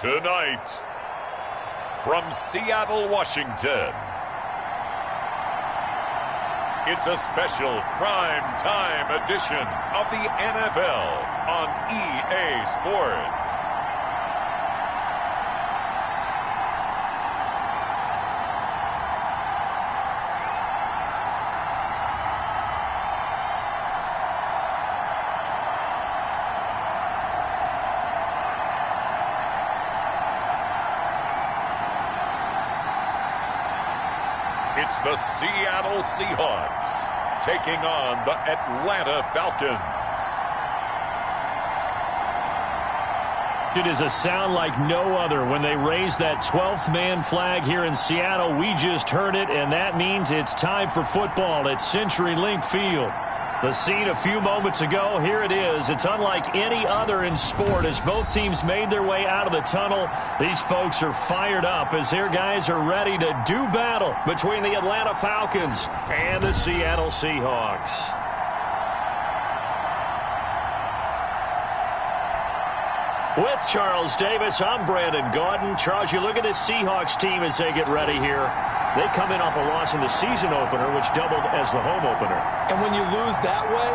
Tonight, from Seattle, Washington, it's a special prime time edition of the NFL on EA Sports. It's the Seattle Seahawks taking on the Atlanta Falcons. It is a sound like no other when they raise that 12th man flag here in Seattle. We just heard it, and that means it's time for football at CenturyLink Field. The scene a few moments ago, here it is. It's unlike any other in sport as both teams made their way out of the tunnel. These folks are fired up as their guys are ready to do battle between the Atlanta Falcons and the Seattle Seahawks. With Charles Davis, I'm Brandon Gaudin. Charles, you look at this Seahawks team as they get ready here. They come in off a loss in the season opener, which doubled as the home opener. And when you lose that way,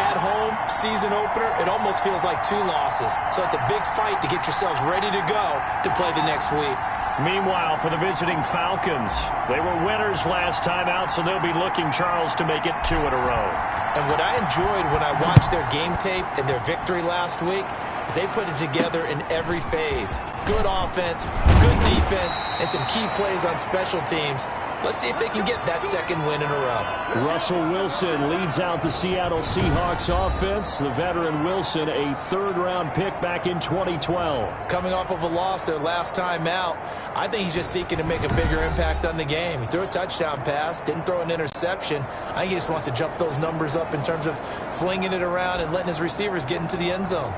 at home, season opener, it almost feels like two losses. So it's a big fight to get yourselves ready to go to play the next week. Meanwhile, for the visiting Falcons, they were winners last time out, so they'll be looking, Charles, to make it 2 in a row. And what I enjoyed when I watched their game tape and their victory last week is they put it together in every phase. Good offense, good defense, and some key plays on special teams. Let's see if they can get that second win in a row. Russell Wilson leads out the Seattle Seahawks offense. The veteran Wilson, a third-round pick back in 2012. Coming off of a loss their last time out, I think he's just seeking to make a bigger impact on the game. He threw a touchdown pass, didn't throw an interception. I think he just wants to jump those numbers up in terms of flinging it around and letting his receivers get into the end zone.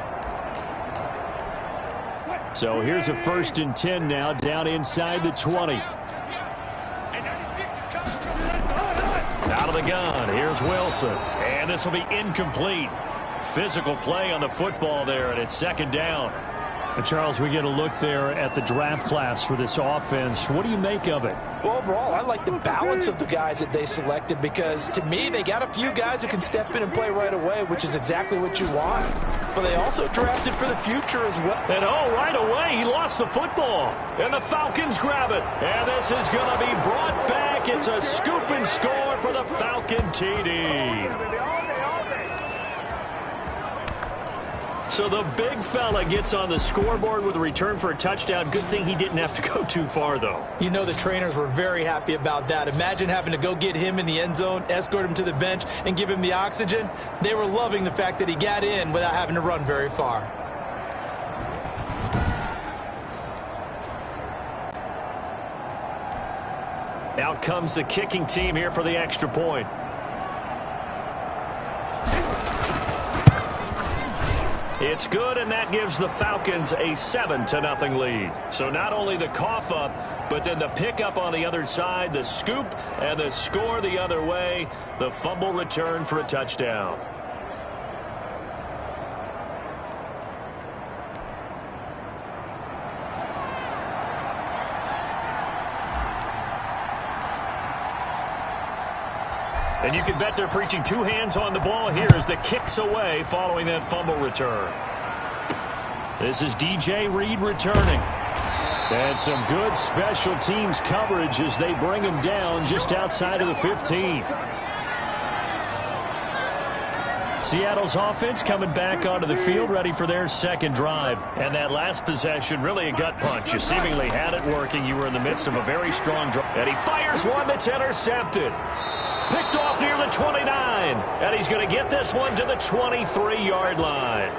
So here's a 1st and 10 now, down inside the 20. Out of the gun, here's Wilson. And this will be incomplete. Physical play on the football there, and it's 2nd down. And Charles, we get a look there at the draft class for this offense. What do you make of it? Well, overall, I like the balance of the guys that they selected because, to me, they got a few guys who can step in and play right away, which is exactly what you want. But they also drafted for the future as well. And, right away, he lost the football. And the Falcons grab it. And this is going to be brought back. It's a scoop and score for the Falcon TD. So the big fella gets on the scoreboard with a return for a touchdown. Good thing he didn't have to go too far, though. You know the trainers were very happy about that. Imagine having to go get him in the end zone, escort him to the bench, and give him the oxygen. They were loving the fact that he got in without having to run very far. Out comes the kicking team here for the extra point. It's good, and that gives the Falcons a 7-0 lead. So not only the cough up, but then the pickup on the other side, the scoop, and the score the other way, the fumble return for a touchdown. And you can bet they're preaching 2 hands on the ball here as the kick's away following that fumble return. This is DJ Reed returning. And some good special teams coverage as they bring him down just outside of the 15. Seattle's offense coming back onto the field, ready for their 2nd drive. And that last possession, really a gut punch. You seemingly had it working. You were in the midst of a very strong drive. And he fires one that's intercepted. Picked off near the 29, and he's going to get this one to the 23-yard line.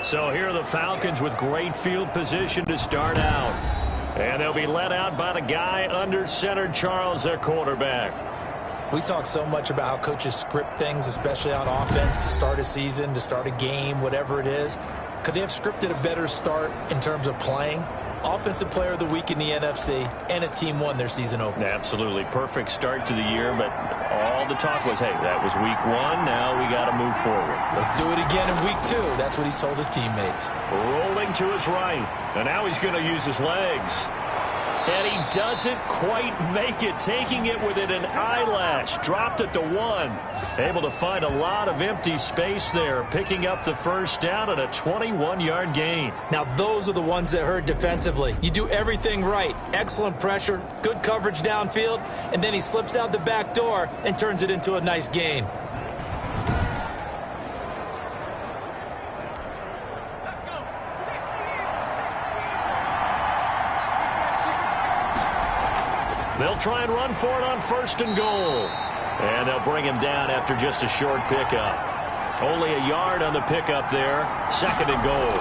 So here are the Falcons with great field position to start out. And they'll be led out by the guy under center, Charles, their quarterback. We talk so much about how coaches script things, especially on offense, to start a season, to start a game, whatever it is. Could they have scripted a better start in terms of playing? Offensive Player of the Week in the NFC, and his team won their season opener. Absolutely. Perfect start to the year, but all the talk was, hey, that was week 1. Now we got to move forward. Let's do it again in week 2. That's what he's told his teammates. Rolling to his right, and now he's going to use his legs. And he doesn't quite make it, taking it within an eyelash. Dropped it to 1. Able to find a lot of empty space there, picking up the first down and a 21-yard gain. Now, those are the ones that hurt defensively. You do everything right. Excellent pressure, good coverage downfield, and then he slips out the back door and turns it into a nice gain. They'll try and run for it on 1st and goal. And they'll bring him down after just a short pickup. Only a yard on the pickup there. 2nd and goal.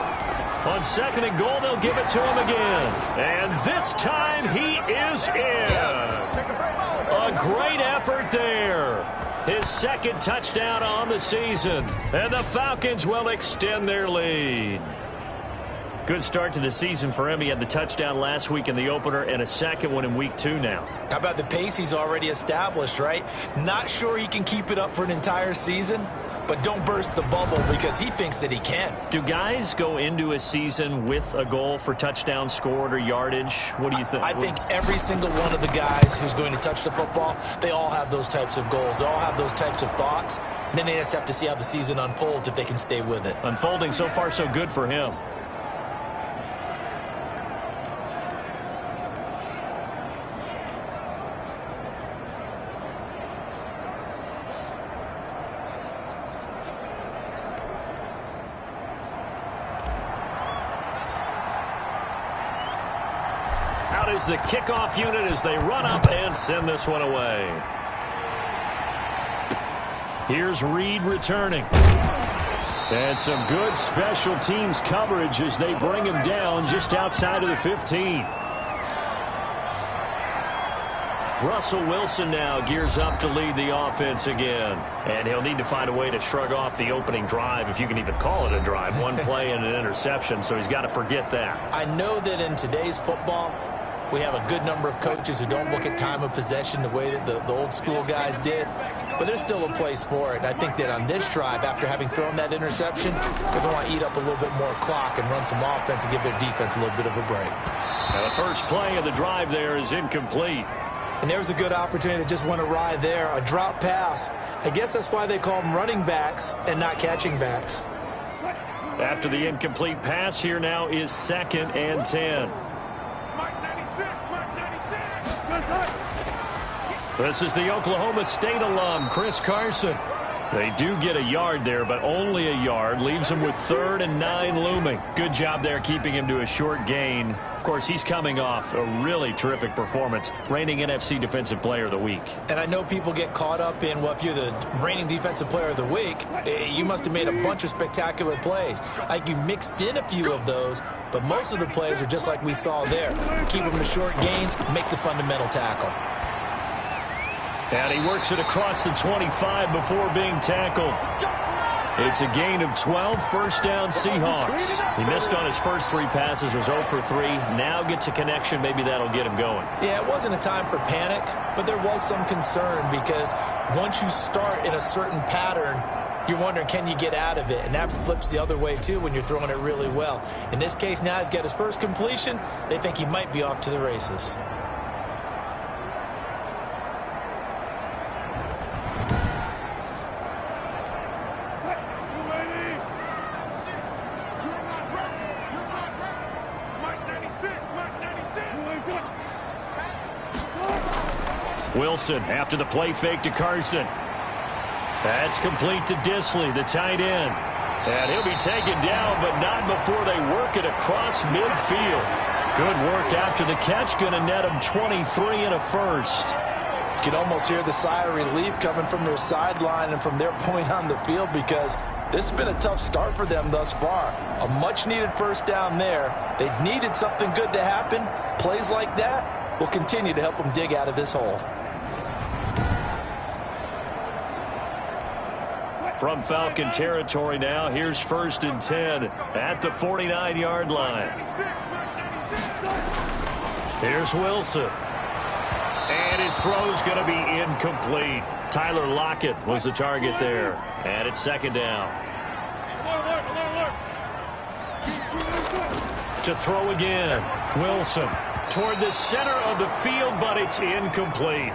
On 2nd and goal, they'll give it to him again. And this time he is in. Yes. A great effort there. His 2nd touchdown on the season. And the Falcons will extend their lead. Good start to the season for him. He had the touchdown last week in the opener and a 2nd one in week 2 now. How about the pace he's already established, right? Not sure he can keep it up for an entire season, but don't burst the bubble because he thinks that he can. Do guys go into a season with a goal for touchdown scored or yardage? What do you think? I think every single one of the guys who's going to touch the football, they all have those types of goals. They all have those types of thoughts. And then they just have to see how the season unfolds if they can stay with it. Unfolding so far so good for him. Is the kickoff unit as they run up and send this one away. Here's Reed returning. And some good special teams coverage as they bring him down just outside of the 15. Russell Wilson now gears up to lead the offense again. And he'll need to find a way to shrug off the opening drive, if you can even call it a drive. 1 play and an interception, so he's got to forget that. I know that in today's football, we have a good number of coaches who don't look at time of possession the way that the old school guys did. But there's still a place for it. And I think that on this drive, after having thrown that interception, they're going to want to eat up a little bit more clock and run some offense and give their defense a little bit of a break. Now the first play of the drive there is incomplete. And there's a good opportunity to just want to ride there. A drop pass. I guess that's why they call them running backs and not catching backs. After the incomplete pass, here now is 2nd and 10. This is the Oklahoma State alum, Chris Carson. They do get a yard there, but only a yard. Leaves him with 3rd and 9 looming. Good job there keeping him to a short gain. Of course, he's coming off a really terrific performance, reigning NFC Defensive Player of the Week. And I know people get caught up in, well, if you're the reigning Defensive Player of the Week, you must have made a bunch of spectacular plays. Like you mixed in a few of those, but most of the plays are just like we saw there. Keep them to short gains, make the fundamental tackle. And he works it across the 25 before being tackled. It's a gain of 12, 1st down Seahawks. He missed on his first 3 passes, was 0 for 3. Now gets a connection. Maybe that'll get him going. Yeah, it wasn't a time for panic, but there was some concern because once you start in a certain pattern, you're wondering, can you get out of it? And that flips the other way, too, when you're throwing it really well. In this case, now he's got his first completion. They think he might be off to the races. Wilson after the play fake to Carson. That's complete to Disley, the tight end. And he'll be taken down, but not before they work it across midfield. Good work after the catch. Going to net him 23 and a first. You can almost hear the sigh of relief coming from their sideline and from their point on the field because this has been a tough start for them thus far. A much-needed first down there. They needed something good to happen. Plays like that will continue to help them dig out of this hole. From Falcon territory now, here's 1st and 10 at the 49-yard line. Here's Wilson. And his throw's going to be incomplete. Tyler Lockett was the target there. And it's second down. To throw again. Wilson toward the center of the field, but it's incomplete.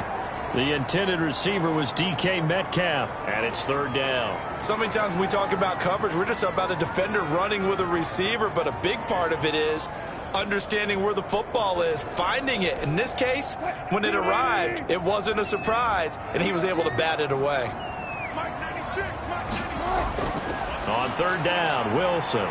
The intended receiver was DK Metcalf, and it's third down. So many times when we talk about coverage, we're just about a defender running with a receiver, but a big part of it is understanding where the football is, finding it. In this case, when it arrived, it wasn't a surprise, and he was able to bat it away. On third down, Wilson.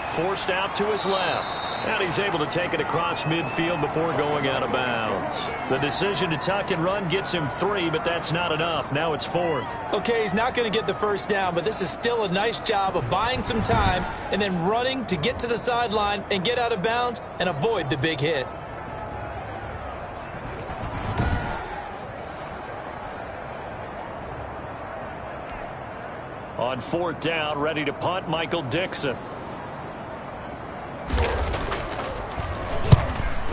Forced out to his left. And he's able to take it across midfield before going out of bounds. The decision to tuck and run gets him 3, but that's not enough. Now it's fourth. Okay, he's not going to get the first down, but this is still a nice job of buying some time and then running to get to the sideline and get out of bounds and avoid the big hit. On fourth down, ready to punt, Michael Dixon.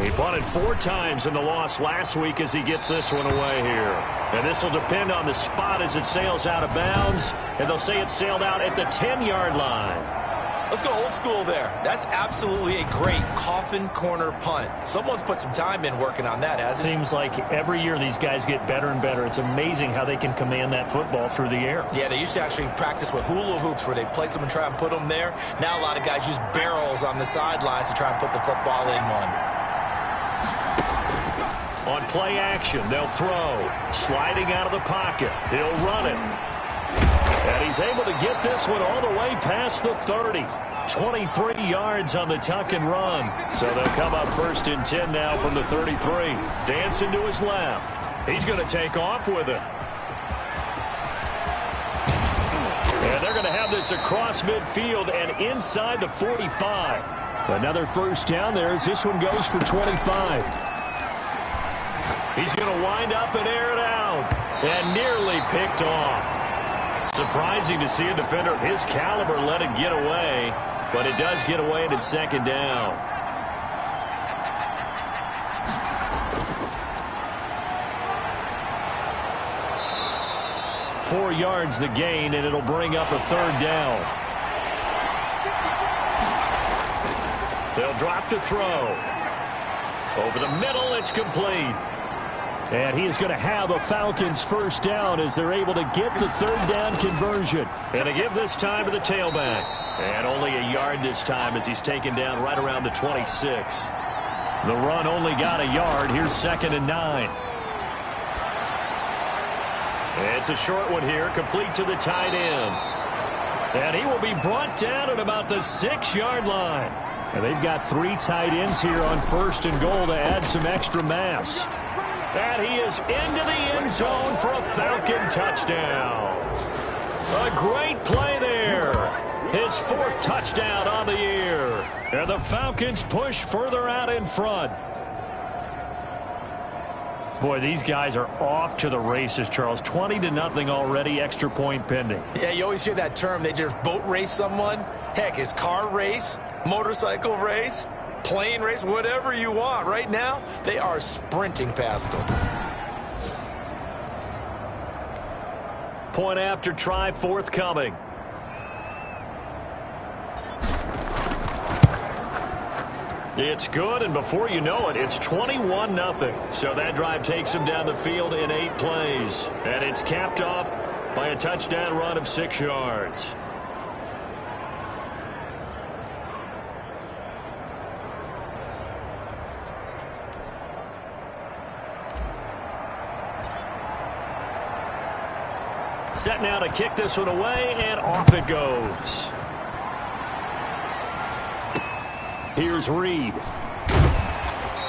He punted 4 times in the loss last week as he gets this one away here. And this will depend on the spot as it sails out of bounds. And they'll say it sailed out at the 10-yard line. Let's go old school there. That's absolutely a great coffin corner punt. Someone's put some time in working on that, hasn't it? Seems like every year these guys get better and better. It's amazing how they can command that football through the air. Yeah, they used to actually practice with hula hoops where they place them and try and put them there. Now a lot of guys use barrels on the sidelines to try and put the football in one. On play action, they'll throw. Sliding out of the pocket. He'll run it. And he's able to get this one all the way past the 30. 23 yards on the tuck and run. So they'll come up first and 10 now from the 33. Dancing to his left. He's going to take off with it. And they're going to have this across midfield and inside the 45. Another first down there as this one goes for 25. He's going to wind up and air it out. And nearly picked off. Surprising to see a defender of his caliber let it get away. But it does get away and it's second down. Four yards the gain, and it'll bring up a third down. They'll drop to throw. Over the middle, it's complete. And he is going to have a Falcons first down as they're able to get the third down conversion. And to give this time to the tailback. And only a yard this time as he's taken down right around the 26. The run only got a yard. Here's 2nd and 9. It's a short one here, complete to the tight end. And he will be brought down at about the 6-yard line. And they've got 3 tight ends here on 1st and goal to add some extra mass. And he is into the end zone for a Falcon touchdown. A great play there. His 4th touchdown on the year. And the Falcons push further out in front. Boy, these guys are off to the races, Charles. 20-0 already, extra point pending. Yeah, you always hear that term. They just boat race someone. Heck, it's car race, motorcycle race, plane race, whatever you want. Right now, they are sprinting past them. Point after try forthcoming. It's good, and before you know it, it's 21-0. So that drive takes him down the field in 8 plays. And it's capped off by a touchdown run of 6 yards. Set now to kick this one away, and off it goes. Here's Reed.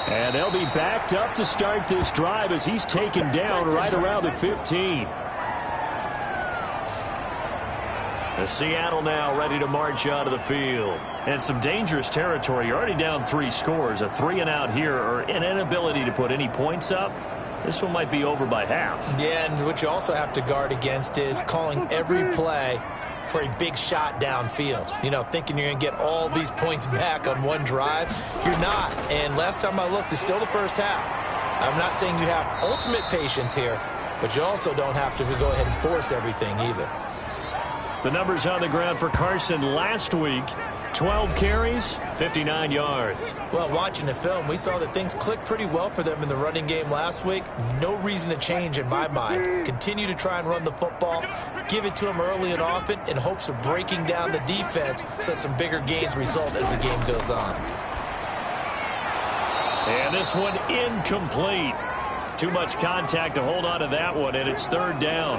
And they'll be backed up to start this drive as he's taken down right around the 15. The Seattle now ready to march out of the field. And some dangerous territory. You're already down 3 scores. A 3-and-out here, or an inability to put any points up. This one might be over by half. Yeah, and what you also have to guard against is calling every play for a big shot downfield. You know, thinking you're going to get all these points back on one drive. You're not. And last time I looked, it's still the first half. I'm not saying you have ultimate patience here, but you also don't have to go ahead and force everything either. The numbers on the ground for Carson last week: 12 carries, 59 yards. Well, watching the film, we saw that things clicked pretty well for them in the running game last week. No reason to change in my mind. Continue to try and run the football, give it to them early and often in hopes of breaking down the defense so some bigger gains result as the game goes on. And this one incomplete. Too much contact to hold on to that one, and it's third down.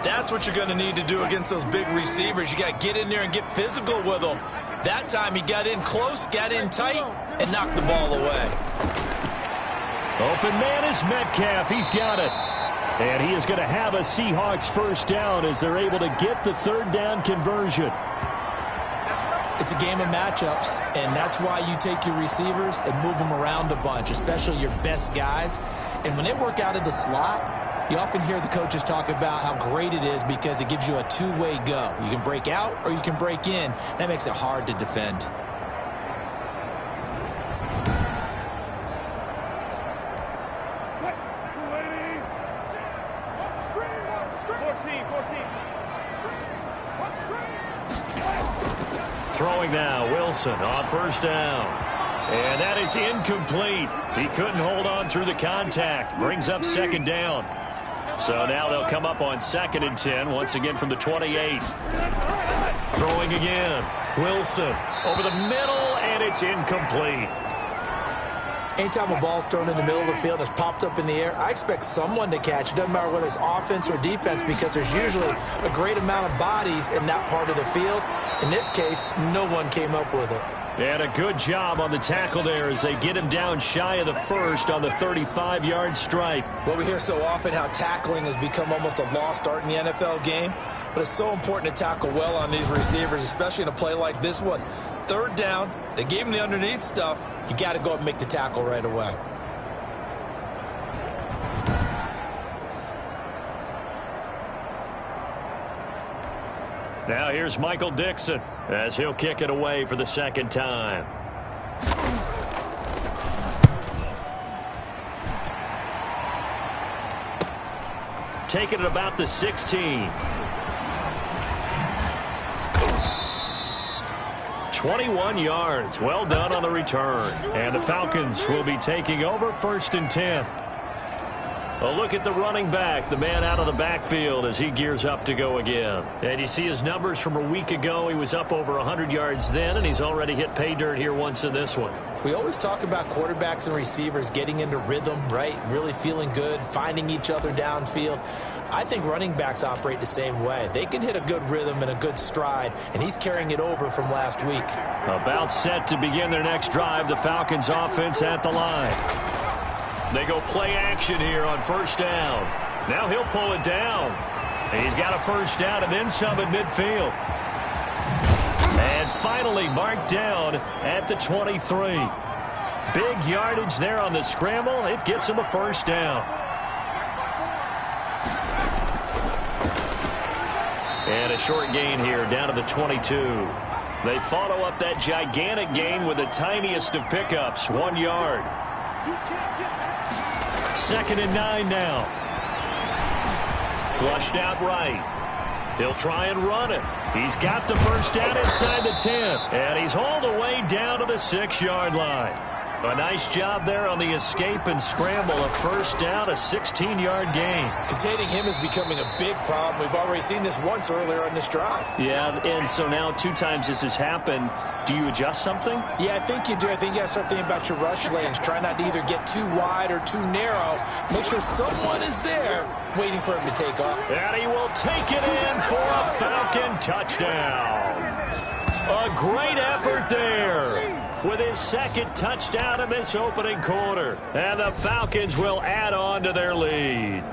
That's what you're going to need to do against those big receivers. You got to get in there and get physical with them. That time he got in close, got in tight, and knocked the ball away. Open man is Metcalf. He's got it. And he is going to have a Seahawks first down as they're able to get the third down conversion. It's a game of matchups, and that's why you take your receivers and move them around a bunch, especially your best guys. And when they work out of the slot, you often hear the coaches talk about how great it is because it gives you a two-way go. You can break out or you can break in. That makes it hard to defend. Throwing now, Wilson on first down. And that is incomplete. He couldn't hold on through the contact. Brings up second down. So now they'll come up on 2nd and 10, once again from the 28. Throwing again. Wilson over the middle, and it's incomplete. Anytime a ball's thrown in the middle of the field and it's popped up in the air, I expect someone to catch it. Doesn't matter whether it's offense or defense, because there's usually a great amount of bodies in that part of the field. In this case, no one came up with it. And a good job on the tackle there as they get him down shy of the first on the 35-yard strike. Well, we hear so often how tackling has become almost a lost art in the NFL game, but it's so important to tackle well on these receivers, especially in a play like this one. Third down, they gave him the underneath stuff. You got to go and make the tackle right away. Now here's Michael Dixon as he'll kick it away for the second time. Taking it about the 16. 21 yards. Well done on the return. And the Falcons will be taking over 1st and 10. A look at the running back, the man out of the backfield as he gears up to go again. And you see his numbers from a week ago. He was up over 100 yards then, and he's already hit pay dirt here once in this one. We always talk about quarterbacks and receivers getting into rhythm, right? Really feeling good, finding each other downfield. I think running backs operate the same way. They can hit a good rhythm and a good stride, and he's carrying it over from last week. About set to begin their next drive, the Falcons offense at the line. They go play action here on first down. Now he'll pull it down. He's got a first down and then some at midfield. And finally marked down at the 23. Big yardage there on the scramble. It gets him a first down. And a short gain here down to the 22. They follow up that gigantic gain with the tiniest of pickups, 1 yard. 2nd and 9 now. Flushed out right. He'll try and run it. He's got the first down inside the 10. And he's hauled away down to the 6-yard line. A nice job there on the escape and scramble. A first down, a 16-yard gain. Containing him is becoming a big problem. We've already seen this once earlier on this drive. Yeah, and so now 2 times this has happened. Do you adjust something? Yeah, I think you do. I think you got to start thinking about your rush lanes. Try not to either get too wide or too narrow. Make sure someone is there waiting for him to take off. And he will take it in for a Falcon touchdown. A great effort there with his second touchdown in this opening quarter. And the Falcons will add on to their lead.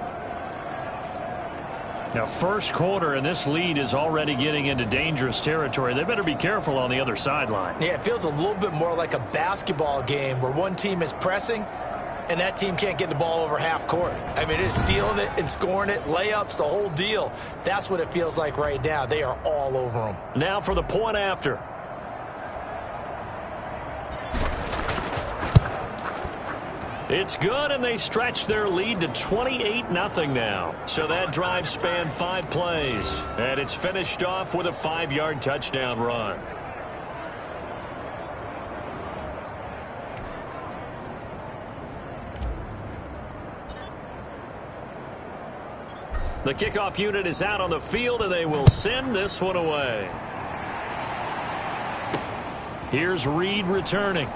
Now, first quarter, and this lead is already getting into dangerous territory. They better be careful on the other sideline. Yeah, it feels a little bit more like a basketball game where one team is pressing And that team can't get the ball over half court. I mean, it's stealing it and scoring it, layups, the whole deal. That's what it feels like right now. They are all over them. Now for the point after. It's good, and they stretch their lead to 28-0 now. So that drive spanned 5 plays, and it's finished off with a 5-yard touchdown run. The kickoff unit is out on the field, and they will send this one away. Here's Reed returning.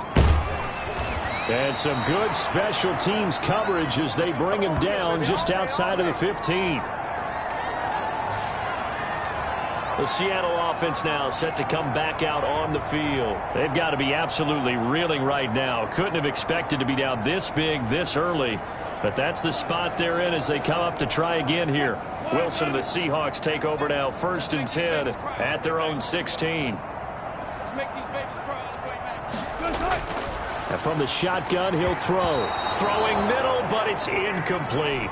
And some good special teams coverage as they bring him down just outside of the 15. The Seattle offense now set to come back out on the field. They've got to be absolutely reeling right now. Couldn't have expected to be down this big this early. But that's the spot they're in as they come up to try again here. Wilson and the Seahawks take over now, 1st and 10 at their own 16. Let's make these babies cry. And from the shotgun, he'll throw. Throwing middle, but it's incomplete.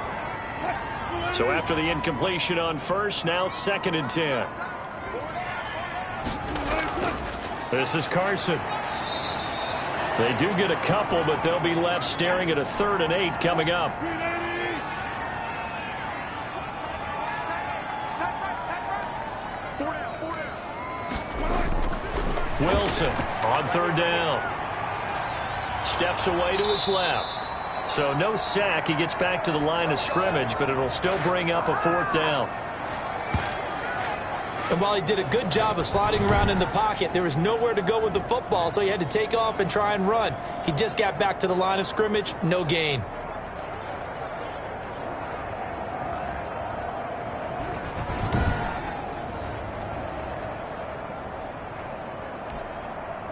So after the incompletion on first, now 2nd and 10. This is Carson. They do get a couple, but they'll be left staring at a 3rd and 8 coming up. Wilson on 3rd down. Steps away to his left. So no sack. He gets back to the line of scrimmage, but it'll still bring up a 4th down. And while he did a good job of sliding around in the pocket, there was nowhere to go with the football, so he had to take off and try and run. He just got back to the line of scrimmage, no gain.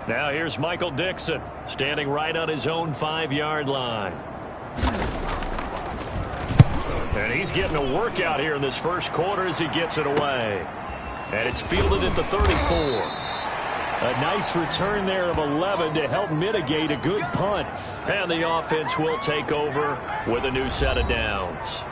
Now here's Michael Dixon, standing right on his own 5-yard line. And he's getting a workout here in this first quarter as he gets it away. And it's fielded at the 34. A nice return there of 11 to help mitigate a good punt. And the offense will take over with a new set of downs.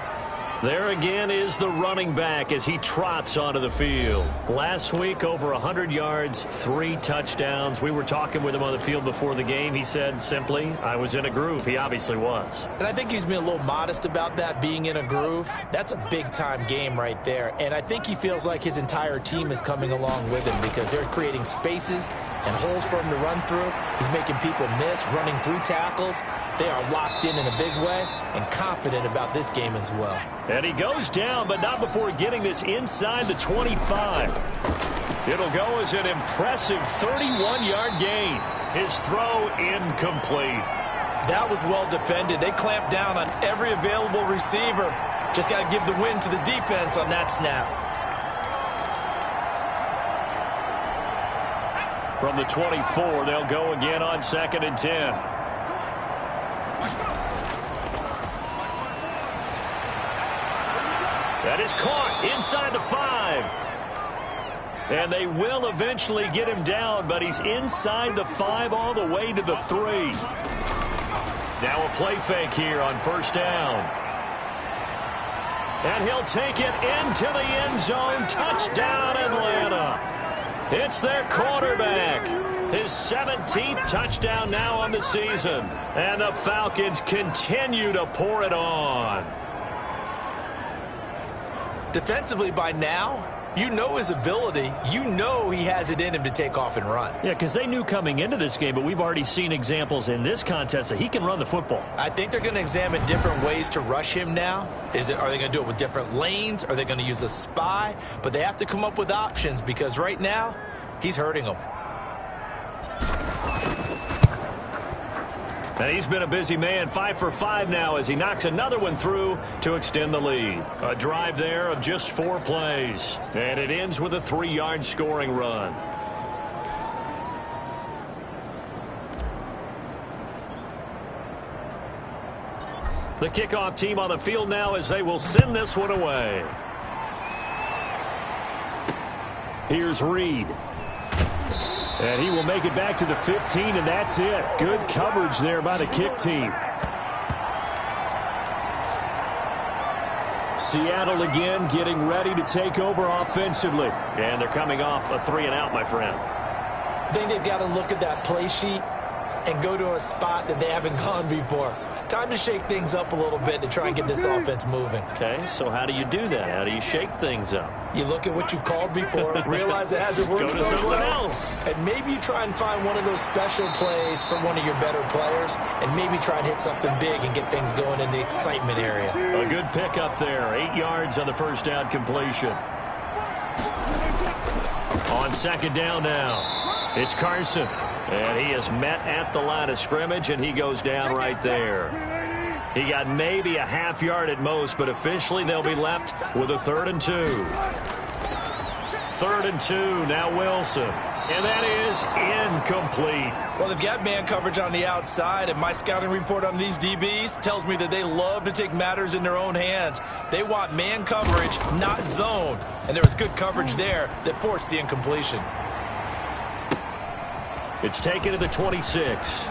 There again is the running back as he trots onto the field. Last week, over 100 yards, 3 touchdowns. We were talking with him on the field before the game. He said simply, I was in a groove. He obviously was. And I think he's been a little modest about that, being in a groove. That's a big-time game right there. And I think he feels like his entire team is coming along with him because they're creating spaces and holes for him to run through. He's making people miss, running through tackles. They are locked in a big way and confident about this game as well. And he goes down, but not before getting this inside the 25. It'll go as an impressive 31-yard gain. His throw incomplete. That was well defended. They clamped down on every available receiver. Just got to give the win to the defense on that snap. From the 24, they'll go again on 2nd and 10. That is caught inside the 5. And they will eventually get him down, but he's inside the 5 all the way to the 3. Now a play fake here on 1st down. And he'll take it into the end zone. Touchdown, Atlanta. It's their quarterback. His 17th touchdown now on the season. And the Falcons continue to pour it on. Defensively by now, you know his ability. You know he has it in him to take off and run. Yeah, because they knew coming into this game, but we've already seen examples in this contest that he can run the football. I think they're going to examine different ways to rush him now. Are they going to do it with different lanes? Are they going to use a spy? But they have to come up with options because right now, he's hurting them. And he's been a busy man, 5 for 5 now as he knocks another one through to extend the lead. A drive there of just 4 plays. And it ends with a 3-yard scoring run. The kickoff team on the field now as they will send this one away. Here's Reed. And he will make it back to the 15, and that's it. Good coverage there by the kick team. Seattle again getting ready to take over offensively. And they're coming off a 3-and-out, my friend. I think they've got to look at that play sheet and go to a spot that they haven't gone before. Time to shake things up a little bit to try and get this offense moving. Okay, so how do you do that? How do you shake things up? You look at what you've called before, realize it hasn't worked so well, else. and maybe you try and find one of those special plays from one of your better players, and maybe try and hit something big and get things going in the excitement area. A good pickup there. 8 yards on the first down completion. On second down now, it's Carson. And he is met at the line of scrimmage, and he goes down right there. He got maybe a half yard at most, but officially they'll be left with a 3rd and 2. 3rd and 2, now Wilson. And that is incomplete. Well, they've got man coverage on the outside, and my scouting report on these DBs tells me that they love to take matters in their own hands. They want man coverage, not zone. And there was good coverage there that forced the incompletion. It's taken to the 26.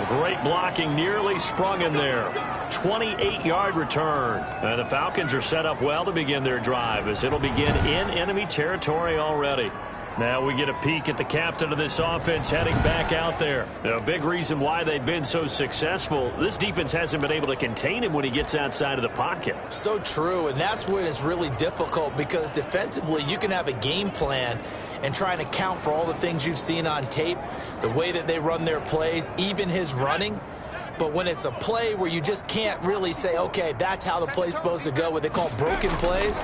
Great blocking, nearly sprung in there. 28-yard return. And the Falcons are set up well to begin their drive as it'll begin in enemy territory already. Now we get a peek at the captain of this offense heading back out there. A big reason why they've been so successful, this defense hasn't been able to contain him when he gets outside of the pocket. So true, and that's when it's really difficult because defensively you can have a game plan and try and account for all the things you've seen on tape, the way that they run their plays, even his running. But when it's a play where you just can't really say, okay, that's how the play's supposed to go, what they call broken plays,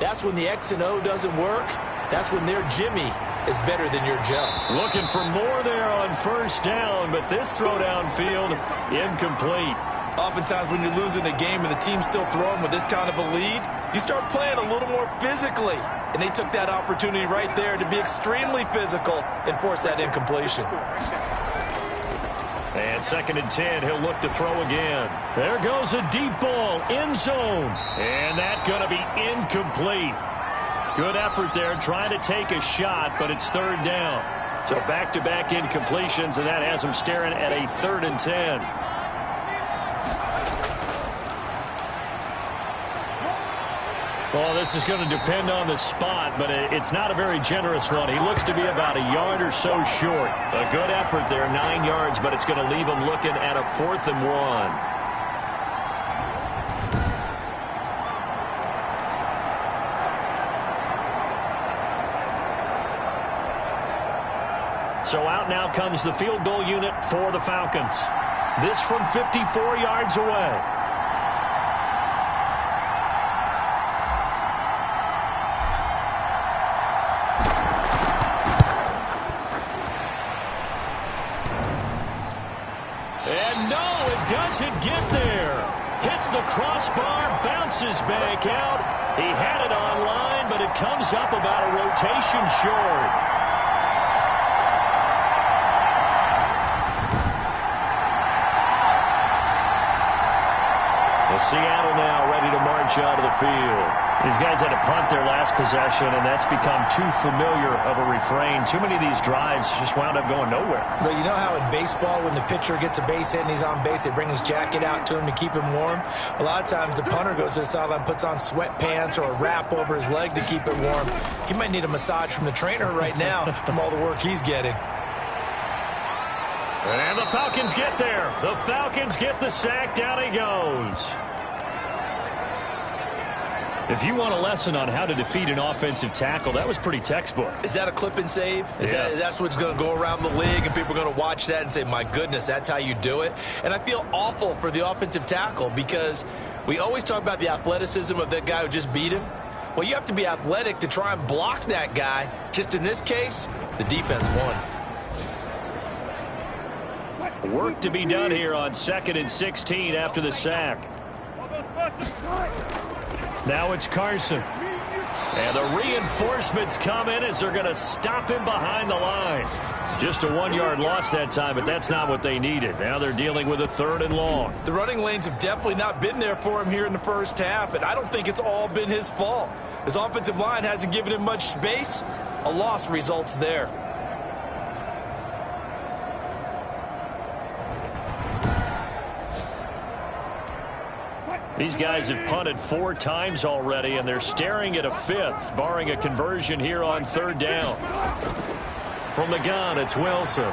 that's when the X and O doesn't work. That's when their Jimmy is better than your Joe. Looking for more there on first down, but this throw downfield incomplete. Oftentimes when you're losing a game and the team's still throwing with this kind of a lead, you start playing a little more physically. And they took that opportunity right there to be extremely physical and force that incompletion. And 2nd and 10, he'll look to throw again. There goes a deep ball, end zone. And that's going to be incomplete. Good effort there, trying to take a shot, but it's 3rd down. So back-to-back incompletions, and that has them staring at a 3rd and 10. Well, this is going to depend on the spot, but it's not a very generous one. He looks to be about a yard or so short. A good effort there, 9 yards, but it's going to leave him looking at a 4th and 1. So out now comes the field goal unit for the Falcons. This from 54 yards away. And no, it doesn't get there. Hits the crossbar, bounces back out. He had it on line, but it comes up about a rotation short. Seattle now ready to march out of the field. These guys had to punt their last possession, and that's become too familiar of a refrain. Too many of these drives just wound up going nowhere. But you know how in baseball, when the pitcher gets a base hit and he's on base, they bring his jacket out to him to keep him warm? A lot of times the punter goes to the sideline, puts on sweatpants or a wrap over his leg to keep it warm. He might need a massage from the trainer right now from all the work he's getting. And the Falcons get there. The Falcons get the sack. Down he goes. If you want a lesson on how to defeat an offensive tackle, that was pretty textbook. Is that a clip and save? Yes. That's what's going to go around the league, and people are going to watch that and say, my goodness, that's how you do it? And I feel awful for the offensive tackle because we always talk about the athleticism of that guy who just beat him. Well, you have to be athletic to try and block that guy. Just in this case, the defense won. Work to be done here on 2nd and 16 after the sack. Now it's Carson. And the reinforcements come in as they're going to stop him behind the line. Just a 1-yard loss that time, but that's not what they needed. Now they're dealing with a 3rd and long. The running lanes have definitely not been there for him here in the first half, and I don't think it's all been his fault. His offensive line hasn't given him much space. A loss results there. These guys have punted 4 times already, and they're staring at a 5th, barring a conversion here on 3rd down. From the gun, it's Wilson.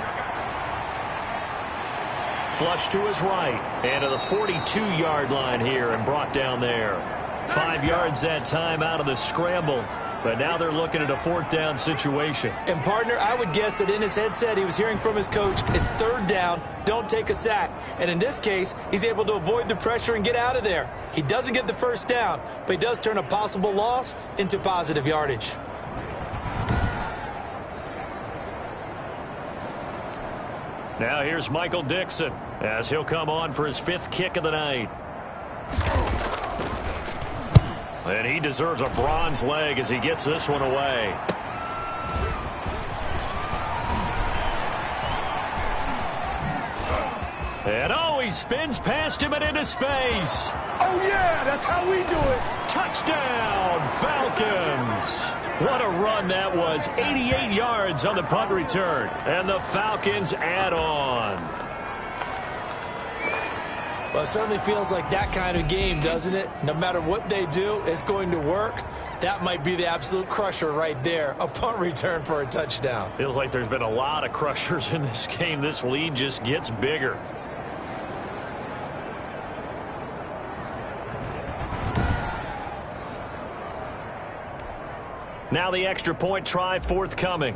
Flush to his right, and to the 42-yard line here and brought down there. 5 yards that time out of the scramble. But now they're looking at a 4th down situation. And, partner, I would guess that in his headset he was hearing from his coach, it's 3rd down, don't take a sack. And in this case, he's able to avoid the pressure and get out of there. He doesn't get the 1st down, but he does turn a possible loss into positive yardage. Now here's Michael Dixon as he'll come on for his 5th kick of the night. And he deserves a bronze leg as he gets this one away. And he spins past him and into space. Oh, yeah, that's how we do it. Touchdown, Falcons. What a run that was. 88 yards on the punt return. And the Falcons add on. Well, it certainly feels like that kind of game, doesn't it? No matter what they do, it's going to work. That might be the absolute crusher right there. A punt return for a touchdown. Feels like there's been a lot of crushers in this game. This lead just gets bigger. Now the extra point try forthcoming.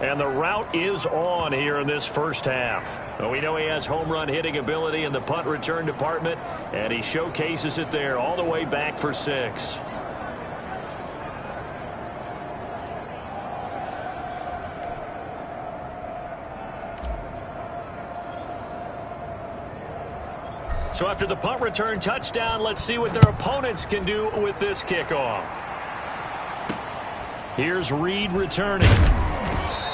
And the route is on here in this first half. Well, we know he has home run hitting ability in the punt return department, and he showcases it there all the way back for 6. So after the punt return touchdown, let's see what their opponents can do with this kickoff. Here's Reed returning.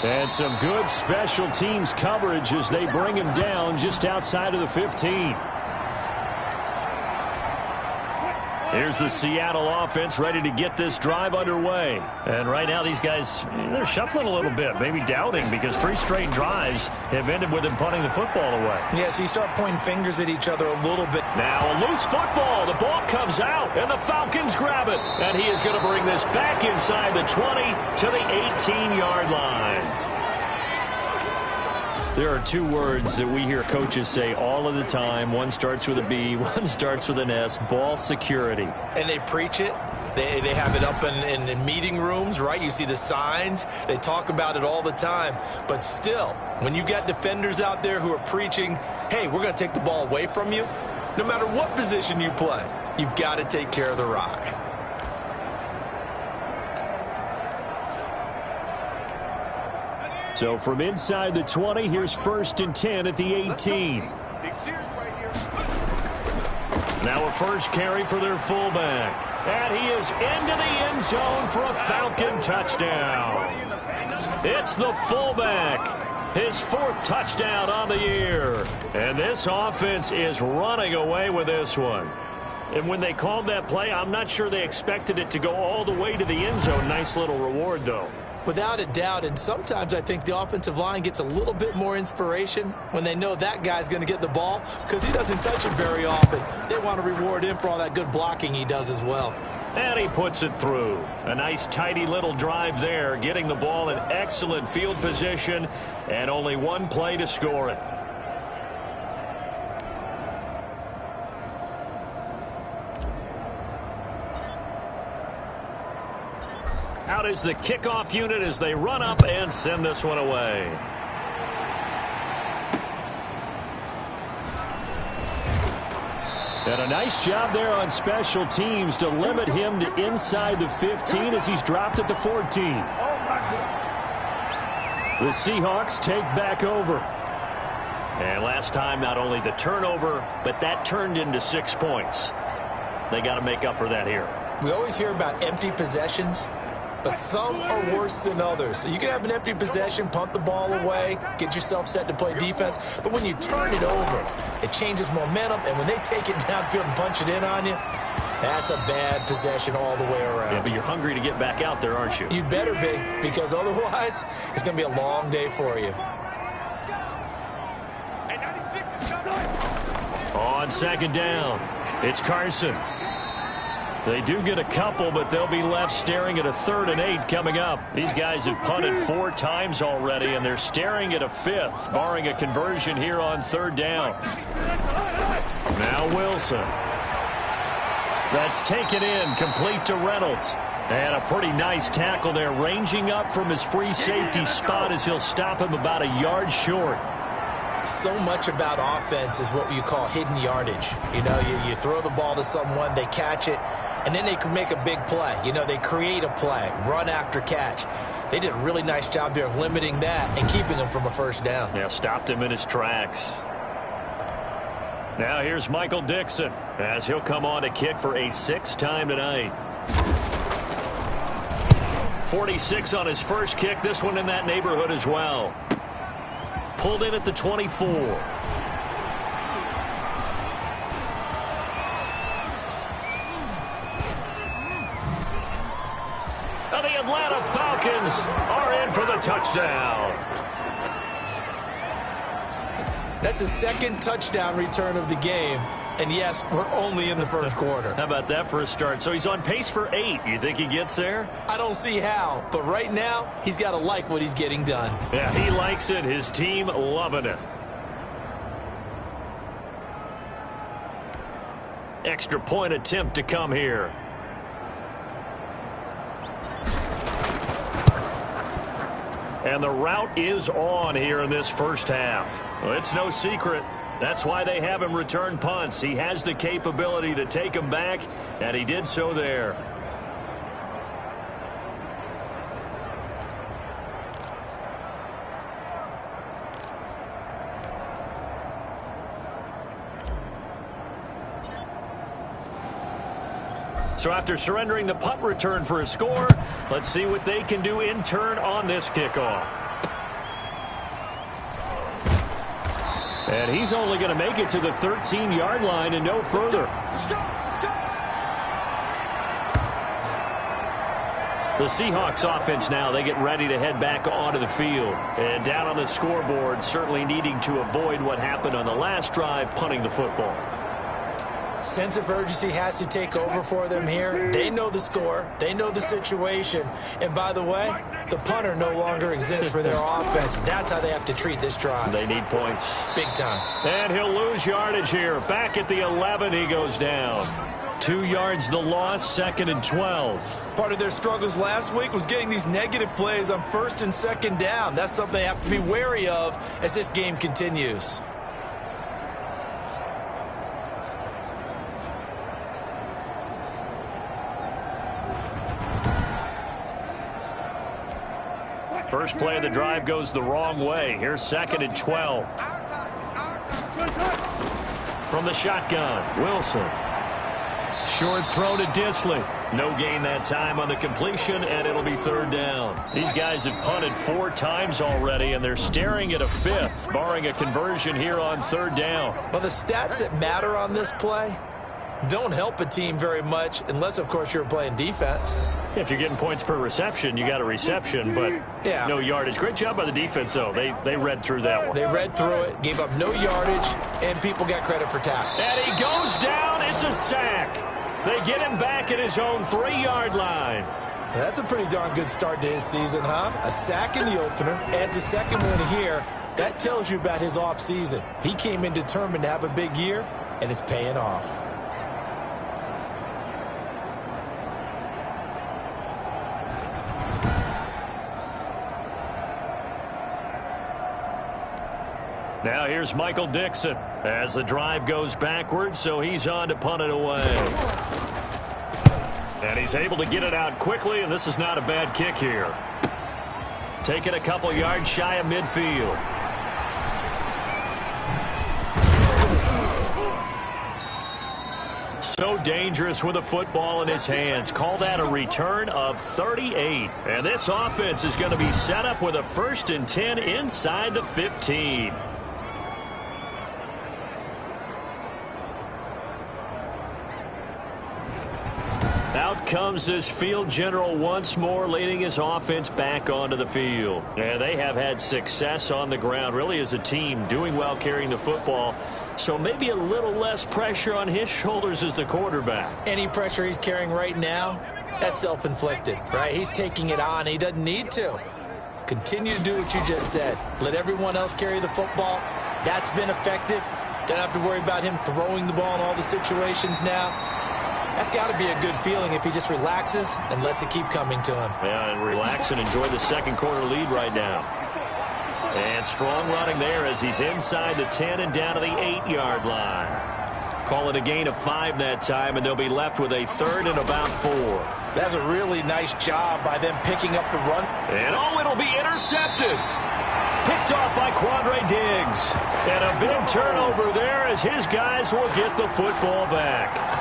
And some good special teams coverage as they bring him down just outside of the 15. Here's the Seattle offense ready to get this drive underway. And right now these guys, they're shuffling a little bit, maybe doubting, because 3 straight drives have ended with them punting the football away. Yeah, so you start pointing fingers at each other a little bit. Now a loose football. The ball comes out, and the Falcons grab it. And he is going to bring this back inside the 20 to the 18-yard line. There are 2 words that we hear coaches say all of the time. One starts with a B, one starts with an S, ball security. And they preach it. They have it up in meeting rooms, right? You see the signs. They talk about it all the time. But still, when you got defenders out there who are preaching, hey, we're going to take the ball away from you, no matter what position you play, you've got to take care of the rock. So from inside the 20, here's 1st and 10 at the 18. Now a first carry for their fullback. And he is into the end zone for a Falcon touchdown. It's the fullback. His 4th touchdown on the year. And this offense is running away with this one. And when they called that play, I'm not sure they expected it to go all the way to the end zone. Nice little reward, though. Without a doubt, and sometimes I think the offensive line gets a little bit more inspiration when they know that guy's going to get the ball because he doesn't touch it very often. They want to reward him for all that good blocking he does as well. And he puts it through. A nice, tidy little drive there, getting the ball in excellent field position, and only 1 play to score it. Out is the kickoff unit as they run up and send this one away. And a nice job there on special teams to limit him to inside the 15 as he's dropped at the 14. The Seahawks take back over. And last time, not only the turnover, but that turned into 6 points. They got to make up for that here. We always hear about empty possessions, but some are worse than others. So you can have an empty possession, punt the ball away, get yourself set to play defense. But when you turn it over, it changes momentum. And when they take it downfield and punch it in on you, that's a bad possession all the way around. Yeah, but you're hungry to get back out there, aren't you? You better be, because otherwise it's going to be a long day for you. On second down, it's Carson. They do get a couple, but they'll be left staring at a 3rd and 8 coming up. These guys have punted 4 times already, and they're staring at a 5th, barring a conversion here on 3rd down. Now Wilson. That's taken in, complete to Reynolds. And a pretty nice tackle there, ranging up from his free safety spot as he'll stop him about a yard short. So much about offense is what you call hidden yardage. You know, you throw the ball to someone, they catch it, and then they can make a big play. You know, they create a play, run after catch. They did a really nice job there of limiting that and keeping him from a 1st down. Yeah, stopped him in his tracks. Now here's Michael Dixon as he'll come on to kick for a 6th time tonight. 46 on his first kick, this one in that neighborhood as well. Pulled in at the 24. And the Atlanta Falcons are in for the touchdown. That's the 2nd touchdown return of the game. And yes, we're only in the 1st quarter. How about that for a start? So he's on pace for 8. You think he gets there? I don't see how. But right now, he's got to like what he's getting done. Yeah, he likes it. His team loving it. Extra point attempt to come here. And the route is on here in this 1st half. Well, it's no secret. That's why they have him return punts. He has the capability to take them back, and he did so there. So after surrendering the punt return for a score, let's see what they can do in turn on this kickoff. And he's only going to make it to the 13-yard line and no further. The Seahawks offense now, they get ready to head back onto the field. And down on the scoreboard, certainly needing to avoid what happened on the last drive, punting the football. Sense of urgency has to take over for them here. They know the score. They know the situation. And by the way, the punter no longer exists for their offense. That's how they have to treat this drive. They need points. Big time. And he'll lose yardage here. Back at the 11, he goes down. 2 yards the loss, 2nd and 12. Part of their struggles last week was getting these negative plays on 1st and 2nd down. That's something they have to be wary of as this game continues. First play of the drive goes the wrong way. Here's 2nd and 12. From the shotgun, Wilson. Short throw to Disley. No gain that time on the completion, and it'll be 3rd down. These guys have punted 4 times already, and they're staring at a 5th, barring a conversion here on 3rd down. Well, the stats that matter on this play don't help a team very much unless, of course, you're playing defense. If you're getting points per reception, you got a reception, but yeah, no yardage. Great job by the defense, though. They read through that one. They read through it, gave up no yardage, and people got credit for tackle. And he goes down. It's a sack. They get him back at his own 3-yard line. That's a pretty darn good start to his season, huh? A sack in the opener, adds a 2nd one here. That tells you about his offseason. He came in determined to have a big year, and it's paying off. Now here's Michael Dixon as the drive goes backwards, so he's on to punt it away. And he's able to get it out quickly, and this is not a bad kick here. Taking a couple yards shy of midfield. So dangerous with a football in his hands. Call that a return of 38. And this offense is going to be set up with a 1st and 10 inside the 15. Out comes this field general once more, leading his offense back onto the field. And they have had success on the ground, really as a team, doing well carrying the football. So maybe a little less pressure on his shoulders as the quarterback. Any pressure he's carrying right now, that's self-inflicted, right? He's taking it on. He doesn't need to. Continue to do what you just said. Let everyone else carry the football. That's been effective. Don't have to worry about him throwing the ball in all the situations now. That's got to be a good feeling if he just relaxes and lets it keep coming to him. Yeah, and relax and enjoy the second quarter lead right now. And strong running there as he's inside the 10 and down to the 8-yard line. Call it a gain of 5 that time, and they'll be left with a 3rd and about 4. That's a really nice job by them picking up the run. And it'll be intercepted. Picked off by Quandre Diggs. And a big turnover there as his guys will get the football back.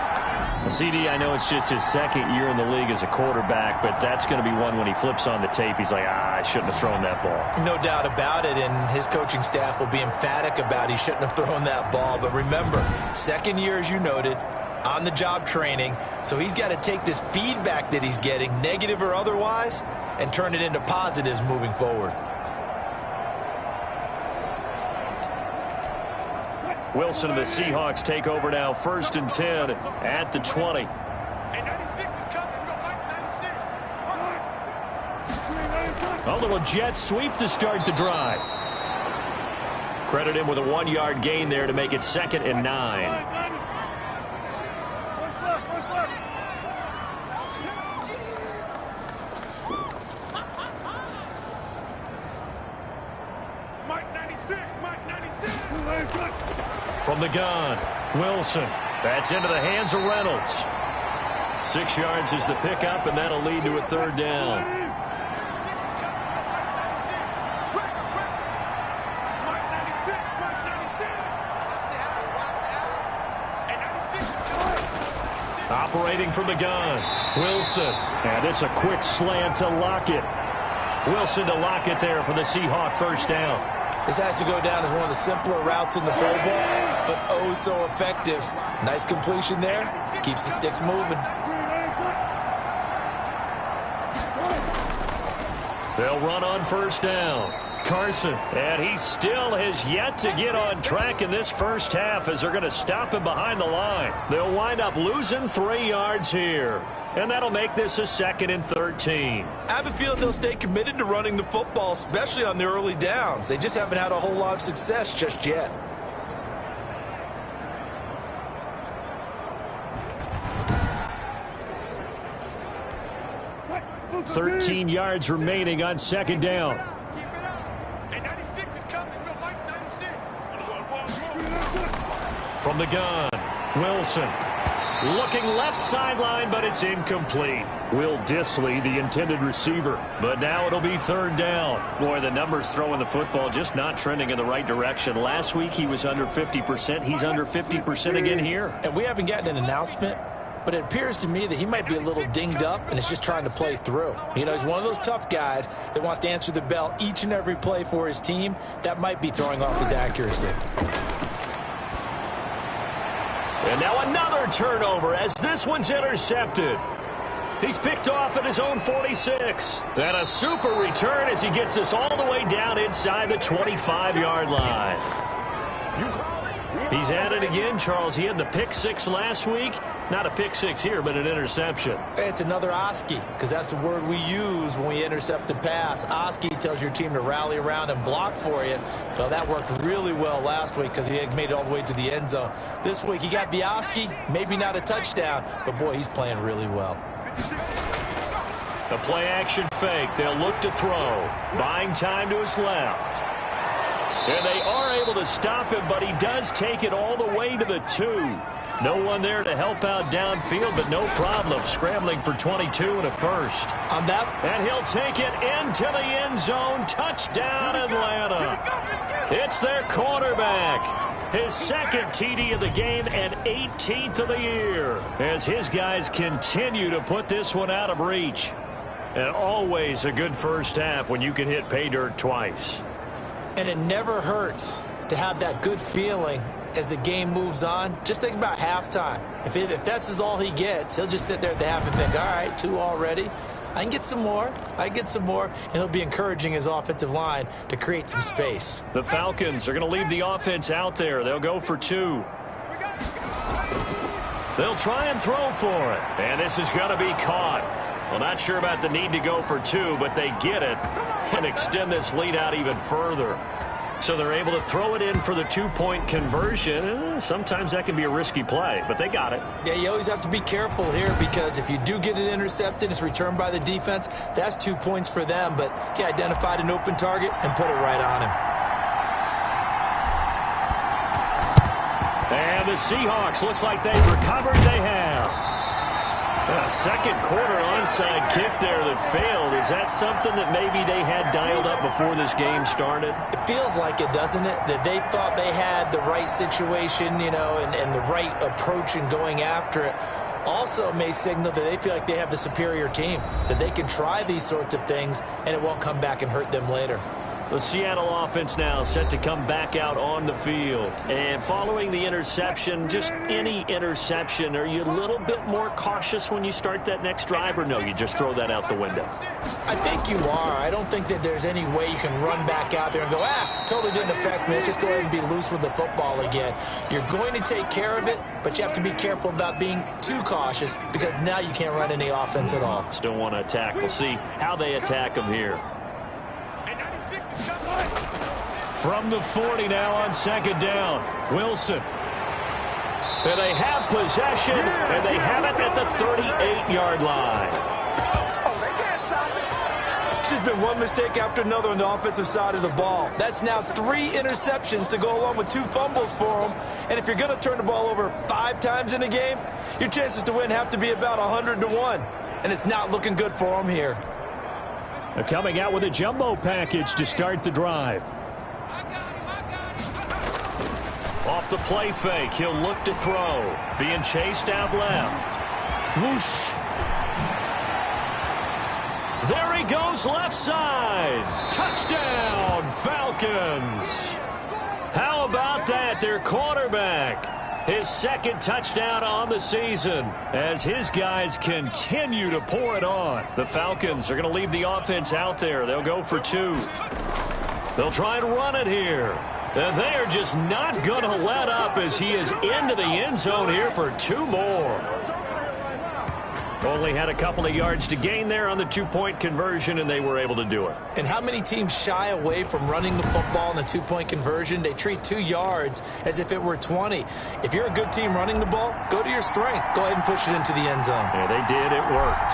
CD, I know it's just his second year in the league as a quarterback, but that's going to be one when he flips on the tape. He's like, I shouldn't have thrown that ball. No doubt about it, and his coaching staff will be emphatic about he shouldn't have thrown that ball. But remember, second year, as you noted, on-the-job training, so he's got to take this feedback that he's getting, negative or otherwise, and turn it into positives moving forward. Wilson and the Seahawks take over now, 1st and 10 at the 20. A little jet sweep to start the drive. Credit him with a 1-yard gain there to make it 2nd and 9. From the gun, Wilson. That's into the hands of Reynolds. 6 yards is the pickup, and that'll lead to a 3rd down. Operating from the gun, Wilson. And it's a quick slant to Lockett. Wilson to Lockett there for the Seahawk 1st down. This has to go down as one of the simpler routes in the play book, but oh so effective. Nice completion there. Keeps the sticks moving. They'll run on 1st down. Carson, and he still has yet to get on track in this first half as they're going to stop him behind the line. They'll wind up losing 3 yards here. And that'll make this a 2nd and 13. I have a feeling they'll stay committed to running the football, especially on the early downs. They just haven't had a whole lot of success just yet. Hey, 13 yards remaining on 2nd down. From the gun, Wilson. Looking left sideline, but it's incomplete. Will Dissly, the intended receiver. But now it'll be 3rd down. Boy, the numbers throwing the football just not trending in the right direction. Last week he was under 50%. He's under 50% again here. And we haven't gotten an announcement, but it appears to me that he might be a little dinged up and is just trying to play through. You know, he's one of those tough guys that wants to answer the bell each and every play for his team. That might be throwing off his accuracy. And now another turnover as this one's intercepted. He's picked off at his own 46. And a super return as he gets us all the way down inside the 25-yard line. He's at it again, Charles. He had the pick 6 last week. Not a pick 6 here, but an interception. It's another Oski, because that's the word we use when we intercept a pass. Oski tells your team to rally around and block for you. So that worked really well last week because he made it all the way to the end zone. This week he got the Oski, maybe not a touchdown, but boy, he's playing really well. The play action fake. They'll look to throw. Buying time to his left. And they are able to stop him, but he does take it all the way to the 2. No one there to help out downfield, but no problem. Scrambling for 22 and a 1st. On that. And he'll take it into the end zone. Touchdown, Atlanta. It's their quarterback. His 2nd TD of the game and 18th of the year. As his guys continue to put this one out of reach. And always a good first half when you can hit pay dirt twice. And it never hurts to have that good feeling as the game moves on. Just think about halftime. If that's all he gets, he'll just sit there at the half and think, all right, 2 already. I can get some more. And it'll be encouraging his offensive line to create some space. The Falcons are going to leave the offense out there. They'll go for 2. They'll try and throw for it. And this is going to be caught. Well, not sure about the need to go for 2, but they get it and extend this lead out even further. So they're able to throw it in for the 2-point conversion. Sometimes that can be a risky play, but they got it. Yeah, you always have to be careful here because if you do get it intercepted, it's returned by the defense, that's 2 points for them. But he identified an open target and put it right on him. And the Seahawks, looks like they've recovered. They have. A second quarter onside kick there that failed. Is that something that maybe they had dialed up before this game started? It feels like it, doesn't it? That they thought they had the right situation, and the right approach in going after it. Also may signal that they feel like they have the superior team, that they can try these sorts of things and it won't come back and hurt them later. The Seattle offense now set to come back out on the field. And following the interception, just any interception, are you a little bit more cautious when you start that next drive, or no, you just throw that out the window? I think you are. I don't think that there's any way you can run back out there and go, totally didn't affect me. Let's just go ahead and be loose with the football again. You're going to take care of it, but you have to be careful about being too cautious because now you can't run any offense at all. Still want to attack. We'll see how they attack them here. From the 40 now on second down. Wilson. And they have possession, and they have it at the 38-yard line. It's just been one mistake after another on the offensive side of the ball. That's now 3 interceptions to go along with 2 fumbles for them. And if you're going to turn the ball over 5 times in a game, your chances to win have to be about 100-1. And it's not looking good for them here. They're coming out with a jumbo package to start the drive. Off the play fake, he'll look to throw. Being chased out left. Whoosh. There he goes left side. Touchdown, Falcons. How about that? Their quarterback. His second touchdown on the season as his guys continue to pour it on. The Falcons are going to leave the offense out there. They'll go for 2. They'll try and run it here. And they are just not going to let up as he is into the end zone here for 2 more. Only had a couple of yards to gain there on the 2-point conversion, and they were able to do it. And how many teams shy away from running the football in the 2-point conversion? They treat 2 yards as if it were 20. If you're a good team running the ball, go to your strength. Go ahead and push it into the end zone. Yeah, they did. It worked.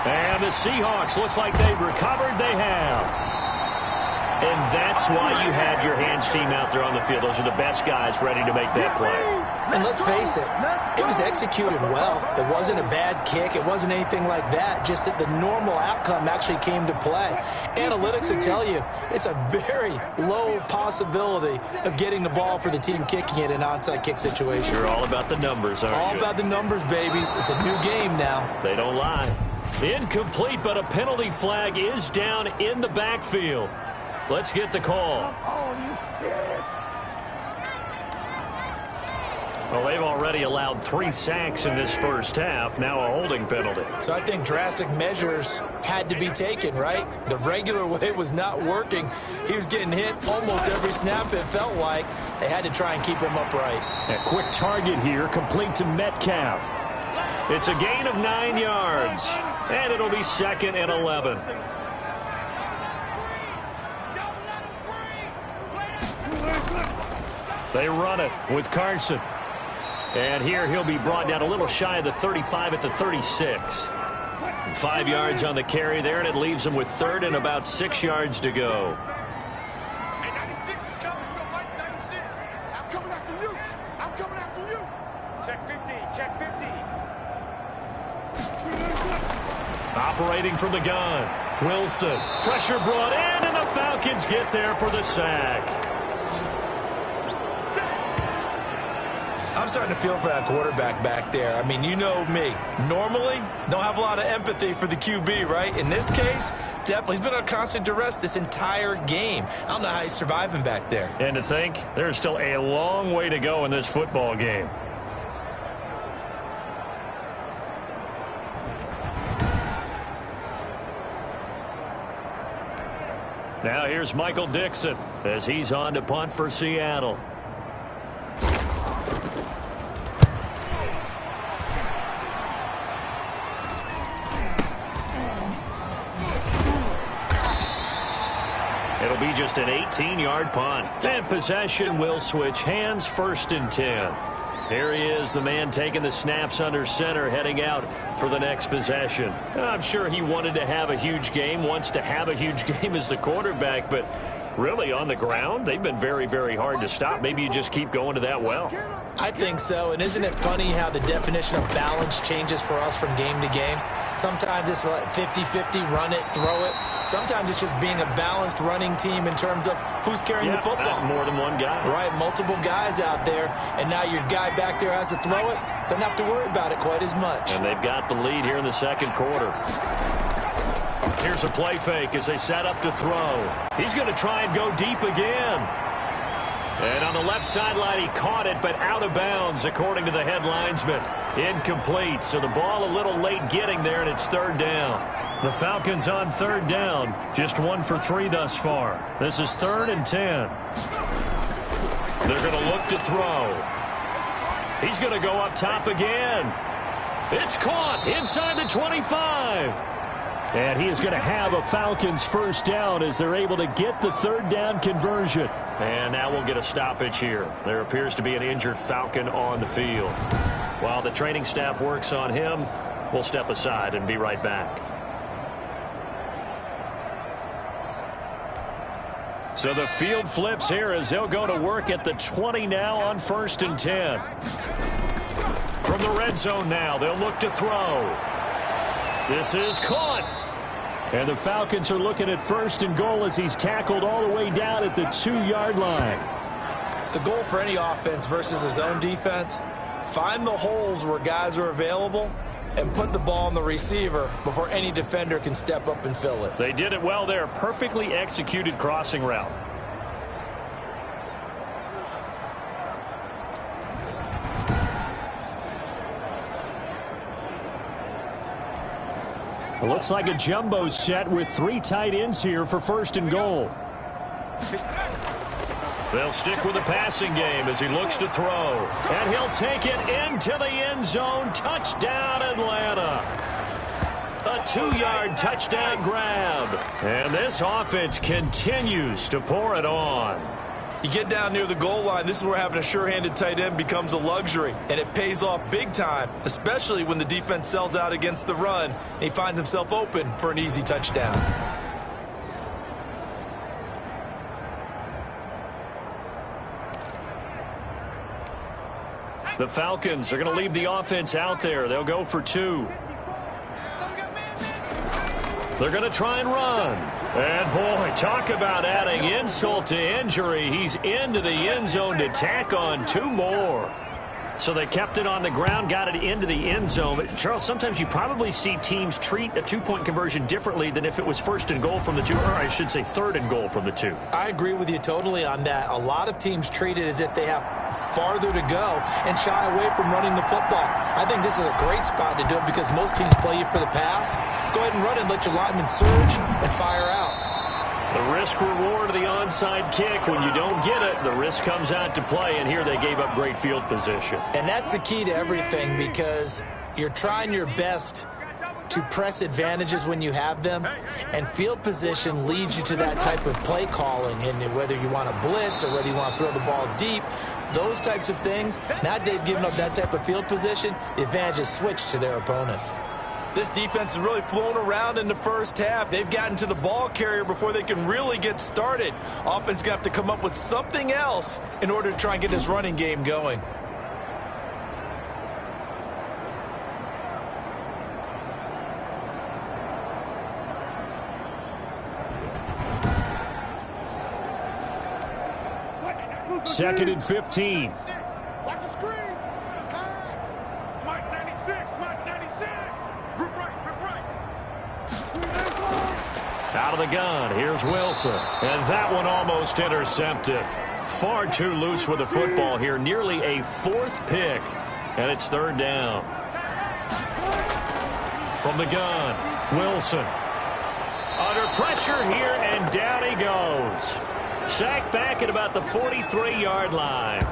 And the Seahawks, looks like they've recovered. They have. And that's why you had your hands team out there on the field. Those are the best guys ready to make that play. And let's face it, it was executed well. It wasn't a bad kick. It wasn't anything like that. Just that the normal outcome actually came to play. Analytics will tell you it's a very low possibility of getting the ball for the team kicking it in an onside kick situation. You're all about the numbers, aren't you? All about the numbers, baby. It's a new game now. They don't lie. Incomplete, but a penalty flag is down in the backfield. Let's get the call. Oh, you serious? Well, they've already allowed 3 sacks in this first half. Now a holding penalty. So I think drastic measures had to be taken, right? The regular way was not working. He was getting hit almost every snap, it felt like. They had to try and keep him upright. A quick target here, complete to Metcalf. It's a gain of 9 yards, and it'll be 2nd and 11. They run it with Carson. And here he'll be brought down a little shy of the 35 at the 36. 5 yards on the carry there, and it leaves him with 3rd and about 6 yards to go. Hey, 96 is coming. You're going to fight 96. I'm coming after you. I'm coming after you. Check 50. Check 50. Operating from the gun. Wilson. Pressure brought in, and the Falcons get there for the sack. I'm starting to feel for that quarterback back there. I mean, you know me. Normally, don't have a lot of empathy for the QB, right? In this case, definitely. He's been on constant duress this entire game. I don't know how he's surviving back there. And to think, there's still a long way to go in this football game. Now here's Michael Dixon as he's on to punt for Seattle. It'll be just an 18-yard punt. And possession will switch hands, 1st and 10. Here he is, the man taking the snaps under center, heading out for the next possession. I'm sure he wanted to have a huge game, wants to have a huge game as the quarterback, but really on the ground, they've been very, very hard to stop. Maybe you just keep going to that well. I think so, and isn't it funny how the definition of balance changes for us from game to game? Sometimes it's 50-50, run it, throw it. Sometimes it's just being a balanced running team in terms of who's carrying the football. More than one guy. Right, multiple guys out there, and now your guy back there has to throw it. Doesn't have to worry about it quite as much. And they've got the lead here in the 2nd quarter. Here's a play fake as they set up to throw. He's going to try and go deep again. And on the left sideline, he caught it, but out of bounds, according to the head linesman. Incomplete, so the ball a little late getting there, and it's 3rd down. The Falcons on 3rd down, just 1 for 3 thus far. This is 3rd and 10. They're going to look to throw. He's going to go up top again. It's caught inside the 25. And he is going to have a Falcons 1st down as they're able to get the 3rd down conversion. And now we'll get a stoppage here. There appears to be an injured Falcon on the field. While the training staff works on him, we'll step aside and be right back. So the field flips here as they'll go to work at the 20 now on 1st and 10. From the red zone now, they'll look to throw. This is caught. And the Falcons are looking at 1st and goal as he's tackled all the way down at the 2-yard line. The goal for any offense versus his own defense, find the holes where guys are available and put the ball on the receiver before any defender can step up and fill it. They did it well there. Perfectly executed crossing route. It looks like a jumbo set with 3 tight ends here for 1st and goal. They'll stick with the passing game as he looks to throw. And he'll take it into the end zone. Touchdown, Atlanta. A 2-yard touchdown grab. And this offense continues to pour it on. You get down near the goal line, this is where having a sure-handed tight end becomes a luxury, and it pays off big time, especially when the defense sells out against the run, and he finds himself open for an easy touchdown. The Falcons are going to leave the offense out there. They'll go for 2. They're going to try and run. And, boy, talk about adding insult to injury. He's into the end zone to tack on 2 more. So they kept it on the ground, got it into the end zone. But, Charles, sometimes you probably see teams treat a 2-point conversion differently than if it was 1st and goal from the 2, or I should say 3rd and goal from the 2. I agree with you totally on that. A lot of teams treat it as if they have farther to go and shy away from running the football. I think this is a great spot to do it because most teams play you for the pass. Go ahead and run and let your linemen surge and fire out. The risk-reward of the onside kick. When you don't get it, the risk comes out to play, and here they gave up great field position. And that's the key to everything because you're trying your best to press advantages when you have them, and field position leads you to that type of play calling. And whether you want to blitz or whether you want to throw the ball deep, those types of things, now they've given up that type of field position, the advantage is switched to their opponent. This defense has really flown around in the first half. They've gotten to the ball carrier before they can really get started. Offense going to have to come up with something else in order to try and get this running game going. Second and 15. Watch the screen. Pass. Mike 96. Mike 96. Rip right. Out of the gun. Here's Wilson. And that one almost intercepted. Far too loose with the football here. Nearly a 4th pick. And it's 3rd down. From the gun, Wilson. Under pressure here, and down he goes. Sacked back at about the 43-yard line.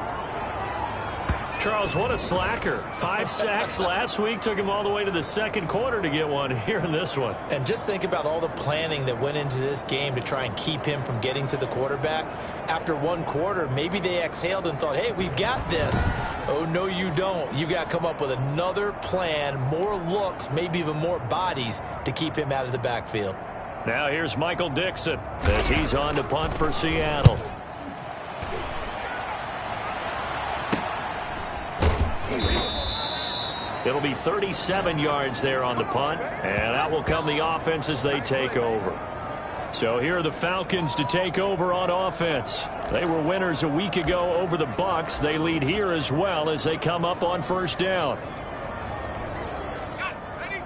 Charles, what a slacker. 5 sacks last week. Took him all the way to the second quarter to get one here in this one. And just think about all the planning that went into this game to try and keep him from getting to the quarterback. After one quarter, maybe they exhaled and thought, hey, we've got this. Oh, no, you don't. You got to come up with another plan, more looks, maybe even more bodies to keep him out of the backfield. Now here's Michael Dixon as he's on to punt for Seattle. It'll be 37 yards there on the punt, and out will come the offense as they take over. So here are the Falcons to take over on offense. They were winners a week ago over the Bucs. They lead here as well as they come up on first down. Ready?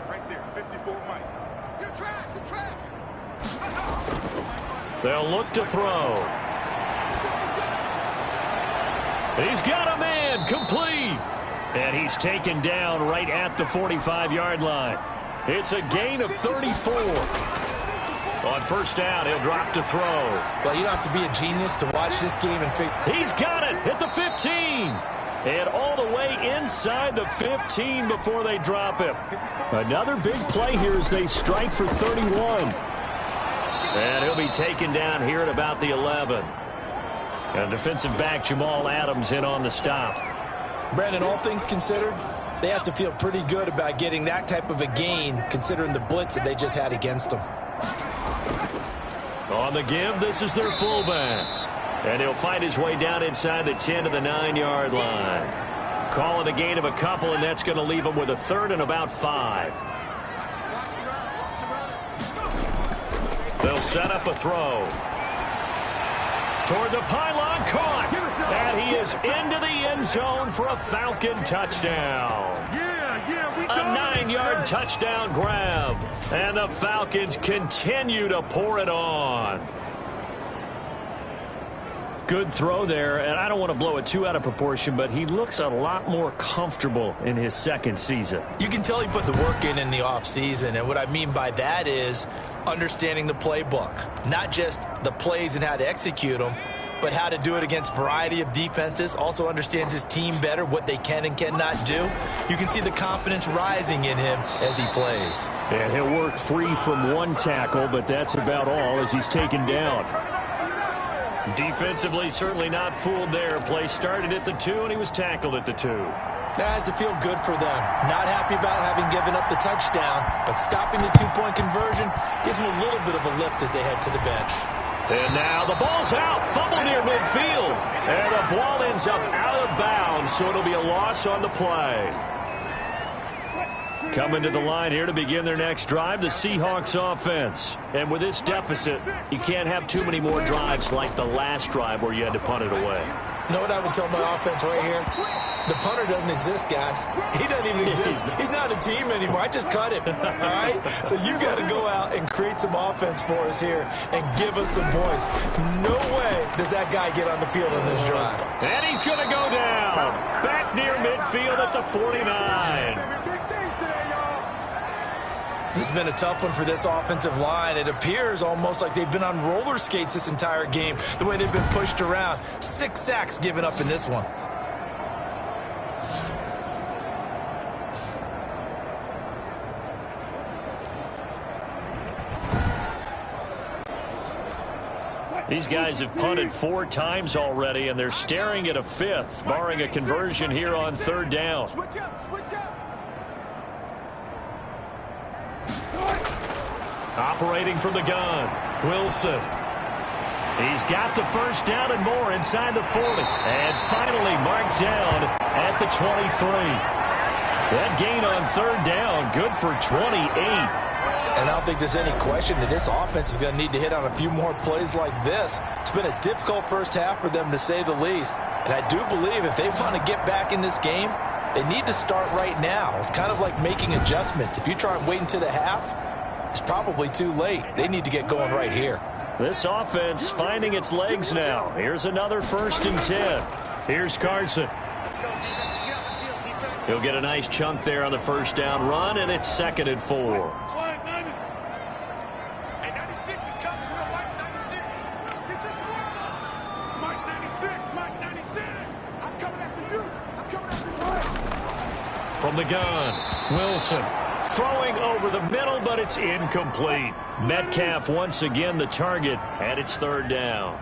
Right there. 54 Mike. You track. They'll look to throw. He's got a man, complete. And he's taken down right at the 45-yard line. It's a gain of 34. On first down, he'll drop to throw. Well, you don't have to be a genius to watch this game and figure. He's got it at the 15. And all the way inside the 15 before they drop him. Another big play here as they strike for 31. And he'll be taken down here at about the 11. And defensive back Jamal Adams in on the stop. Brandon, all things considered, they have to feel pretty good about getting that type of a gain considering the blitz that they just had against them. On the give, this is their fullback. And he'll fight his way down inside the 10 to the 9-yard line. Call it a gain of a couple, and that's going to leave him with a third and about 5. They'll set up a throw. Toward the pylon, caught. And he is into the end zone for a Falcon touchdown. A 9-yard touchdown grab. And the Falcons continue to pour it on. Good throw there, and I don't want to blow it too out of proportion, but he looks a lot more comfortable in his second season. You can tell he put the work in the offseason, and what I mean by that is understanding the playbook. Not just the plays and how to execute them, but how to do it against a variety of defenses. Also understands his team better, what they can and cannot do. You can see the confidence rising in him as he plays. And he'll work free from one tackle, but that's about all as he's taken down. Defensively, certainly not fooled there. Play started at the 2, and he was tackled at the 2. That has to feel good for them. Not happy about having given up the touchdown, but stopping the 2-point conversion gives them a little bit of a lift as they head to the bench. And now the ball's out. Fumble near midfield. And the ball ends up out of bounds, so it'll be a loss on the play. Coming to the line here to begin their next drive, the Seahawks offense. And with this deficit, you can't have too many more drives like the last drive where you had to punt it away. You know what I would tell my offense right here? The punter doesn't exist, guys. He doesn't even exist. He's not a team anymore. I just cut him, all right? So you got to go out and create some offense for us here and give us some points. No way does that guy get on the field on this drive. And he's going to go down. Back near midfield at the 49. This has been a tough one for this offensive line. It appears almost like they've been on roller skates this entire game, the way they've been pushed around. 6 sacks given up in this one. These guys have punted 4 times already, and they're staring at a 5th, barring a conversion here on 3rd down. Switch up. Operating from the gun, Wilson. He's got the first down and more inside the 40. And finally marked down at the 23. That gain on 3rd down, good for 28. And I don't think there's any question that this offense is going to need to hit on a few more plays like this. It's been a difficult first half for them, to say the least. And I do believe if they want to get back in this game, they need to start right now. It's kind of like making adjustments. If you try and wait until the half, it's probably too late. They need to get going right here. This offense finding its legs now. Here's another 1st and 10. Here's Carson. He'll get a nice chunk there on the first down run, and it's 2nd and 4. From the gun, Wilson throwing over the middle, but it's incomplete. Metcalf once again the target, and it's third down.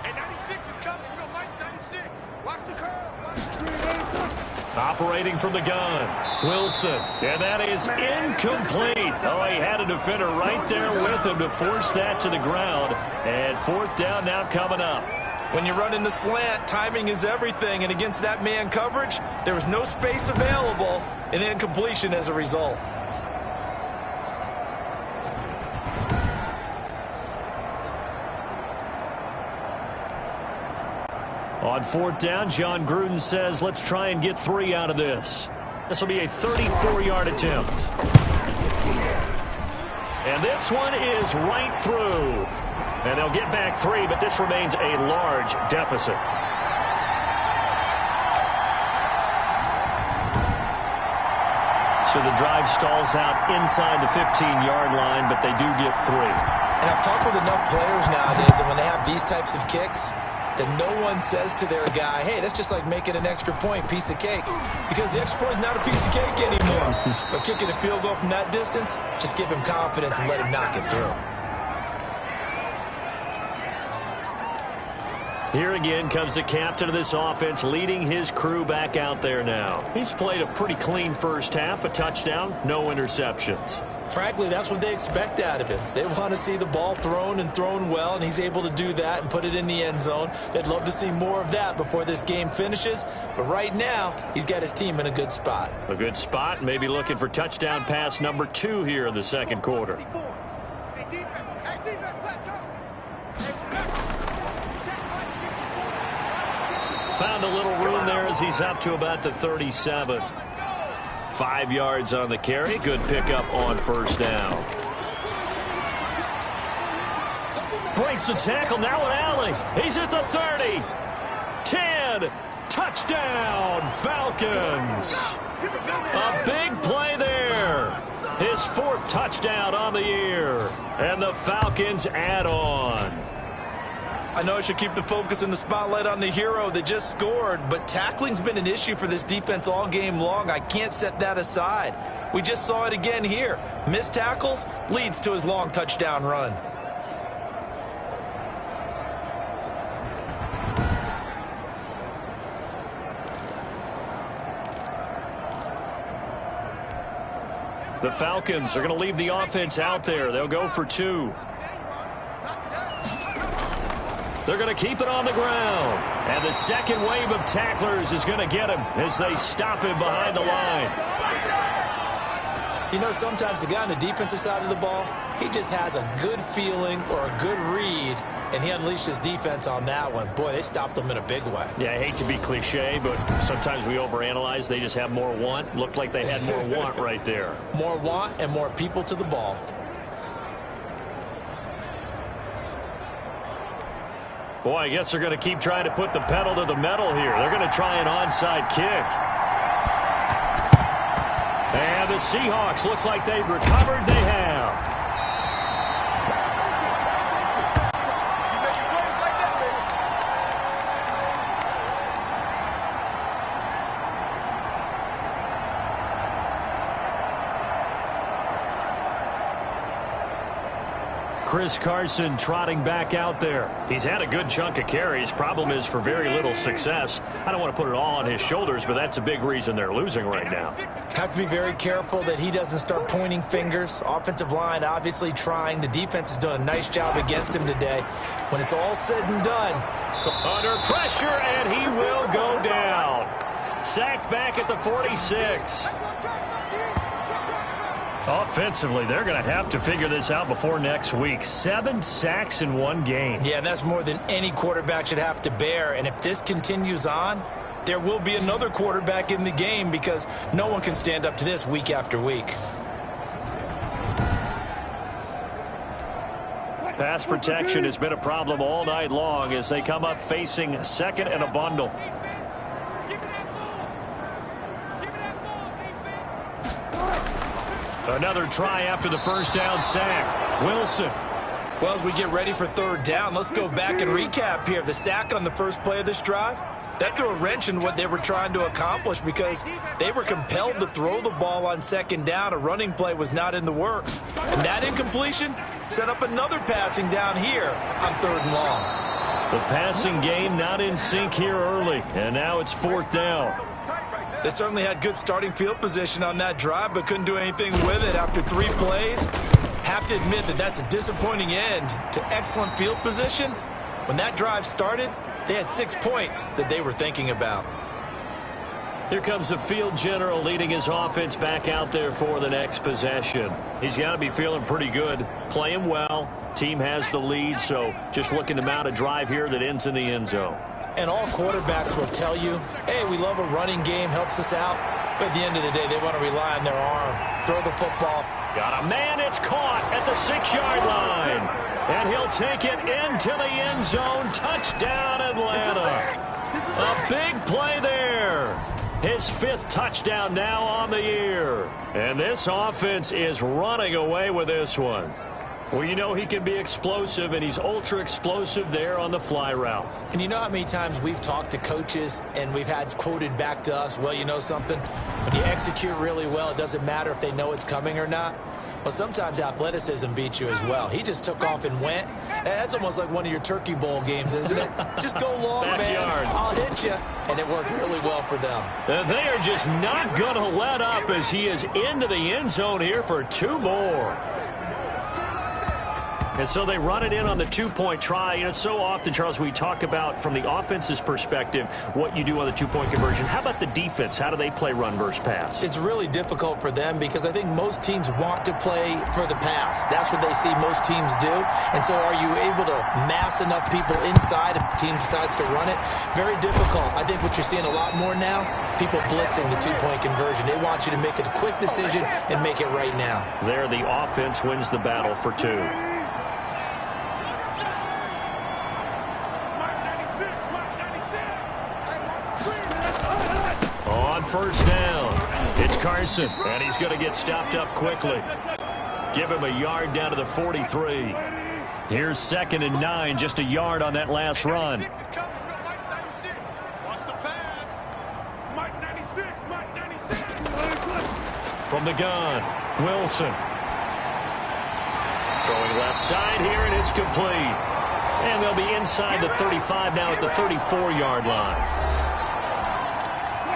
And 96 is coming. We'll Mike 96. Watch the curve. Operating from the gun, Wilson, and that is incomplete. Oh, he had a defender right there with him to force that to the ground. And fourth down now coming up. When you run in the slant, timing is everything, and against that man coverage, there was no space available, and incompletion as a result. On fourth down, John Gruden says, let's try and get 3 out of this. This will be a 34-yard attempt. And this one is right through. And they'll get back 3, but this remains a large deficit. So the drive stalls out inside the 15-yard line, but they do get 3. And I've talked with enough players nowadays that when they have these types of kicks, that no one says to their guy, hey, that's just like making an extra point, piece of cake. Because the extra point is not a piece of cake anymore. But kicking a field goal from that distance, just give him confidence and let him knock it through. Here again comes the captain of this offense, leading his crew back out there now. He's played a pretty clean first half, a touchdown, no interceptions. Frankly, that's what they expect out of him. They want to see the ball thrown and thrown well, and he's able to do that and put it in the end zone. They'd love to see more of that before this game finishes. But right now, he's got his team in a good spot. A good spot, maybe looking for touchdown pass number 2 here in the second quarter. Hey, defense, let's go. Found a little room there as he's up to about the 37. 5 yards on the carry. Good pickup on first down. Breaks the tackle. Now an alley. He's at the 30. 10. Touchdown, Falcons. A big play there. His 4th touchdown on the year. And the Falcons add on. I know I should keep the focus and the spotlight on the hero that just scored, but tackling's been an issue for this defense all game long. I can't set that aside. We just saw it again here. Missed tackles leads to his long touchdown run. The Falcons are going to leave the offense out there. They'll go for 2. They're going to keep it on the ground. And the second wave of tacklers is going to get him as they stop him behind the line. You know, sometimes the guy on the defensive side of the ball, he just has a good feeling or a good read, and he unleashed his defense on that one. Boy, they stopped him in a big way. Yeah, I hate to be cliche, but sometimes we overanalyze. They just have more want. Looked like they had more want right there. More want and more people to the ball. Boy, I guess they're going to keep trying to put the pedal to the metal here. They're going to try an onside kick. And the Seahawks looks like they've recovered. They have. Chris Carson trotting back out there. He's had a good chunk of carries. Problem is for very little success. I don't want to put it all on his shoulders, but that's a big reason they're losing right now. Have to be very careful that he doesn't start pointing fingers. Offensive line obviously trying. The defense has done a nice job against him today. When it's all said and done. Under pressure, and he will go down. Sacked back at the 46. Offensively, they're going to have to figure this out before next week. 7 sacks in one game. Yeah, that's more than any quarterback should have to bear. And if this continues on, there will be another quarterback in the game because no one can stand up to this week after week. Pass protection has been a problem all night long as they come up facing second and a bundle. Another try after the first down sack. Wilson. Well, as we get ready for third down, let's go back and recap here. The sack on the first play of this drive, That threw a wrench in what they were trying to accomplish because they were compelled to throw the ball on second down. A running play was not in the works. And that incompletion set up another passing down here on 3rd and long. The passing game not in sync here early, and now it's 4th down. They certainly had good starting field position on that drive, but couldn't do anything with it after 3 plays. Have to admit that that's a disappointing end to excellent field position. When that drive started, they had 6 points that they were thinking about. Here comes the field general leading his offense back out there for the next possession. He's got to be feeling pretty good, playing well. Team has the lead, so just looking to mount a drive here that ends in the end zone. And all quarterbacks will tell you, hey, we love a running game, helps us out. But at the end of the day, they want to rely on their arm. Throw the football. Got a man, it's caught at the 6-yard line. And he'll take it into the end zone. Touchdown, Atlanta. A big play there. His 5th touchdown now on the year. And this offense is running away with this one. Well, you know he can be explosive, and he's ultra-explosive there on the fly route. And you know how many times we've talked to coaches and we've had quoted back to us, well, you know something? When you execute really well, it doesn't matter if they know it's coming or not. Well, sometimes athleticism beats you as well. He just took off and went. That's almost like one of your Turkey Bowl games, isn't it? Just go long, Backyard. man. I'll hit you. And it worked really well for them. They are just not going to let up as he is into the end zone here for 2 more. And so they run it in on the 2-point try. You know, so often, Charles, we talk about from the offense's perspective what you do on the 2-point conversion. How about the defense? How do they play run versus pass? It's really difficult for them because I think most teams want to play for the pass. That's what they see most teams do. And so are you able to mass enough people inside if the team decides to run it? Very difficult. I think what you're seeing a lot more now, people blitzing the 2-point conversion. They want you to make a quick decision and make it right now. There, the offense wins the battle for 2. On 1st down, it's Carson, and he's going to get stopped up quickly. Give him a yard down to the 43. Here's 2nd and 9, just a yard on that last run. From the gun, Wilson. Throwing left side here, and it's complete. And they'll be inside the 35 now at the 34-yard line.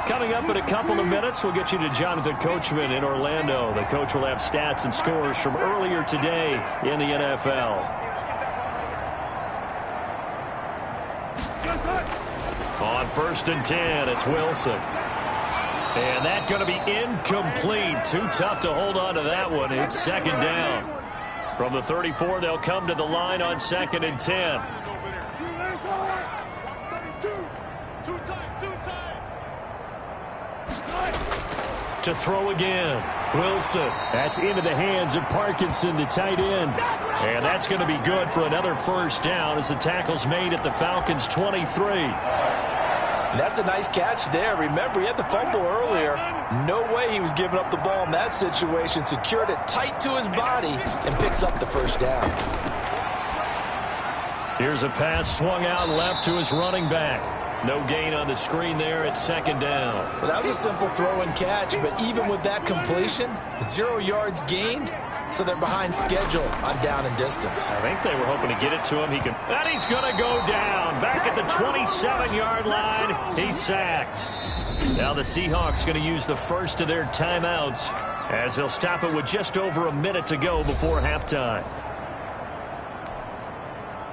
Coming up in a couple of minutes, we'll get you to Jonathan Coachman in Orlando. The coach will have stats and scores from earlier today in the NFL. On 1st and 10, it's Wilson. And that's going to be incomplete. Too tough to hold on to that one. It's 2nd down. From the 34, they'll come to the line on 2nd and 10. To throw again. Wilson. That's into the hands of Parkinson, the tight end. And that's going to be good for another 1st down as the tackle's made at the Falcons' 23. That's a nice catch there. Remember, he had the fumble earlier. No way he was giving up the ball in that situation. Secured it tight to his body and picks up the 1st down. Here's a pass swung out left to his running back. No gain on the screen there at 2nd down. Well, that was a simple throw and catch, but even with that completion, 0 yards gained, so they're behind schedule on down and distance. I think they were hoping to get it to him. And he's going to go down. Back at the 27-yard line, he's sacked. Now the Seahawks going to use the first of their timeouts as they'll stop it with just over a minute to go before halftime.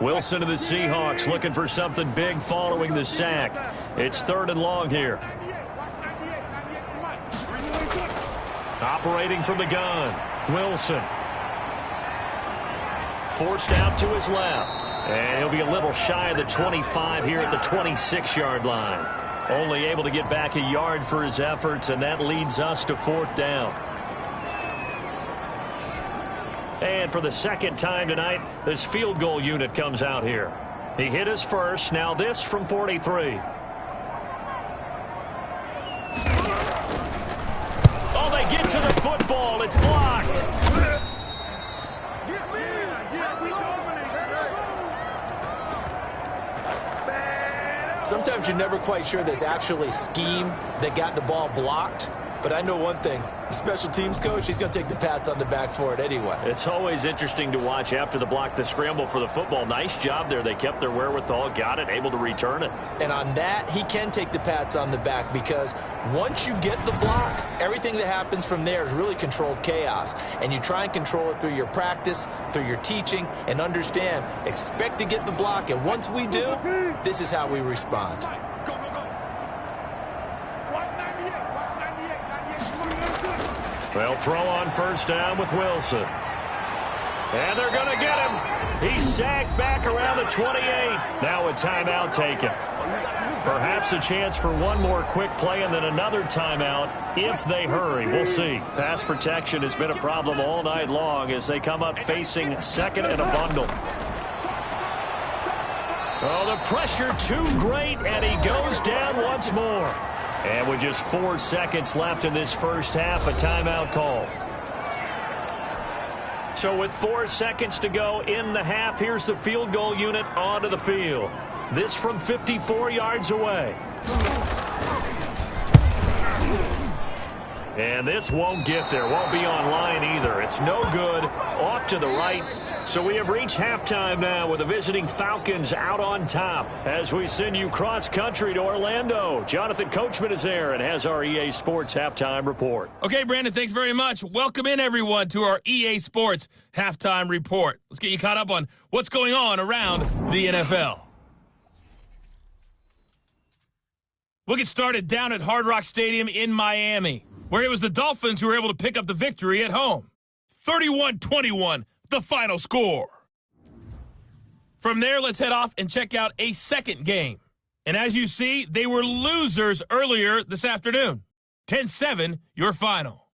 Wilson of the Seahawks looking for something big following the sack. It's 3rd and long here. Operating from the gun, Wilson. Forced out to his left. And he'll be a little shy of the 25 here at the 26-yard line. Only able to get back a yard for his efforts, and that leads us to 4th down. And for the 2nd time tonight, this field goal unit comes out here. He hit his first. Now this from 43. Oh, they get to the football. It's blocked. sometimes you're never quite sure there's actually scheme that got the ball blocked. But I know one thing, the special teams coach, he's going to take the pats on the back for it anyway. It's always interesting to watch after the block, the scramble for the football. Nice job there. They kept their wherewithal, got it, able to return it. And on that, he can take the pats on the back because once you get the block, everything that happens from there is really controlled chaos. And you try and control it through your practice, through your teaching, and understand, expect to get the block. And once we do, this is how we respond. They'll throw on first down with Wilson. And they're going to get him. He's sacked back around the 28. Now a timeout taken. Perhaps a chance for one more quick play and then another timeout if they hurry. We'll see. Pass protection has been a problem all night long as they come up facing second and a bundle. Oh, the pressure too great, and he goes down once more. And with just 4 seconds left in this first half, a timeout call. So with 4 seconds to go in the half, here's the field goal unit onto the field. This from 54 yards away. And this won't get there, won't be on line either. It's no good, off to the right. So we have reached halftime now with the visiting Falcons out on top as we send you cross-country to Orlando. Jonathan Coachman is there and has our EA Sports Halftime Report. Okay, Brandon, thanks very much. Welcome in, everyone, to our EA Sports Halftime Report. Let's get you caught up on what's going on around the NFL. We'll get started down at Hard Rock Stadium in Miami, where it was the Dolphins who were able to pick up the victory at home. 31-21. The final score. From there, let's head off and check out a second game. And as you see, they were losers earlier this afternoon. 10-7, your final.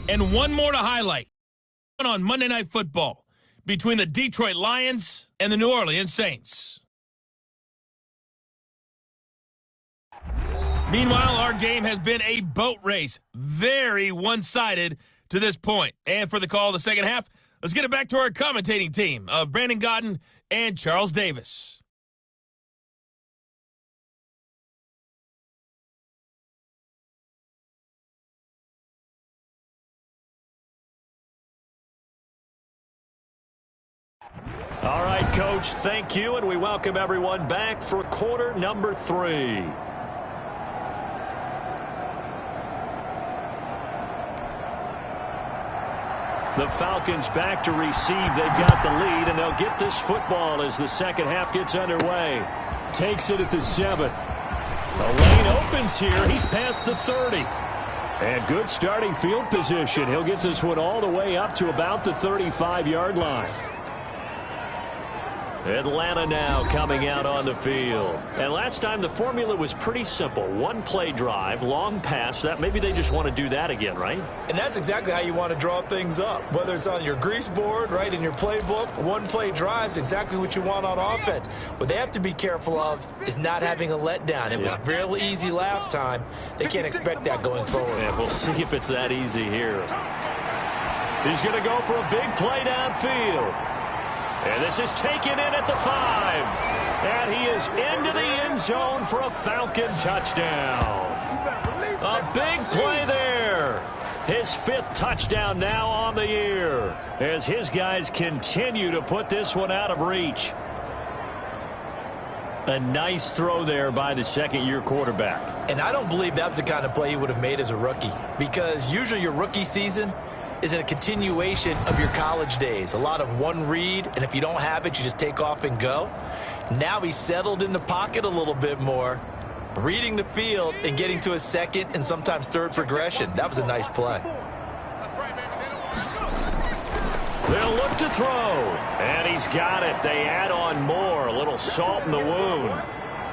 And one more to highlight. On Monday Night Football between the Detroit Lions and the New Orleans Saints. Meanwhile, our game has been a boat race. Very one-sided to this point. And for the call of the second half, let's get it back to our commentating team of Brandon Godden and Charles Davis. All right, Coach, thank you, and we welcome everyone back for quarter number 3. The Falcons back to receive. They've got the lead, and they'll get this football as the second half gets underway. Takes it at the 7. The lane opens here. He's past the 30. And good starting field position. He'll get this one all the way up to about the 35-yard line. Atlanta now coming out on the field. And last time the formula was pretty simple. One play drive, long pass. That maybe they just want to do that again, right? And that's exactly how you want to draw things up. Whether it's on your grease board, right, in your playbook, one play drive is exactly what you want on offense. What they have to be careful of is not having a letdown. It was real easy last time. They can't expect that going forward. And we'll see if it's that easy here. He's going to go for a big play downfield. And this is taken in at the 5. And he is into the end zone for a Falcon touchdown. A big play there. His 5th touchdown now on the year as his guys continue to put this one out of reach. A nice throw there by the second-year quarterback. And I don't believe that was the kind of play he would have made as a rookie, because usually your rookie season is a continuation of your college days. A lot of one read, and if you don't have it, you just take off and go. Now he's settled in the pocket a little bit more, reading the field and getting to a second and sometimes third progression. That was a nice play. They'll look to throw, and he's got it. They add on more, a little salt in the wound.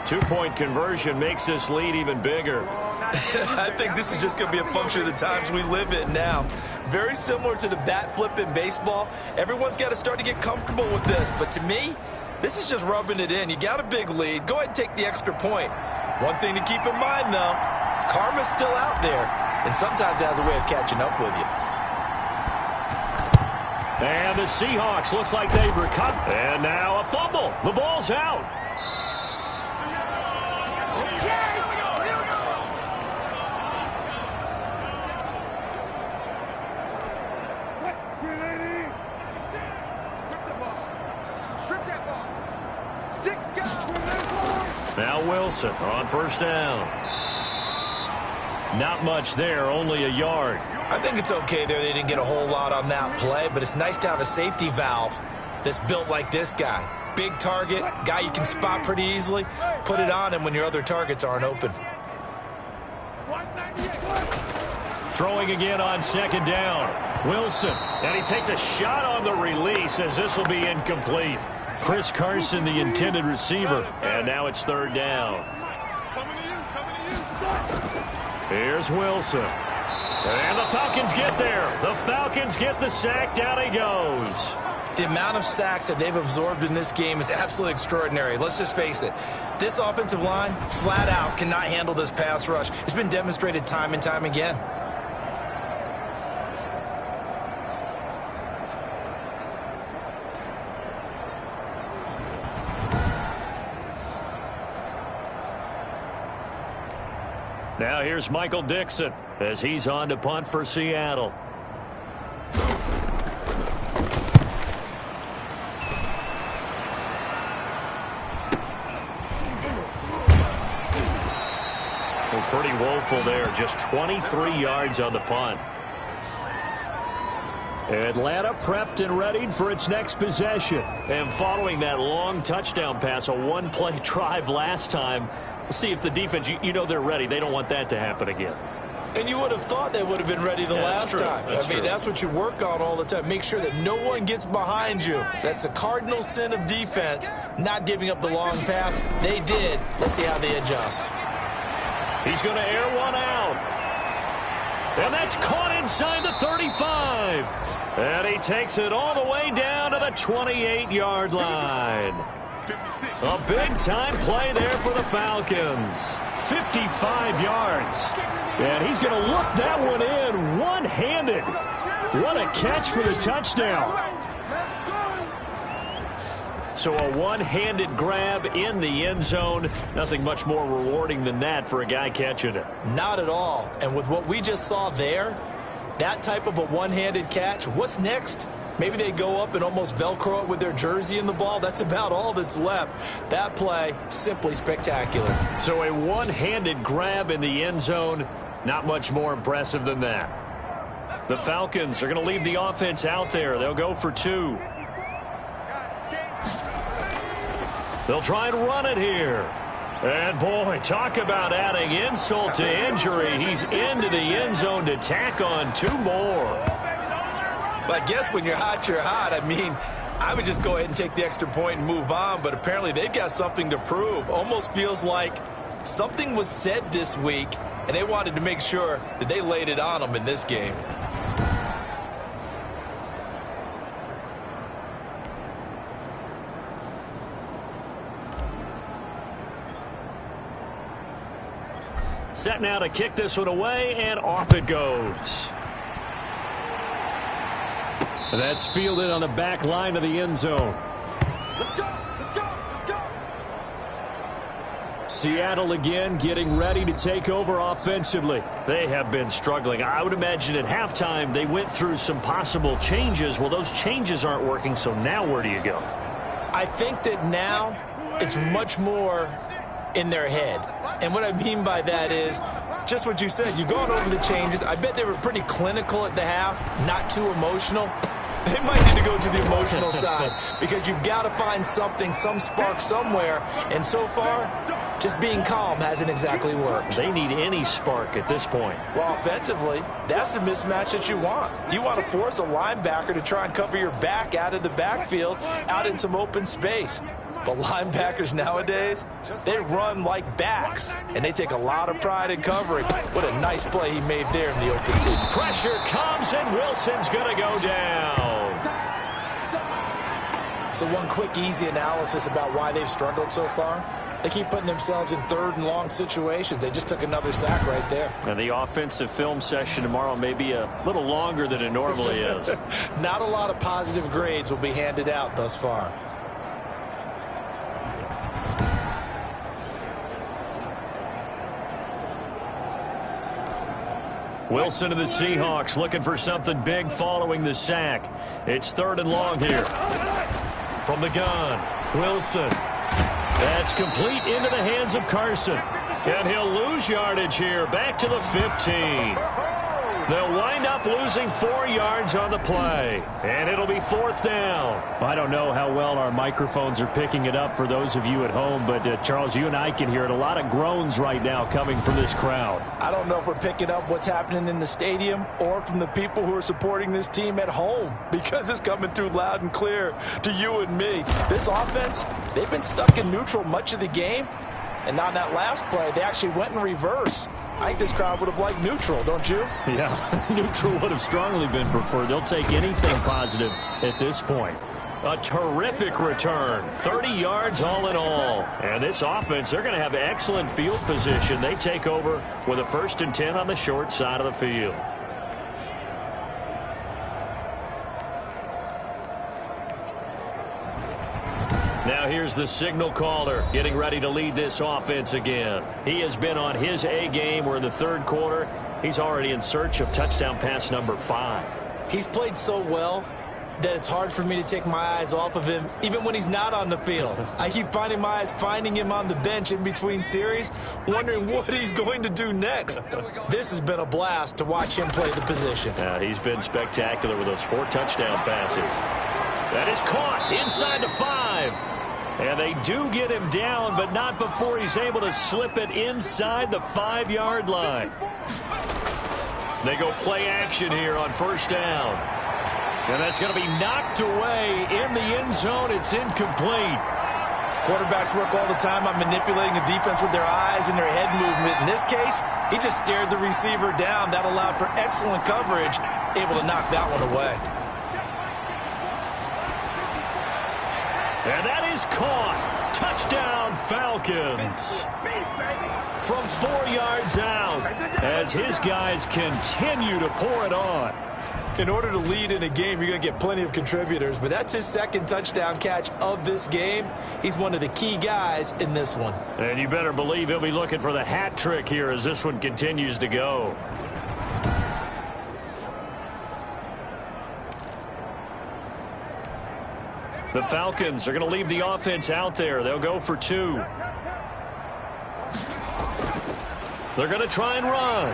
2-point conversion makes this lead even bigger. I think this is just going to be a function of the times we live in now. Very similar to the bat flip in baseball. Everyone's got to start to get comfortable with this. But to me, this is just rubbing it in. You got a big lead. Go ahead and take the extra point. One thing to keep in mind, though, karma's still out there, and sometimes it has a way of catching up with you. And the Seahawks looks like they've recovered. And now a fumble. The ball's out. Now Wilson on first down. Not much there, only a yard. I think it's okay there. They didn't get a whole lot on that play, but it's nice to have a safety valve that's built like this guy. Big target, guy you can spot pretty easily. Put it on him when your other targets aren't open. Throwing again on second down. Wilson, and he takes a shot on the release as this will be incomplete. Chris Carson, the intended receiver, and now it's third down. Here's Wilson. And the Falcons get there. The Falcons get the sack. Down he goes. The amount of sacks that they've absorbed in this game is absolutely extraordinary. Let's just face it. This offensive line, flat out, cannot handle this pass rush. It's been demonstrated time and time again. Now here's Michael Dixon as he's on to punt for Seattle. Well, pretty woeful there. Just 23 yards on the punt. Atlanta prepped and readied for its next possession. And following that long touchdown pass, a one-play drive last time, we'll see if the defense, you know they're ready. They don't want that to happen again. And you would have thought they would have been ready the last time. I mean, that's what you work on all the time. Make sure that no one gets behind you. That's the cardinal sin of defense, not giving up the long pass. They did. Let's see how they adjust. He's going to air one out. And that's caught inside the 35. And he takes it all the way down to the 28-yard line. A big-time play there for the Falcons. 55 yards. And he's going to look that one in one-handed. What a catch for the touchdown. So a one-handed grab in the end zone. Nothing much more rewarding than that for a guy catching it. Not at all. And with what we just saw there, that type of a one-handed catch, what's next? Maybe they go up and almost Velcro it with their jersey in the ball. That's about all that's left. That play, simply spectacular. So a one-handed grab in the end zone, not much more impressive than that. The Falcons are going to leave the offense out there. They'll go for two. They'll try and run it here. And, boy, talk about adding insult to injury. He's into the end zone to tack on two more. But I guess when you're hot, you're hot. I mean, I would just go ahead and take the extra point and move on, but apparently they've got something to prove. Almost feels like something was said this week, and they wanted to make sure that they laid it on them in this game. Set now to kick this one away, and off it goes. That's fielded on the back line of the end zone. Let's go! Let's go! Let's go! Seattle again getting ready to take over offensively. They have been struggling. I would imagine at halftime they went through some possible changes. Well, those changes aren't working, so now where do you go? I think that now it's much more in their head. And what I mean by that is just what you said. You've gone over the changes. I bet they were pretty clinical at the half, not too emotional. They might need to go to the emotional side because you've got to find something, some spark somewhere. And so far, just being calm hasn't exactly worked. They need any spark at this point. Well, offensively, that's the mismatch that you want. You want to force a linebacker to try and cover your back out of the backfield, out in some open space. But linebackers nowadays, they run like backs, and they take a lot of pride in covering. What a nice play he made there in the open field. Pressure comes, and Wilson's going to go down. So one quick, easy analysis about why they've struggled so far. They keep putting themselves in third and long situations. They just took another sack right there. And the offensive film session tomorrow may be a little longer than it normally is. Not a lot of positive grades will be handed out thus far. Wilson of the Seahawks looking for something big following the sack. It's 3rd and long here. From the gun, Wilson. That's complete into the hands of Carson. And he'll lose yardage here. Back to the 15. They'll wind up losing 4 yards on the play. And it'll be 4th down. I don't know how well our microphones are picking it up for those of you at home, but Charles, you and I can hear it. A lot of groans right now coming from this crowd. I don't know if we're picking up what's happening in the stadium or from the people who are supporting this team at home, because it's coming through loud and clear to you and me. This offense, they've been stuck in neutral much of the game. And on that last play, they actually went in reverse. I think this crowd would have liked neutral, don't you? Yeah, neutral would have strongly been preferred. They'll take anything positive at this point. A terrific return, 30 yards all in all. And this offense, they're going to have excellent field position. They take over with a 1st and 10 on the short side of the field. Now here's the signal caller getting ready to lead this offense again. He has been on his A game. We're in the 3rd quarter. He's already in search of touchdown pass number 5. He's played so well that it's hard for me to take my eyes off of him, even when he's not on the field. I keep finding my eyes finding him on the bench in between series, wondering what he's going to do next. This has been a blast to watch him play the position. He's been spectacular with those 4 touchdown passes. That is caught inside the 5. And they do get him down, but not before he's able to slip it inside the 5-yard line. They go play action here on 1st down. And that's going to be knocked away in the end zone. It's incomplete. Quarterbacks work all the time on manipulating a defense with their eyes and their head movement. In this case, he just stared the receiver down. That allowed for excellent coverage, able to knock that one away. And that is caught. Touchdown, Falcons. From 4 yards out as his guys continue to pour it on. In order to lead in a game, you're going to get plenty of contributors, but that's his 2nd touchdown catch of this game. He's one of the key guys in this one. And you better believe he'll be looking for the hat trick here as this one continues to go. The Falcons are going to leave the offense out there. They'll go for 2. They're going to try and run.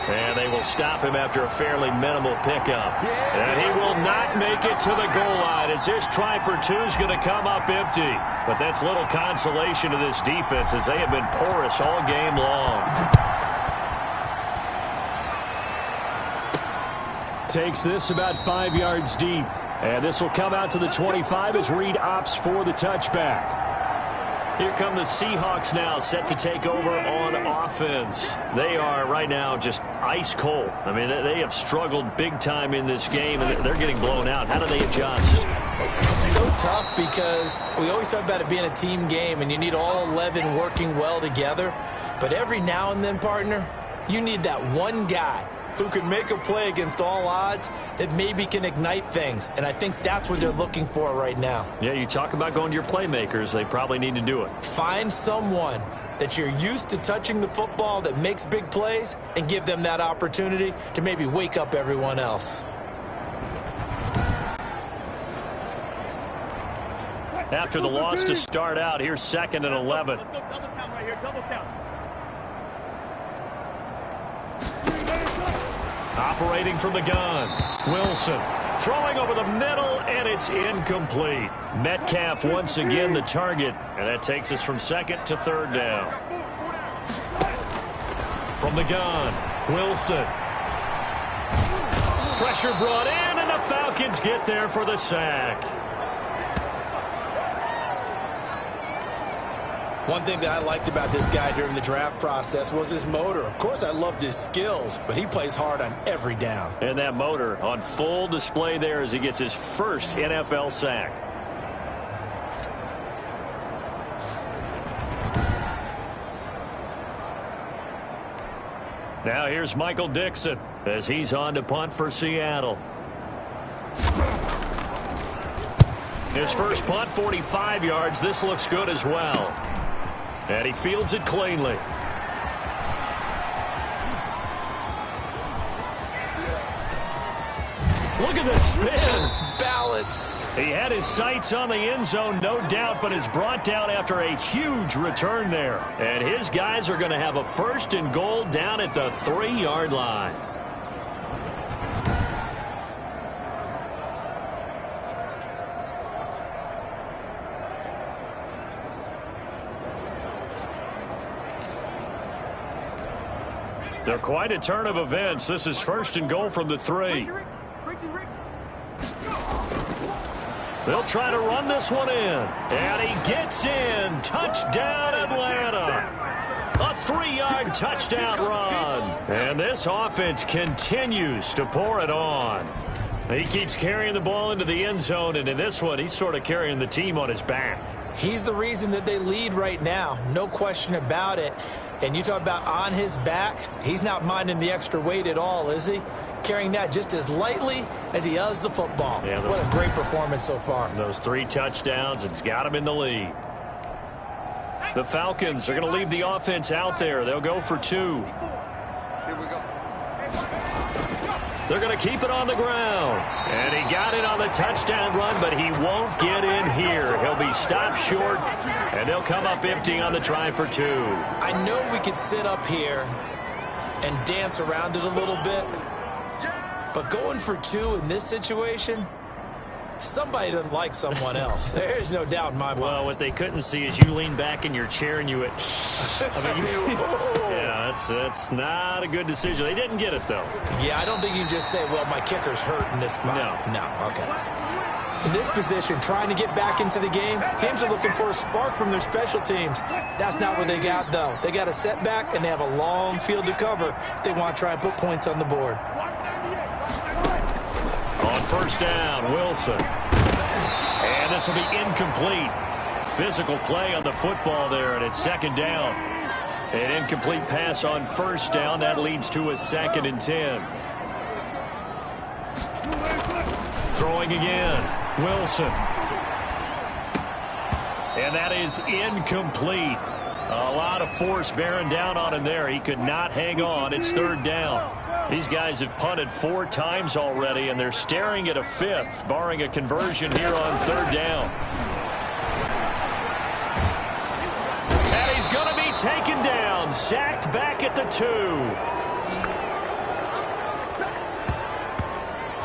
And they will stop him after a fairly minimal pickup. And he will not make it to the goal line as this try for 2 is going to come up empty. But that's little consolation to this defense as they have been porous all game long. Takes this about 5 yards deep. And this will come out to the 25 as Reed opts for the touchback. Here come the Seahawks now, set to take over on offense. They are right now just ice cold. I mean, they have struggled big time in this game, and they're getting blown out. How do they adjust? So tough because we always talk about it being a team game, and you need all 11 working well together. But every now and then, partner, you need that one guy who can make a play against all odds that maybe can ignite things. And I think that's what they're looking for right now. Yeah, you talk about going to your playmakers. They probably need to do it. Find someone that you're used to touching the football that makes big plays and give them that opportunity to maybe wake up everyone else. After the loss to start out, here's 2nd and 11. Double count right here, double count. Operating from the gun, Wilson throwing over the middle, and it's incomplete. Metcalf once again the target, and that takes us from 2nd to 3rd down. From the gun, Wilson. Pressure brought in, and the Falcons get there for the sack. One thing that I liked about this guy during the draft process was his motor. Of course, I loved his skills, but he plays hard on every down. And that motor on full display there as he gets his first NFL sack. Now here's Michael Dixon as he's on to punt for Seattle. His first punt, 45 yards. This looks good as well. And he fields it cleanly. Look at the spin. Balance. He had his sights on the end zone, no doubt, but is brought down after a huge return there. And his guys are going to have a 1st and goal down at the 3-yard line. They're quite a turn of events. This is 1st and goal from the 3. They'll try to run this one in. And he gets in. Touchdown, Atlanta. A 3-yard touchdown run. And this offense continues to pour it on. He keeps carrying the ball into the end zone, and in this one, he's sort of carrying the team on his back. He's the reason that they lead right now. No question about it. And you talk about on his back, he's not minding the extra weight at all, is he? Carrying that just as lightly as he does the football. Yeah, what a great performance so far. Those 3 touchdowns, it's got him in the lead. The Falcons are going to leave the offense out there. They'll go for 2. Here we go. They're going to keep it on the ground. And he got it on the touchdown run, but he won't get in here. He'll be stopped short, and they'll come up empty on the try for 2. I know we could sit up here and dance around it a little bit, but going for 2 in this situation, somebody doesn't like someone else. There's no doubt in my mind. Well, what they couldn't see is you lean back in your chair and you went, yeah, that's not a good decision. They didn't get it, though. Yeah, I don't think you can just say, well, my kicker's hurt in this spot. No, okay. In this position, trying to get back into the game, teams are looking for a spark from their special teams. That's not what they got, though. They got a setback, and they have a long field to cover if they want to try and put points on the board. On 1st down, Wilson. And this will be incomplete. Physical play on the football there, and it's 2nd down. An incomplete pass on 1st down. That leads to a 2nd and 10. Throwing again. Wilson. And that is incomplete. A lot of force bearing down on him there. He could not hang on. It's 3rd down. These guys have punted 4 times already, and they're staring at a 5th, barring a conversion here on 3rd down. And he's going to be taken down, sacked back at the 2.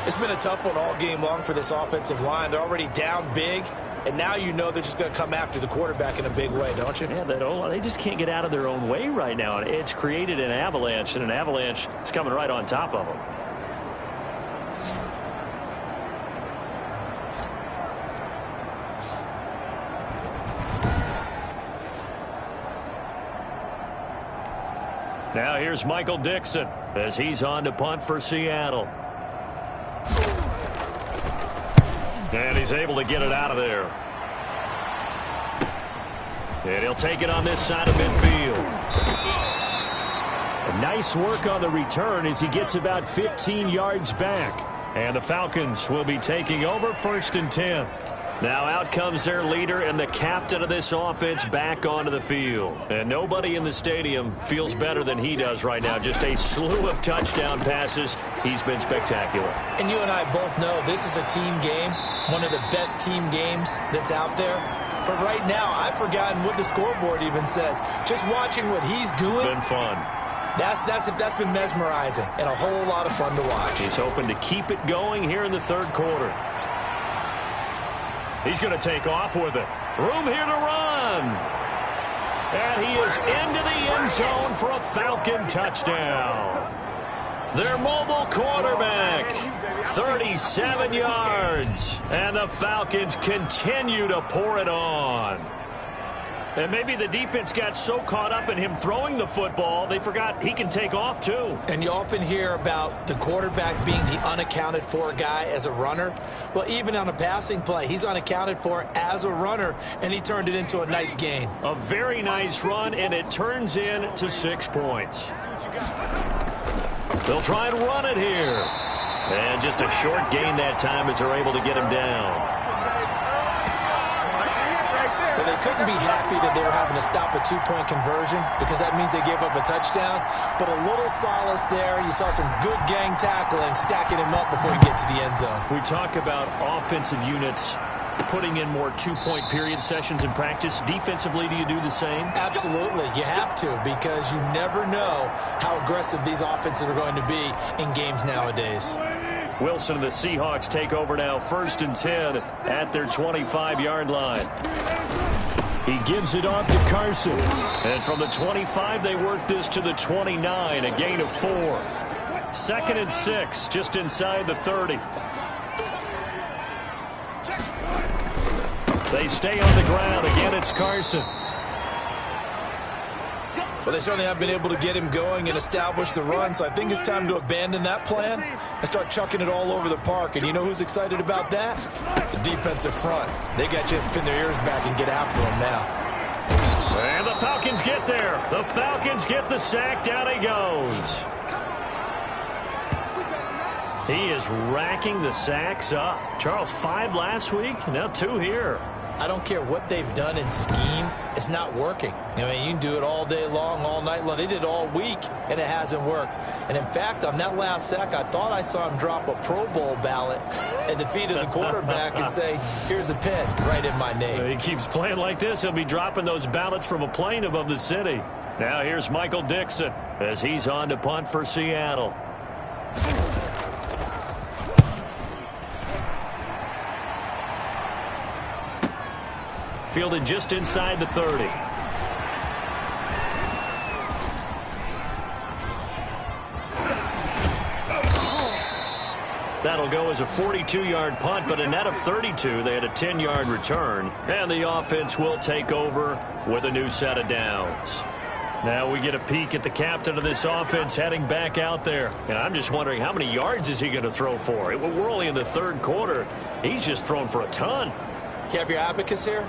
It's been a tough one all game long for this offensive line. They're already down big, and now you know they're just going to come after the quarterback in a big way, don't you? Yeah, they just can't get out of their own way right now. It's created an avalanche, and an avalanche is coming right on top of them. Now here's Michael Dixon as he's on to punt for Seattle. And he's able to get it out of there. And he'll take it on this side of midfield. Nice work on the return as he gets about 15 yards back. And the Falcons will be taking over 1st and 10. Now out comes their leader and the captain of this offense back onto the field. And nobody in the stadium feels better than he does right now. Just a slew of touchdown passes. He's been spectacular. And you and I both know this is a team game, one of the best team games that's out there. But right now, I've forgotten what the scoreboard even says. Just watching what he's doing. Been fun. That's been mesmerizing and a whole lot of fun to watch. He's hoping to keep it going here in the 3rd quarter. He's going to take off with it. Room here to run. And he is into the end zone for a Falcon touchdown. Their mobile quarterback, 37 yards. And the Falcons continue to pour it on. And maybe the defense got so caught up in him throwing the football, they forgot he can take off too. And you often hear about the quarterback being the unaccounted for guy as a runner. Well, even on a passing play, he's unaccounted for as a runner, and he turned it into a nice gain. A very nice run, and it turns into 6 points. They'll try and run it here. And just a short gain that time as they're able to get him down. Well, they couldn't be happy that they were having to stop a two-point conversion because that means they gave up a touchdown. But a little solace there. You saw some good gang tackling, stacking him up before you get to the end zone. We talk about offensive units putting in more two-point period sessions in practice. Defensively, do you do the same? Absolutely. You have to because you never know how aggressive these offenses are going to be in games nowadays. Wilson and the Seahawks take over now, 1st and 10 at their 25-yard line. He gives it off to Carson. And from the 25, they work this to the 29, a gain of 4. 2nd and 6, just inside the 30. They stay on the ground. Again, it's Carson. Well, they certainly have been able to get him going and establish the run, so I think it's time to abandon that plan and start chucking it all over the park. And you know who's excited about that? The defensive front. They got to just pin their ears back and get after him now. And the Falcons get there. The Falcons get the sack. Down he goes. He is racking the sacks up. Charles, 5 last week, now 2 here. I don't care what they've done in scheme. It's not working. I mean, you can do it all day long, all night long. They did it all week, and it hasn't worked. And, in fact, on that last sack, I thought I saw him drop a Pro Bowl ballot at the feet of the quarterback and say, here's a pin right in my name. He keeps playing like this. He'll be dropping those ballots from a plane above the city. Now here's Michael Dixon as he's on to punt for Seattle. Fielded just inside the 30. That'll go as a 42-yard punt, but a net of 32. They had a 10-yard return, and the offense will take over with a new set of downs. Now we get a peek at the captain of this offense heading back out there. And I'm just wondering, how many yards is he going to throw for? We're only in the 3rd quarter. He's just thrown for a ton. You have your abacus here?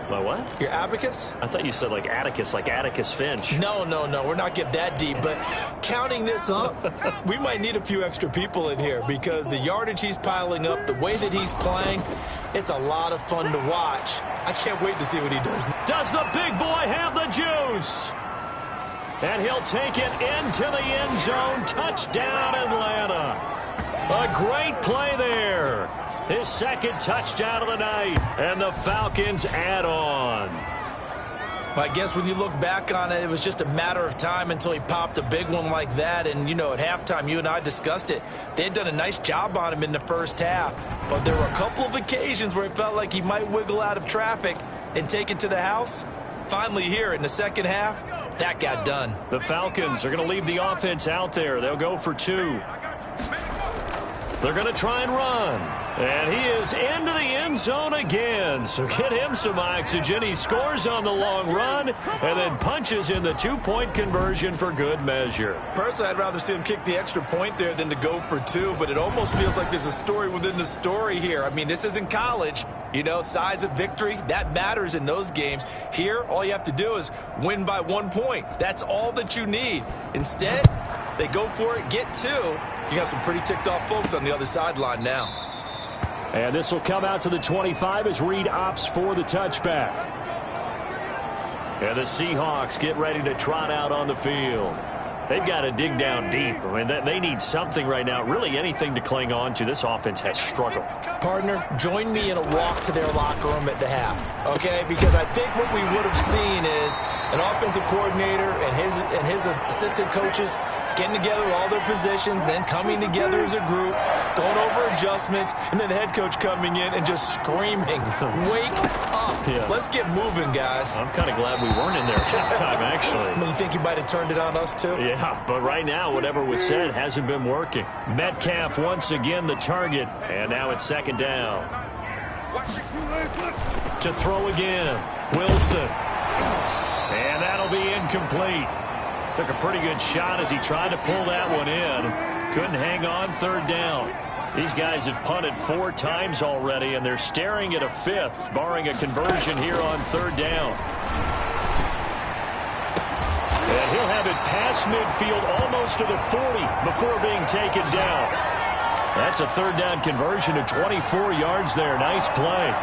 My what? Your abacus? I thought you said like Atticus Finch. No. We're not getting that deep. But counting this up, we might need a few extra people in here because the yardage he's piling up, the way that he's playing, it's a lot of fun to watch. I can't wait to see what he does. Does the big boy have the juice? And he'll take it into the end zone. Touchdown, Atlanta. A great play there. His 2nd touchdown of the night, and the Falcons add on. I guess when you look back on it, it was just a matter of time until he popped a big one like that. And, you know, at halftime, you and I discussed it. They had done a nice job on him in the first half. But there were a couple of occasions where it felt like he might wiggle out of traffic and take it to the house. Finally here in the second half, that got done. The Falcons are going to leave the offense out there. They'll go for 2. They're going to try and run. And he is into the end zone again. So get him some oxygen. He scores on the long run and then punches in the 2-point conversion for good measure. Personally, I'd rather see him kick the extra point there than to go for 2, but it almost feels like there's a story within the story here. I mean, this isn't college. You know, size of victory, that matters in those games. Here, all you have to do is win by 1 point. That's all that you need. Instead, they go for it, get 2. You got some pretty ticked off folks on the other sideline now. And this will come out to the 25 as Reed opts for the touchback. And the Seahawks get ready to trot out on the field. They've got to dig down deep. I mean, they need something right now, really anything to cling on to. This offense has struggled. Partner, join me in a walk to their locker room at the half, okay? Because I think what we would have seen is an offensive coordinator and his assistant coaches getting together all their positions, then coming together as a group, going over adjustments, and then the head coach coming in and just screaming, wake up. Yeah. Let's get moving, guys. I'm kind of glad we weren't in there at halftime, actually. I mean, you think you might have turned it on us, too? Yeah, but right now, whatever was said hasn't been working. Metcalf once again the target, and now it's 2nd down. To throw again, Wilson. And that'll be incomplete. Took a pretty good shot as he tried to pull that one in. Couldn't hang on, 3rd down. These guys have punted 4 times already, and they're staring at a 5th, barring a conversion here on 3rd down. And he'll have it past midfield almost to the 40 before being taken down. That's a third down conversion of 24 yards there. Nice play.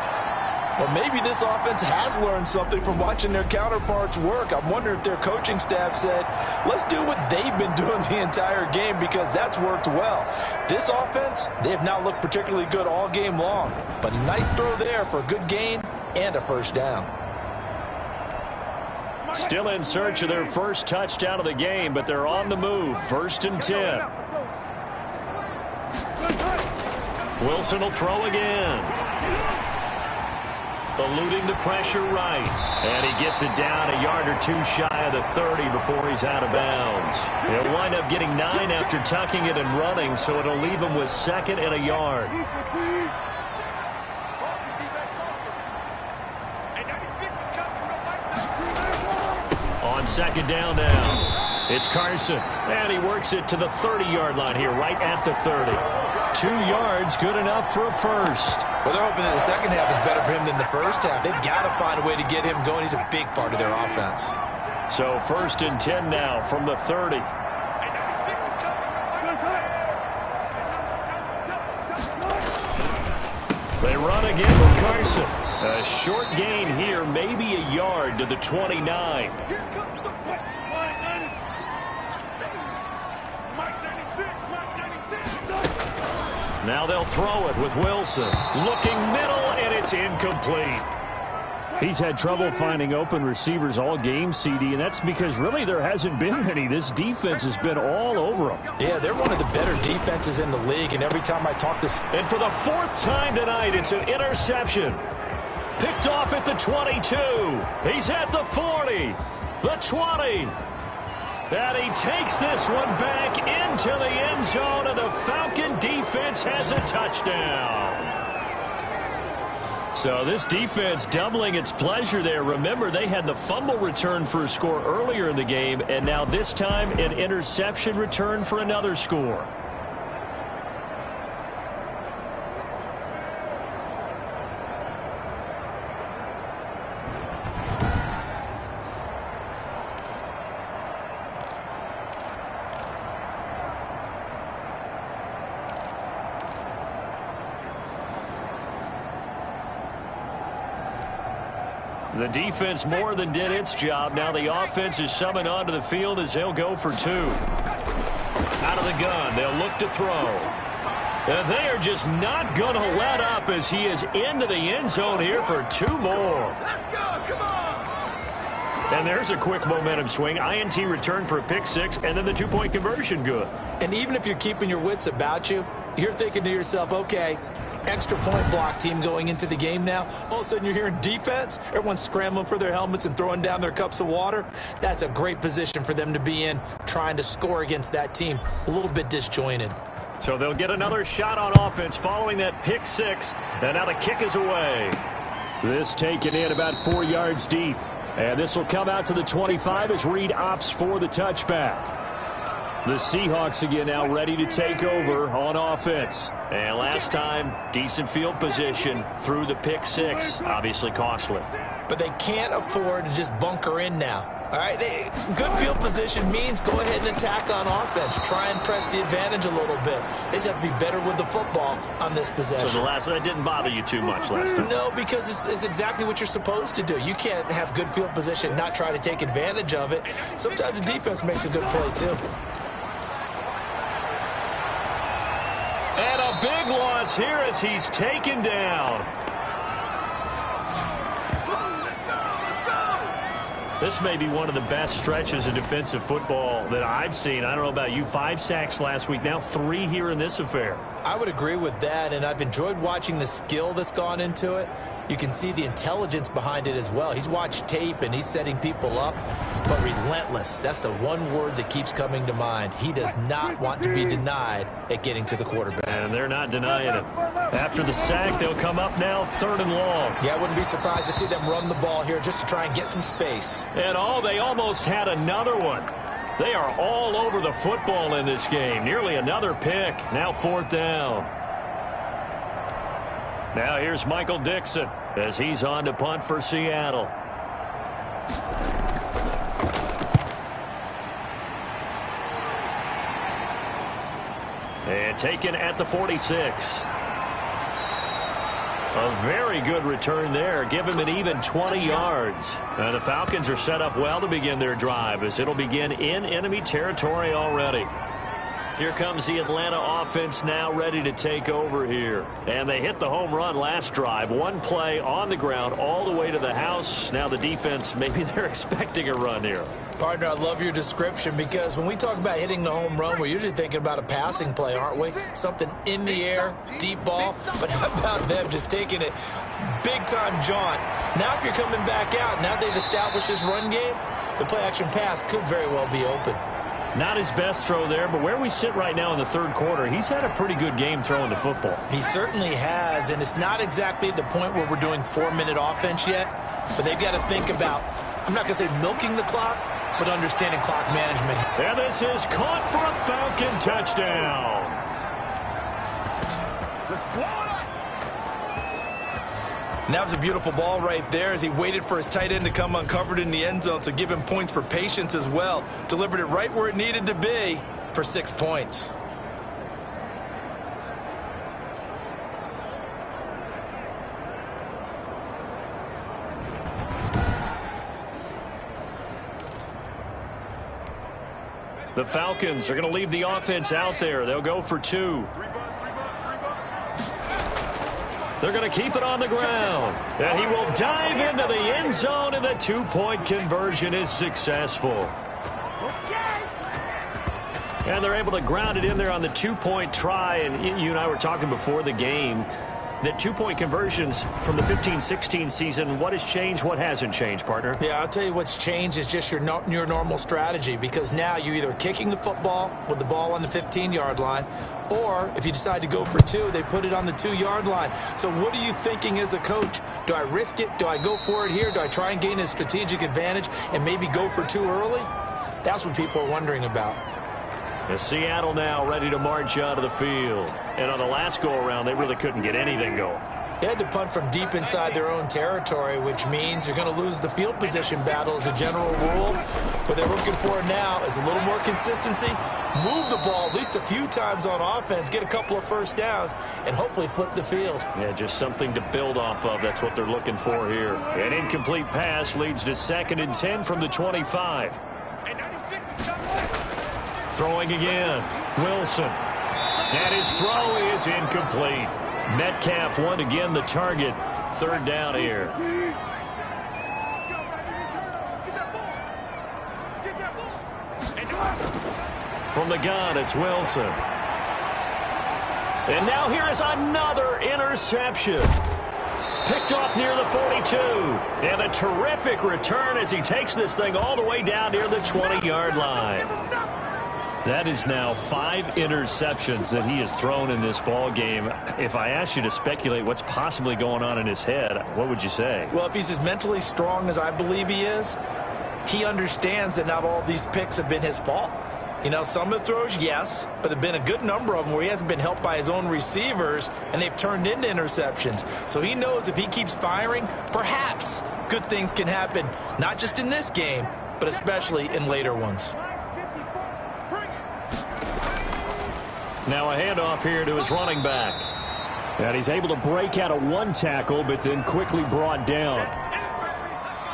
Well, maybe this offense has learned something from watching their counterparts work. I'm wondering if their coaching staff said, let's do what they've been doing the entire game, because that's worked well. This offense, they have not looked particularly good all game long. But a nice throw there for a good gain and a first down. Still in search of their first touchdown of the game, but they're on the move. 1st and 10. Wilson will throw again. Eluding the pressure right. And he gets it down a yard or two shy of the 30 before he's out of bounds. He'll wind up getting 9 after tucking it and running, so it'll leave him with 2nd and a yard. On 2nd down now, it's Carson. And he works it to the 30-yard line here, right at the 30. 2 yards, good enough for a first. Well, they're hoping that the second half is better for him than the first half. They've got to find a way to get him going. He's a big part of their offense. So 1st and 10 now from the 30. They run again with Carson. A short gain here, maybe a yard to the 29. Now they'll throw it with Wilson. Looking middle, and it's incomplete. He's had trouble finding open receivers all game, CD, and that's because really there hasn't been many. This defense has been all over them. Yeah, they're one of the better defenses in the league, and every time I talk to... And for the 4th time tonight, it's an interception. Picked off at the 22. He's at the 40. The 20. And he takes this one back into the end zone, and the Falcon defense has a touchdown. So this defense doubling its pleasure there. Remember, they had the fumble return for a score earlier in the game, and now this time an interception return for another score. The defense more than did its job. Now the offense is summoned onto the field as they'll go for 2. Out of the gun, they'll look to throw. And they are just not going to let up as he is into the end zone here for 2 more. Let's go, come on! And there's a quick momentum swing. INT return for a pick 6, and then the 2-point conversion good. And even if you're keeping your wits about you, you're thinking to yourself, okay, extra point block team going into the game now. All of a sudden you're hearing defense. Everyone's scrambling for their helmets and throwing down their cups of water. That's a great position for them to be in, trying to score against that team. A little bit disjointed. So they'll get another shot on offense following that pick 6. And now the kick is away. This taken in about 4 yards deep. And this will come out to the 25 as Reed opts for the touchback. The Seahawks again now ready to take over on offense. And last time, decent field position through the pick 6. Obviously costly. But they can't afford to just bunker in now. All right, good field position means go ahead and attack on offense. Try and press the advantage a little bit. They just have to be better with the football on this possession. So the last one didn't bother you too much last time? No, because it's exactly what you're supposed to do. You can't have good field position, not try to take advantage of it. Sometimes the defense makes a good play, too. And a big loss here as he's taken down. This may be one of the best stretches of defensive football that I've seen. I don't know about you. 5 sacks last week, now 3 here in this affair. I would agree with that, and I've enjoyed watching the skill that's gone into it. You can see the intelligence behind it as well. He's watched tape, and he's setting people up, but relentless. That's the one word that keeps coming to mind. He does not want to be denied at getting to the quarterback. And they're not denying it. After the sack, they'll come up now 3rd and long. Yeah, I wouldn't be surprised to see them run the ball here just to try and get some space. And they almost had another one. They are all over the football in this game. Nearly another pick. Now 4th down. Now here's Michael Dixon as he's on to punt for Seattle. And taken at the 46. A very good return there. Give him an even 20 yards. The Falcons are set up well to begin their drive as it'll begin in enemy territory already. Here comes the Atlanta offense now ready to take over here. And they hit the home run last drive. One play on the ground all the way to the house. Now the defense, maybe they're expecting a run here. Partner, I love your description because when we talk about hitting the home run, we're usually thinking about a passing play, aren't we? Something in the air, deep ball. But how about them just taking it big-time jaunt? Now if you're coming back out, now they've established this run game, the play-action pass could very well be open. Not his best throw there, but where we sit right now in the third quarter, he's had a pretty good game throwing the football. He certainly has, and it's not exactly at the point where we're doing 4-minute offense yet, but they've got to think about, I'm not going to say milking the clock, but understanding clock management. And this is caught for a Falcon touchdown. Let's blow it up. And that was a beautiful ball right there as he waited for his tight end to come uncovered in the end zone, so give him points for patience as well. Delivered it right where it needed to be for 6 points. The Falcons are going to leave the offense out there. They'll go for 2. They're going to keep it on the ground. And he will dive into the end zone, and the 2-point conversion is successful. And they're able to ground it in there on the 2-point try. And you and I were talking before the game that 2-point conversions from the 15-16 season, what has changed, what hasn't changed, partner? Yeah, I'll tell you what's changed is just your normal strategy, because now you're either kicking the football with the ball on the 15-yard line, or if you decide to go for 2, they put it on the 2-yard line. So what are you thinking as a coach? Do I risk it? Do I go for it here? Do I try and gain a strategic advantage and maybe go for 2 early? That's what people are wondering about. And Seattle now ready to march out of the field. And on the last go-around, they really couldn't get anything going. They had to punt from deep inside their own territory, which means you're going to lose the field position battle as a general rule. What they're looking for now is a little more consistency, move the ball at least a few times on offense, get a couple of first downs, and hopefully flip the field. Yeah, just something to build off of. That's what they're looking for here. An incomplete pass leads to 2nd and 10 from the 25. Throwing again, Wilson. And his throw is incomplete. Metcalf won again the target. 3rd down here. From the gun, it's Wilson. And now here is another interception. Picked off near the 42. And a terrific return as he takes this thing all the way down near the 20-yard line. That is now 5 interceptions that he has thrown in this ball game. If I asked you to speculate what's possibly going on in his head, what would you say? Well, if he's as mentally strong as I believe he is, he understands that not all these picks have been his fault. You know, some of the throws, yes, but there have been a good number of them where he hasn't been helped by his own receivers, and they've turned into interceptions. So he knows if he keeps firing, perhaps good things can happen, not just in this game, but especially in later ones. Now a handoff here to his running back. And he's able to break out of 1 tackle, but then quickly brought down.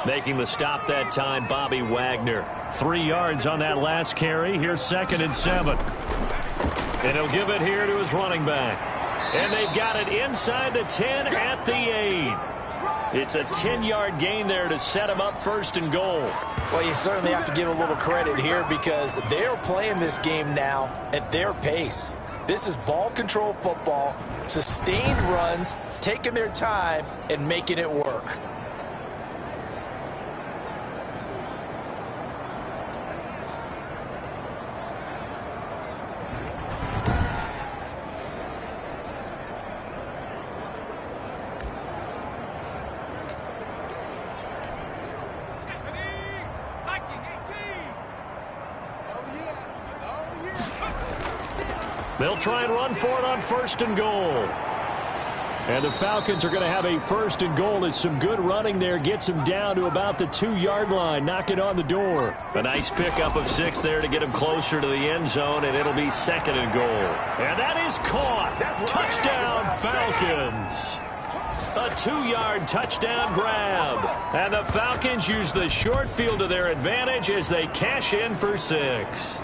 Making the stop that time, Bobby Wagner. 3 yards on that last carry. Here's 2nd and 7. And he'll give it here to his running back. And they've got it inside the 10 at the 8. It's a 10-yard gain there to set him up 1st and goal. Well, you certainly have to give a little credit here because they're playing this game now at their pace. This is ball control football, sustained runs, taking their time, and making it work. They'll try and run for it on 1st and goal. And the Falcons are going to have a first and goal as some good running there gets them down to about the 2-yard line. Knock it on the door. A nice pickup of 6 there to get him closer to the end zone, and it'll be second and goal. And that is caught. Touchdown, Falcons. A 2-yard touchdown grab. And the Falcons use the short field to their advantage as they cash in for 6.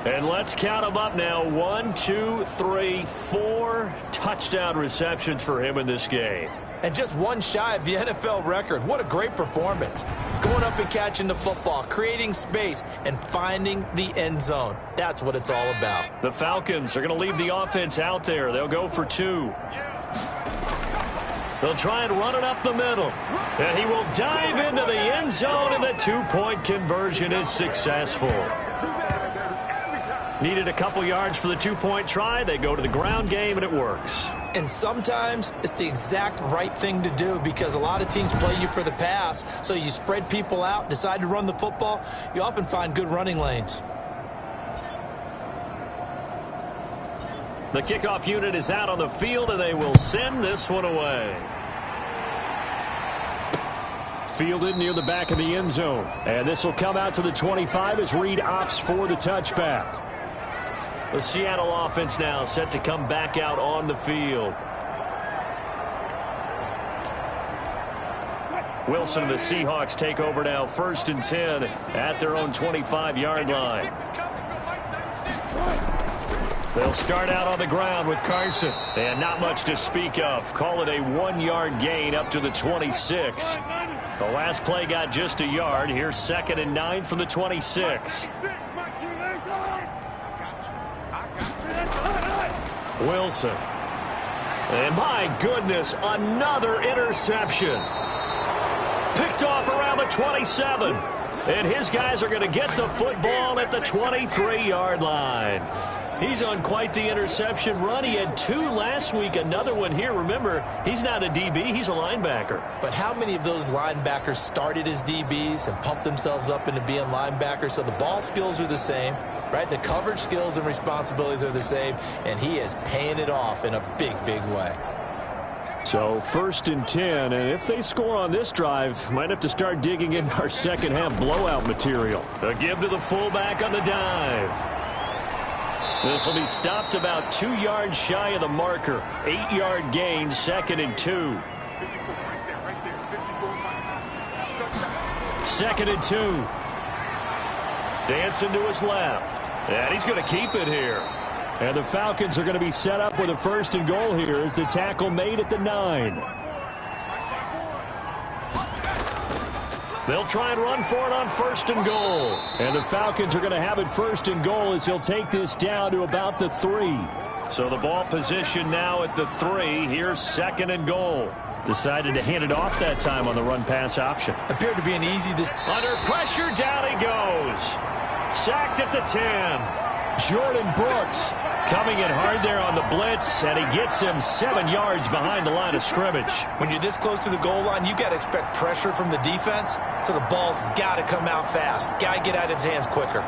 And let's count them up now. 1, 2, 3, 4 touchdown receptions for him in this game. And just one shy of the NFL record. What a great performance. Going up and catching the football, creating space, and finding the end zone. That's what it's all about. The Falcons are going to leave the offense out there. They'll go for 2. They'll try and run it up the middle. And he will dive into the end zone, and the 2-point conversion is successful. Needed a couple yards for the 2-point try. They go to the ground game, and it works. And sometimes it's the exact right thing to do because a lot of teams play you for the pass. So you spread people out, decide to run the football. You often find good running lanes. The kickoff unit is out on the field, and they will send this one away. Fielded near the back of the end zone. And this will come out to the 25 as Reed opts for the touchback. The Seattle offense now set to come back out on the field. Wilson and the Seahawks take over now, 1st and 10 at their own 25-yard line. They'll start out on the ground with Carson. And not much to speak of. Call it a 1-yard gain up to the 26. The last play got just a yard. Here's 2nd and 9 from the 26. Wilson. And my goodness, another interception. Picked off around the 27. And his guys are going to get the football at the 23-yard line. He's on quite the interception run. He had 2 last week, another one here. Remember, he's not a DB, he's a linebacker. But how many of those linebackers started as DBs and pumped themselves up into being linebackers? So the ball skills are the same, right? The coverage skills and responsibilities are the same, and he is paying it off in a big, big way. So 1st and 10, and if they score on this drive, might have to start digging in our second-half blowout material. A give to the fullback on the dive. This will be stopped about 2 yards shy of the marker. 8-yard gain, 2nd and 2. 2nd and 2. Dancing to his left. And he's going to keep it here. And the Falcons are going to be set up with a 1st and goal here as the tackle made at the 9. They'll try and run for it on 1st and goal. And the Falcons are going to have it 1st and goal as he'll take this down to about the 3. So the ball position now at the 3. Here's 2nd and goal. Decided to hand it off that time on the run-pass option. Appeared to be an easy... Under pressure, down he goes. Sacked at the 10. Jordan Brooks coming in hard there on the blitz, and he gets him 7 yards behind the line of scrimmage. When you're this close to the goal line, you got to expect pressure from the defense, so the ball's got to come out fast. Got to get out of his hands quicker.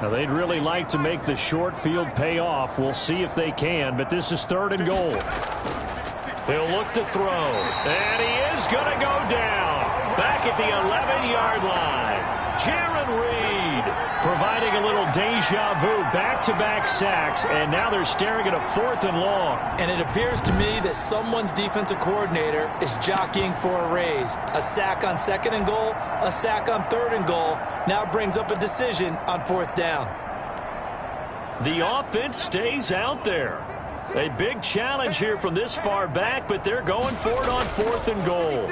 Now, they'd really like to make the short field pay off. We'll see if they can, but this is 3rd and goal. He'll look to throw, and he is going to go down. Back at the 11-yard line. Jaron Reed providing a little deja vu, back-to-back sacks, and now they're staring at a 4th and long. And it appears to me that someone's defensive coordinator is jockeying for a raise. A sack on 2nd and goal, a sack on 3rd and goal, now brings up a decision on 4th down. The offense stays out there. A big challenge here from this far back, but they're going for it on 4th and goal.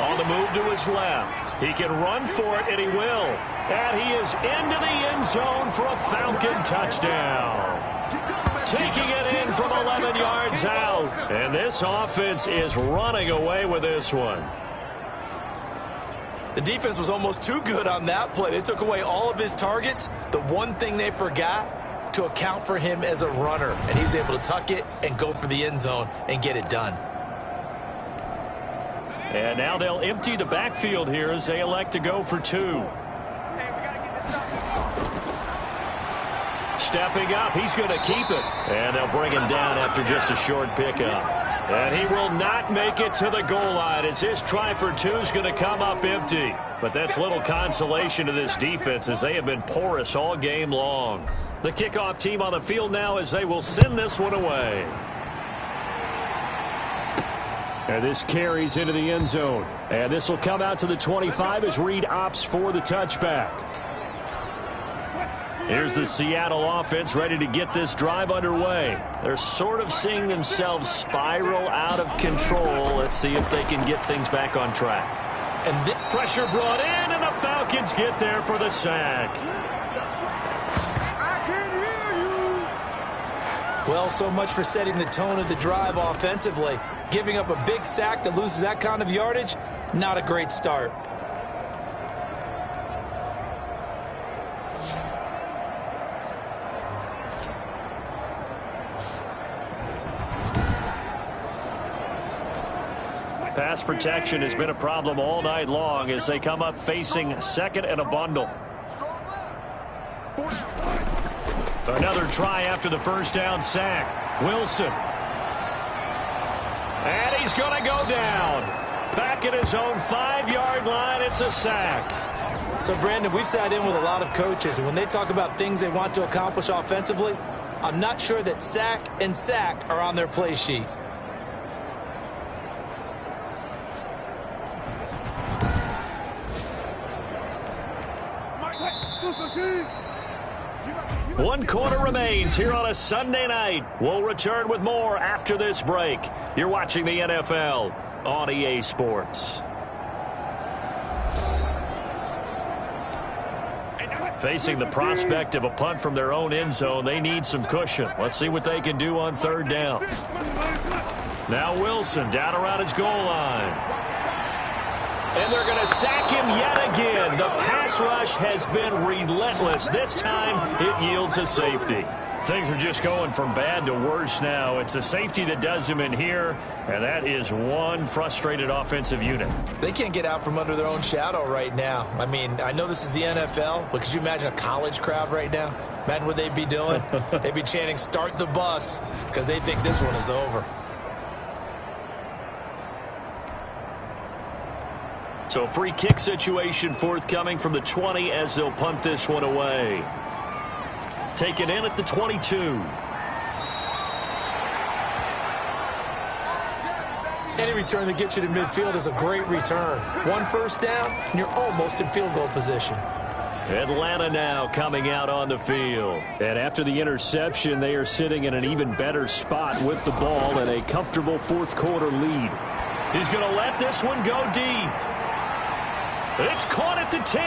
On the move to his left. He can run for it, and he will. And he is into the end zone for a Falcon touchdown. Taking it in from 11 yards out. And this offense is running away with this one. The defense was almost too good on that play. They took away all of his targets. The one thing they forgot, to account for him as a runner. And he was able to tuck it and go for the end zone and get it done. And now they'll empty the backfield here as they elect to go for 2. Stepping up, he's going to keep it. And they'll bring him down after just a short pickup. And he will not make it to the goal line as his try for 2 is going to come up empty. But that's little consolation to this defense as they have been porous all game long. The kickoff team on the field now as they will send this one away. And this carries into the end zone. And this will come out to the 25 as Reed opts for the touchback. Here's the Seattle offense ready to get this drive underway. They're sort of seeing themselves spiral out of control. Let's see if they can get things back on track. And this pressure brought in, and the Falcons get there for the sack. I can hear you. Well, so much for setting the tone of the drive offensively. Giving up a big sack that loses that kind of yardage, not a great start. Pass protection has been a problem all night long as they come up facing second and a bundle. Another try after the first down sack. Wilson. And he's going to go down. Back at his own 5-yard line, it's a sack. So, Brandon, we've sat in with a lot of coaches, and when they talk about things they want to accomplish offensively, I'm not sure that sack and sack are on their play sheet. One quarter remains here on a Sunday night. We'll return with more after this break. You're watching the NFL on EA Sports. Facing the prospect of a punt from their own end zone, they need some cushion. Let's see what they can do on third down. Now Wilson down around his goal line. And they're going to sack him yet again. The pass rush has been relentless. This time it yields a safety. Things are just going from bad to worse now. It's a safety that does them in here, and that is one frustrated offensive unit. They can't get out from under their own shadow right now. I mean, I know this is the NFL, but could you imagine a college crowd right now? Imagine what they'd be doing. They'd be chanting, "Start the bus," because they think this one is over. So free kick situation forthcoming from the 20 as they'll punt this one away. Taken in at the 22. Any return that gets you to midfield is a great return. One first down, and you're almost in field goal position. Atlanta now coming out on the field. And after the interception, they are sitting in an even better spot with the ball and a comfortable fourth quarter lead. He's going to let this one go deep. It's caught at the 10.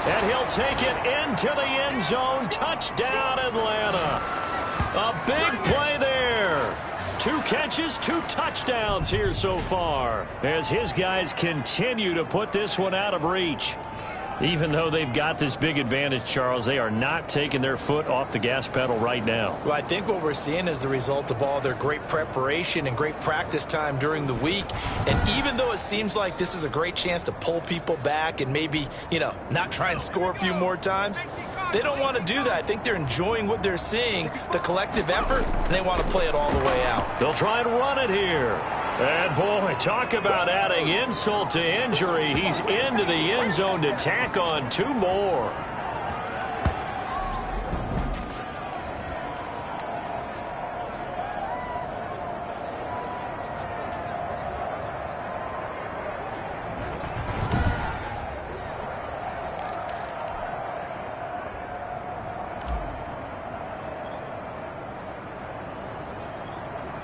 And he'll take it into the end zone. Touchdown, Atlanta. A big play there. 2 catches, 2 touchdowns here so far as his guys continue to put this one out of reach. Even though they've got this big advantage, Charles, they are not taking their foot off the gas pedal right now. Well, I think what we're seeing is the result of all their great preparation and great practice time during the week. And even though it seems like this is a great chance to pull people back and maybe, not try and score a few more times, they don't want to do that. I think they're enjoying what they're seeing, the collective effort, and they want to play it all the way out. They'll try and run it here. And, boy, talk about adding insult to injury. He's into the end zone to tack on 2 more.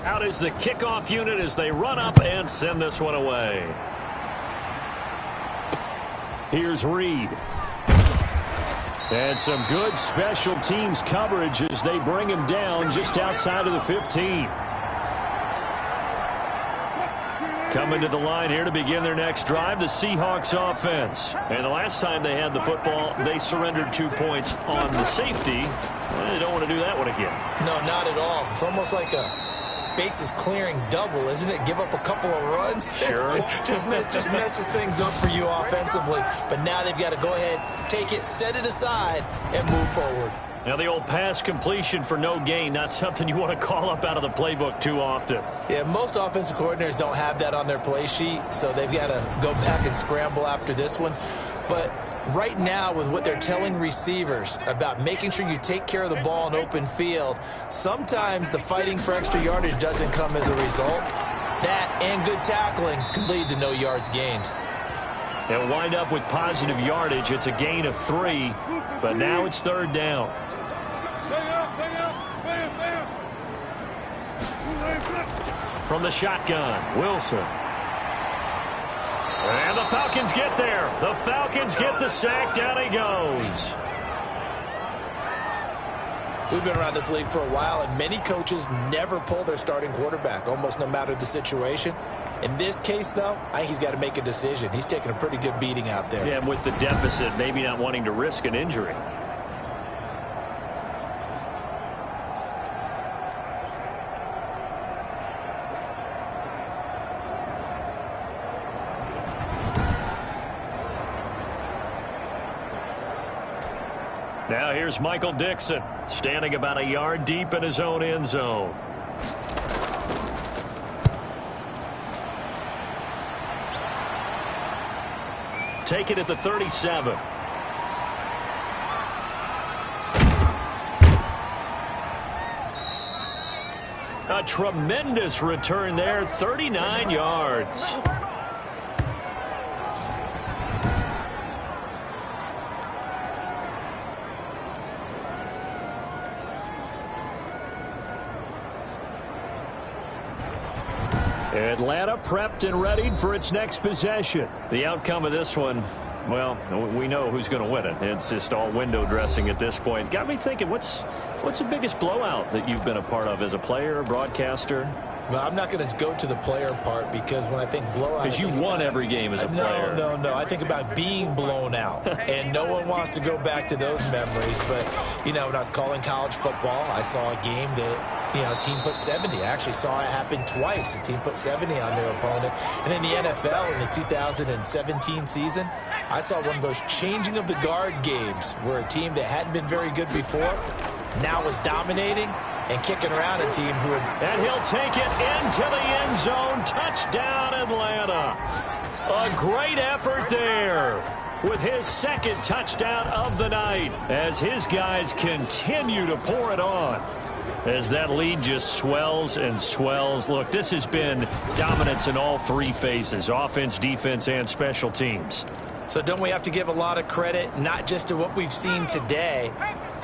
Out is the kickoff unit as they run up and send this one away. Here's Reed. And some good special teams coverage as they bring him down just outside of the 15. Coming to the line here to begin their next drive, the Seahawks offense. And the last time they had the football, they surrendered 2 points on the safety. They don't want to do that one again. No, not at all. It's almost like a bases clearing double, isn't it? Give up a couple of runs. Sure. just messes things up for you offensively. But now they've got to go ahead, take it, set it aside, and move forward. Now the old pass completion for no gain, not something you want to call up out of the playbook too often. Yeah, most offensive coordinators don't have that on their play sheet, so they've got to go back and scramble after this one. But right now, with what they're telling receivers about making sure you take care of the ball in open field, sometimes the fighting for extra yardage doesn't come as a result. That and good tackling can lead to no yards gained. They'll wind up with positive yardage. It's a gain of 3, but now it's 3rd down. From the shotgun, Wilson. And the Falcons get there. The Falcons get the sack. Down he goes. We've been around this league for a while, and many coaches never pull their starting quarterback, almost no matter the situation. In this case, though, I think he's got to make a decision. He's taking a pretty good beating out there. Yeah, and with the deficit, maybe not wanting to risk an injury. Now here's Michael Dixon, standing about a yard deep in his own end zone. Take it at the 37. A tremendous return there, 39 yards. Atlanta prepped and readied for its next possession. The outcome of this one, well, we know who's going to win it. It's just all window dressing at this point. Got me thinking, what's the biggest blowout that you've been a part of as a player, broadcaster? Well, I'm not going to go to the player part because when I think blowout... Because you won every game as a player. No. I think about being blown out. And no one wants to go back to those memories. But, you know, when I was calling college football, I saw a game that, you know, a team put 70. I actually saw it happen twice. A team put 70 on their opponent. And in the NFL, in the 2017 season, I saw one of those changing of the guard games where a team that hadn't been very good before now was dominating and kicking around a team who had... And he'll take it into the end zone. Touchdown, Atlanta. A great effort there with his second touchdown of the night as his guys continue to pour it on. As that lead just swells and swells. Look, this has been dominance in all 3 phases, offense, defense, and special teams. So don't we have to give a lot of credit, not just to what we've seen today,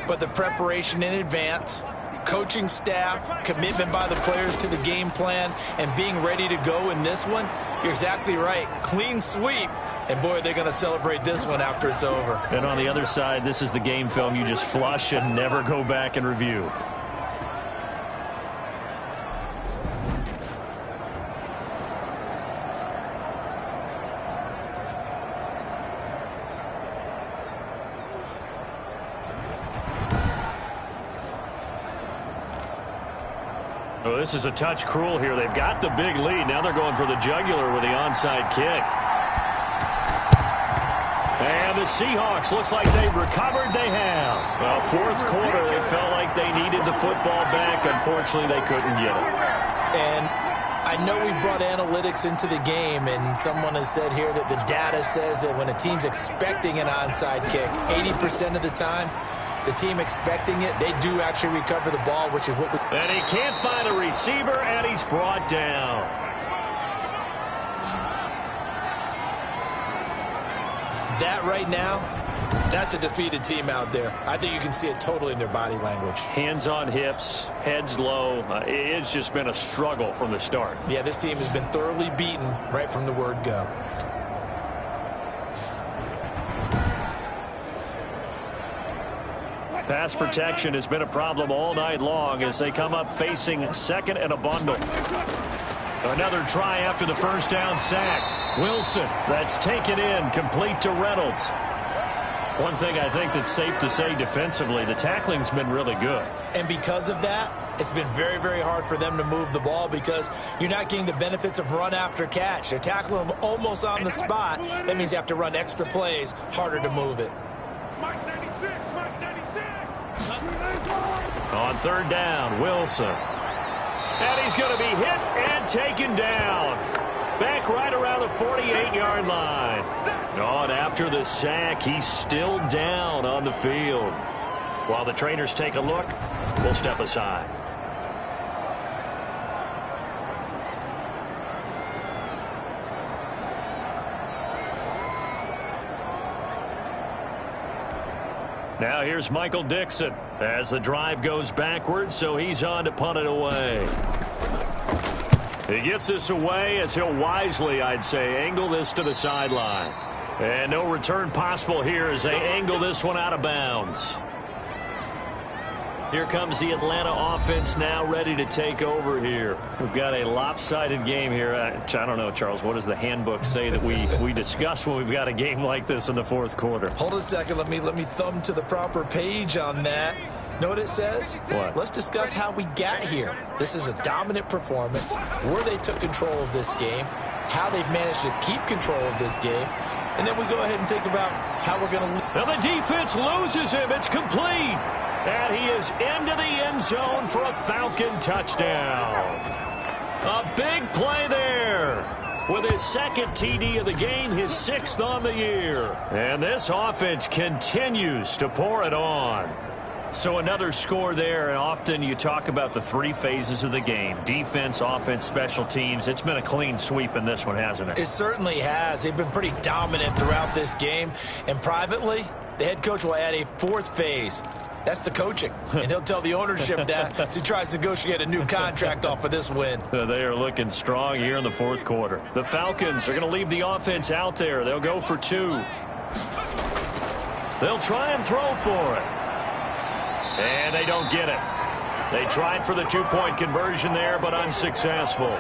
but the preparation in advance, coaching staff, commitment by the players to the game plan, and being ready to go in this one? You're exactly right. Clean sweep. And, boy, they're going to celebrate this one after it's over. And on the other side, this is the game film you just flush and never go back and review. Oh, this is a touch cruel here. They've got the big lead. Now they're going for the jugular with the onside kick. And the Seahawks, looks like they've recovered. They have. Well, 4th quarter, they felt like they needed the football back. Unfortunately, they couldn't get it. And I know we brought analytics into the game, and someone has said here that the data says that when a team's expecting an onside kick, 80% of the time, the team expecting it, they do actually recover the ball, which is what we... And he can't find a receiver, and he's brought down. That right now, that's a defeated team out there. I think you can see it totally in their body language. Hands on hips, heads low. It's just been a struggle from the start. Yeah, this team has been thoroughly beaten right from the word go. Pass protection has been a problem all night long as they come up facing 2nd and a bundle. Another try after the first down sack. Wilson, that's taken in, complete to Reynolds. One thing I think that's safe to say defensively, the tackling's been really good. And because of that, it's been very, very hard for them to move the ball because you're not getting the benefits of run after catch. They're tackling them almost on the spot. That means you have to run extra plays, harder to move it. Mike 96, Mike 96. On third down, Wilson. And he's going to be hit and taken down. Back right around the 48-yard line. Oh, and after the sack, he's still down on the field. While the trainers take a look, we'll step aside. Now here's Michael Dixon as the drive goes backwards, so he's on to punt it away. He gets this away as he'll wisely, I'd say, angle this to the sideline. And no return possible here as they angle this one out of bounds. Here comes the Atlanta offense now ready to take over here. We've got a lopsided game here. I don't know, Charles, what does the handbook say that we discuss when we've got a game like this in the fourth quarter? Hold on a second. Let me thumb to the proper page on that. Know what it says? What? Let's discuss how we got here. This is a dominant performance, where they took control of this game, how they've managed to keep control of this game, and then we go ahead and think about how we're going to... Now the defense loses him. It's complete. And he is into the end zone for a Falcon touchdown. A big play there. With his second TD of the game, his sixth on the year. And this offense continues to pour it on. So another score there, and often you talk about the three phases of the game. Defense, offense, special teams. It's been a clean sweep in this one, hasn't it? It certainly has. They've been pretty dominant throughout this game. And privately, the head coach will add a fourth phase. That's the coaching. And he'll tell the ownership that as he tries to negotiate a new contract off of this win. They are looking strong here in the fourth quarter. The Falcons are going to leave the offense out there. They'll go for two. They'll try and throw for it. And they don't get it. They tried for the two-point conversion there, but unsuccessful.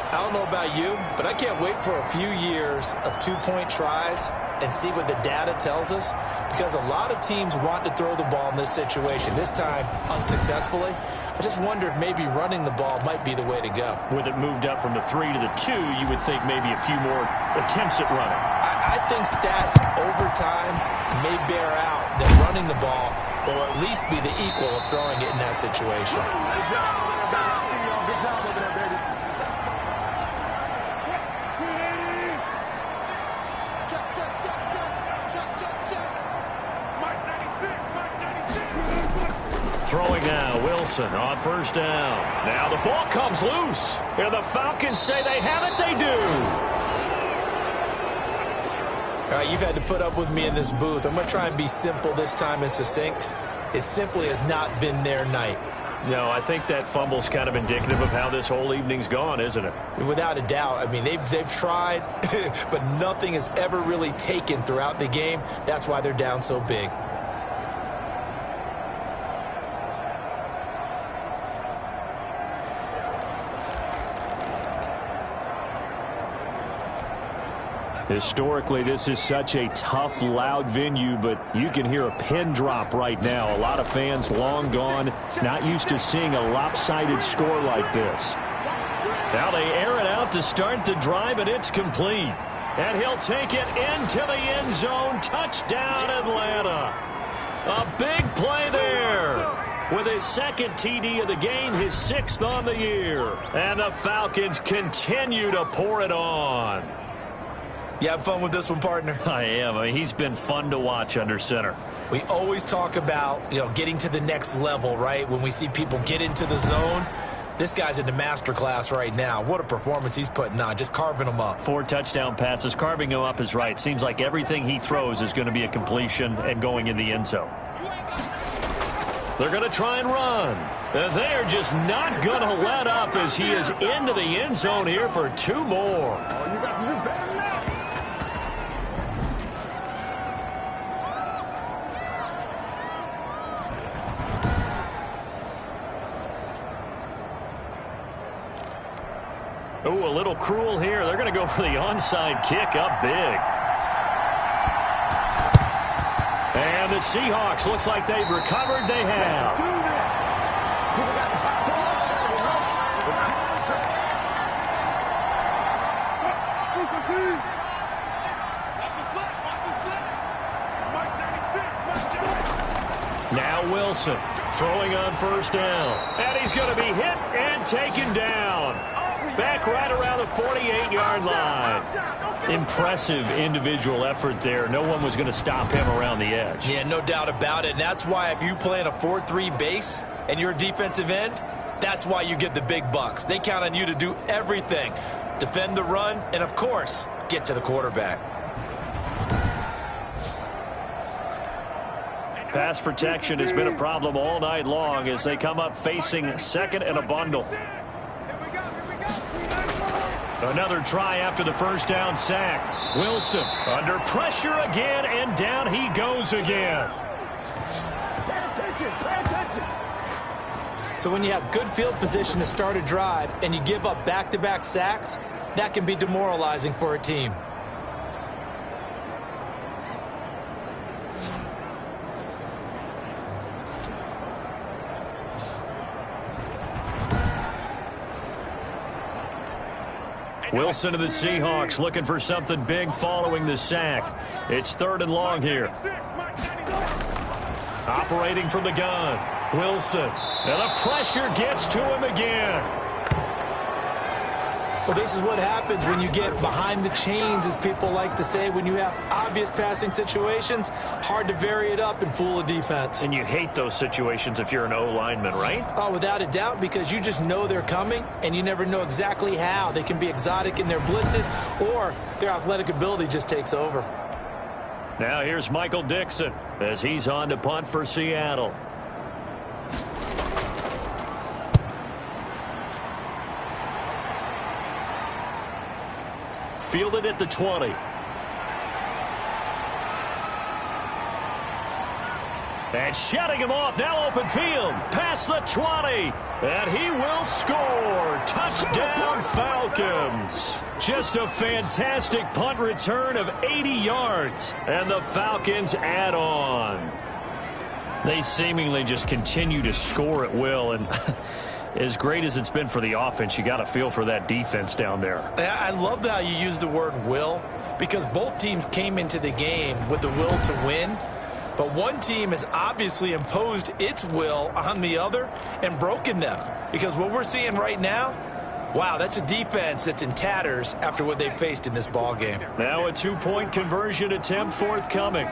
I don't know about you, but I can't wait for a few years of two-point tries and see what the data tells us, because a lot of teams want to throw the ball in this situation, this time unsuccessfully. I just wonder if maybe running the ball might be the way to go. With it moved up from the 3 to the 2, you would think maybe a few more attempts at running. I think stats over time may bear out that running the ball will at least be the equal of throwing it in that situation. Good job over there, baby. Check. Mike 96, Mike 96. Throwing now, Wilson on first down. Now the ball comes loose. And the Falcons say they have it. They do. All right, you've had to put up with me in this booth. I'm going to try and be simple this time and succinct. It simply has not been their night. No, I think that fumble's kind of indicative of how this whole evening's gone, isn't it? Without a doubt. I mean, they've tried, but nothing has ever really taken throughout the game. That's why they're down so big. Historically, this is such a tough, loud venue, but you can hear a pin drop right now. A lot of fans long gone, not used to seeing a lopsided score like this. Now they air it out to start the drive, and it's complete. And he'll take it into the end zone. Touchdown, Atlanta. A big play there. With his second TD of the game, his sixth on the year. And the Falcons continue to pour it on. You have fun with this one, partner? I am. I mean, he's been fun to watch under center. We always talk about, getting to the next level, right? When we see people get into the zone, this guy's in the master class right now. What a performance he's putting on, just carving them up. 4 touchdown passes. Carving them up is right. Seems like everything he throws is going to be a completion and going in the end zone. They're going to try and run. And they are just not going to let up as he is into the end zone here for 2 more. Oh, you got to do better than that. Oh, a little cruel here. They're going to go for the onside kick up big. And the Seahawks, looks like they've recovered. They have. Now Wilson throwing on first down. And he's going to be hit and taken down. Back right around the 48-yard line. Impressive individual effort there. No one was going to stop him around the edge. Yeah, no doubt about it. And that's why if you play in a 4-3 base and you're a defensive end, that's why you get the big bucks. They count on you to do everything. Defend the run and, of course, get to the quarterback. Pass protection has been a problem all night long as they come up facing second and a bundle. Another try after the first down sack. Wilson under pressure again, and down he goes again. So when you have good field position to start a drive and you give up back-to-back sacks, that can be demoralizing for a team. Wilson to the Seahawks looking for something big following the sack. It's 3rd and long here. Operating from the gun. Wilson. And the pressure gets to him again. Well, this is what happens when you get behind the chains, as people like to say. When you have obvious passing situations, hard to vary it up and fool a defense. And you hate those situations if you're an O-lineman, right? Oh, without a doubt, because you just know they're coming, and you never know exactly how. They can be exotic in their blitzes, or their athletic ability just takes over. Now here's Michael Dixon as he's on to punt for Seattle. Fielded at the 20. And shutting him off. Now open field. Past the 20. And he will score. Touchdown, Falcons. Just a fantastic punt return of 80 yards. And the Falcons add on. They seemingly just continue to score at will. And as great as it's been for the offense, you got to feel for that defense down there. I love how you use the word will, because both teams came into the game with the will to win. But one team has obviously imposed its will on the other and broken them. Because what we're seeing right now, wow, that's a defense that's in tatters after what they faced in this ball game. Now a 2-point conversion attempt forthcoming.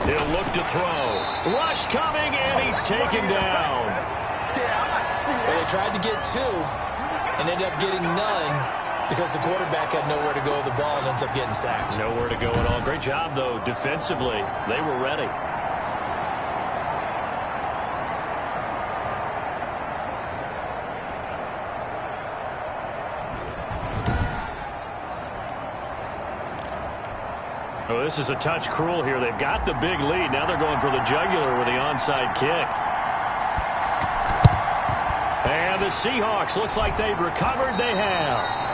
He'll look to throw. Rush coming, and he's taken down. Well, they tried to get 2 and ended up getting none because the quarterback had nowhere to go with the ball and ends up getting sacked. Nowhere to go at all. Great job, though, defensively. They were ready. Oh, this is a touch cruel here. They've got the big lead. Now they're going for the jugular with the onside kick. And the Seahawks, looks like they've recovered. They have.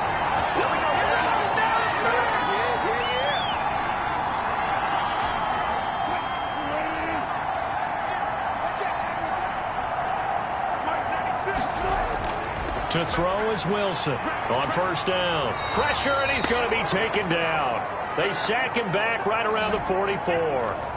To throw is Wilson on first down. Pressure, and he's going to be taken down. They sack him back right around the 44.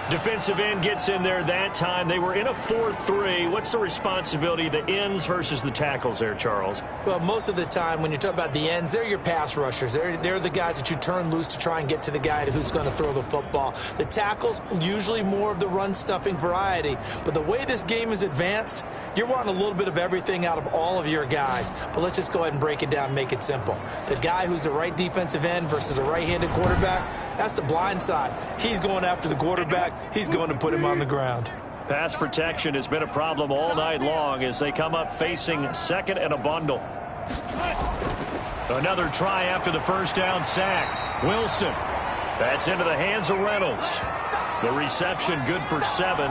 Defensive end gets in there that time. They were in a 4-3. What's the responsibility of the ends versus the tackles there, Charles? Well, most of the time when you talk about the ends, they're your pass rushers. They're the guys that you turn loose to try and get to the guy who's going to throw the football. The tackles, usually more of the run-stuffing variety. But the way this game is advanced, you're wanting a little bit of everything out of all of your guys. But let's just go ahead and break it down and make it simple. The guy who's the right defensive end versus a right-handed quarterback, that's the blind side. He's going after the quarterback. He's going to put him on the ground. Pass protection has been a problem all night long as they come up facing second and a bundle. Another try after the first down sack. Wilson. That's into the hands of Reynolds. The reception good for 7.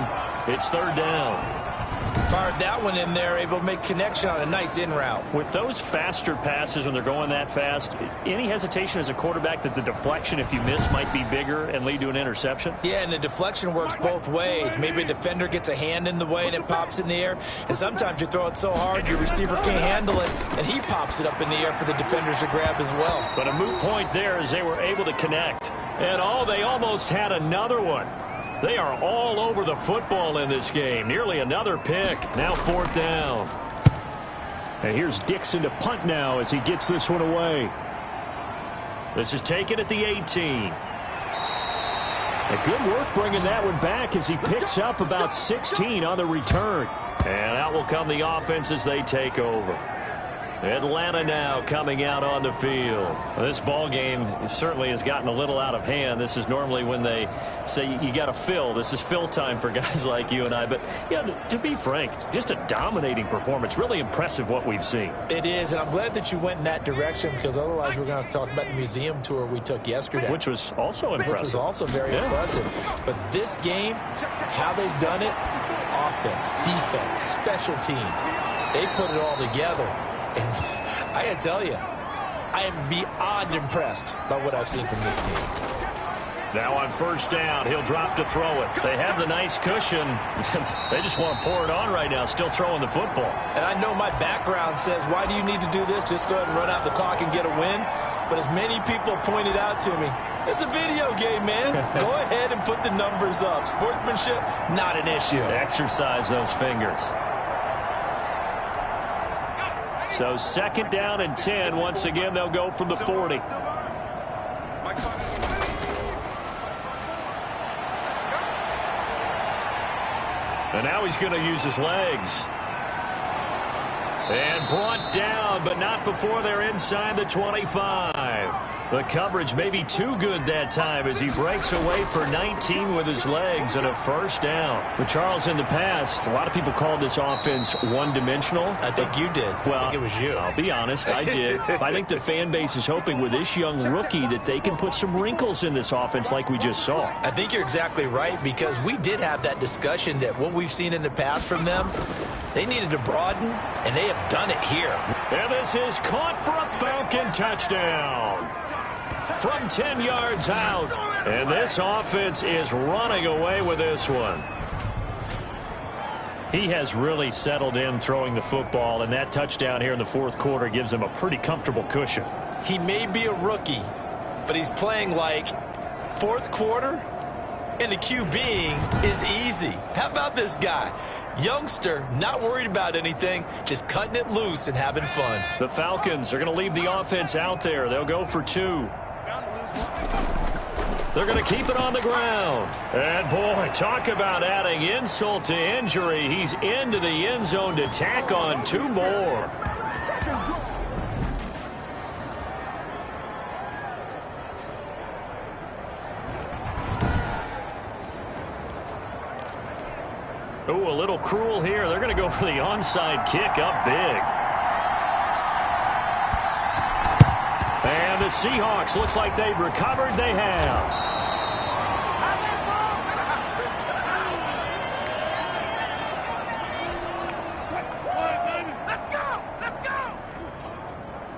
It's third down. Fired that one in there, able to make connection on a nice in route. With those faster passes when they're going that fast, any hesitation as a quarterback that the deflection, if you miss, might be bigger and lead to an interception? Yeah, and the deflection works both ways. Maybe a defender gets a hand in the way and it pops in the air. And sometimes you throw it so hard your receiver can't handle it, and he pops it up in the air for the defenders to grab as well. But a moot point there as they were able to connect. And they almost had another one. They are all over the football in this game. Nearly another pick. Now 4th down. And here's Dixon to punt now as he gets this one away. This is taken at the 18. A good work bringing that one back as he picks up about 16 on the return. And out will come the offense as they take over. Atlanta now coming out on the field. This ball game certainly has gotten a little out of hand. This is normally when they say you got to fill. This is fill time for guys like you and I. But, yeah, to be frank, just a dominating performance. Really impressive what we've seen. It is, and I'm glad that you went in that direction because otherwise we're going to talk about the museum tour we took yesterday. Which was also impressive. Which was also very impressive. But this game, how they've done it, offense, defense, special teams, they put it all together. And I got to tell you, I am beyond impressed by what I've seen from this team. Now on 1st down, he'll drop to throw it. They have the nice cushion. They just want to pour it on right now, still throwing the football. And I know my background says, why do you need to do this? Just go ahead and run out the clock and get a win. But as many people pointed out to me, it's a video game, man. Go ahead and put the numbers up. Sportsmanship, not an issue. Exercise those fingers. So 2nd down and 10. Once again, they'll go from the 40. And now he's going to use his legs. And brought down, but not before they're inside the 25. The coverage may be too good that time as he breaks away for 19 with his legs and a 1st down. But Charles, in the past, a lot of people called this offense one-dimensional. I think you did. Well, I think it was you. I'll be honest, I did. I think the fan base is hoping with this young rookie that they can put some wrinkles in this offense like we just saw. I think you're exactly right because we did have that discussion that what we've seen in the past from them, they needed to broaden, and they have done it here. And this is caught for a Falcon touchdown. From 10 yards out. And this offense is running away with this one. He has really settled in throwing the football, and that touchdown here in the 4th quarter gives him a pretty comfortable cushion. He may be a rookie, but he's playing like 4th quarter, and the QBing is easy. How about this guy? Youngster, not worried about anything, just cutting it loose and having fun. The Falcons are going to leave the offense out there. They'll go for 2. They're going to keep it on the ground. And, boy, talk about adding insult to injury. He's into the end zone to tack on 2 more. Oh, a little cruel here. They're going to go for the onside kick up big. And the Seahawks, looks like they've recovered. They have. Let's go! Let's go!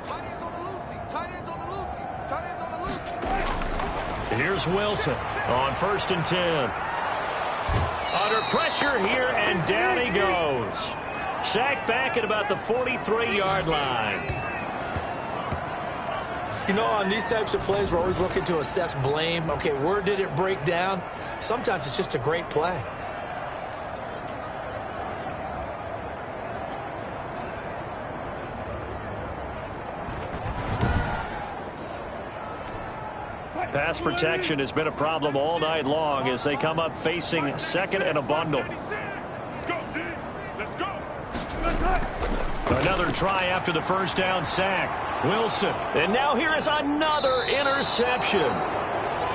Tight ends on the loosey. Tight ends on the loosey. Tight ends on the loosey. Here's Wilson on 1st and 10. Under pressure here, and down he goes. Sacked back at about the 43-yard line. You know, on these types of plays, we're always looking to assess blame. Okay, where did it break down? Sometimes it's just a great play. Pass protection has been a problem all night long as they come up facing 2nd and a bundle. Let's go, D. Let's go. Another try after the 1st down sack. Wilson. And now here is another interception.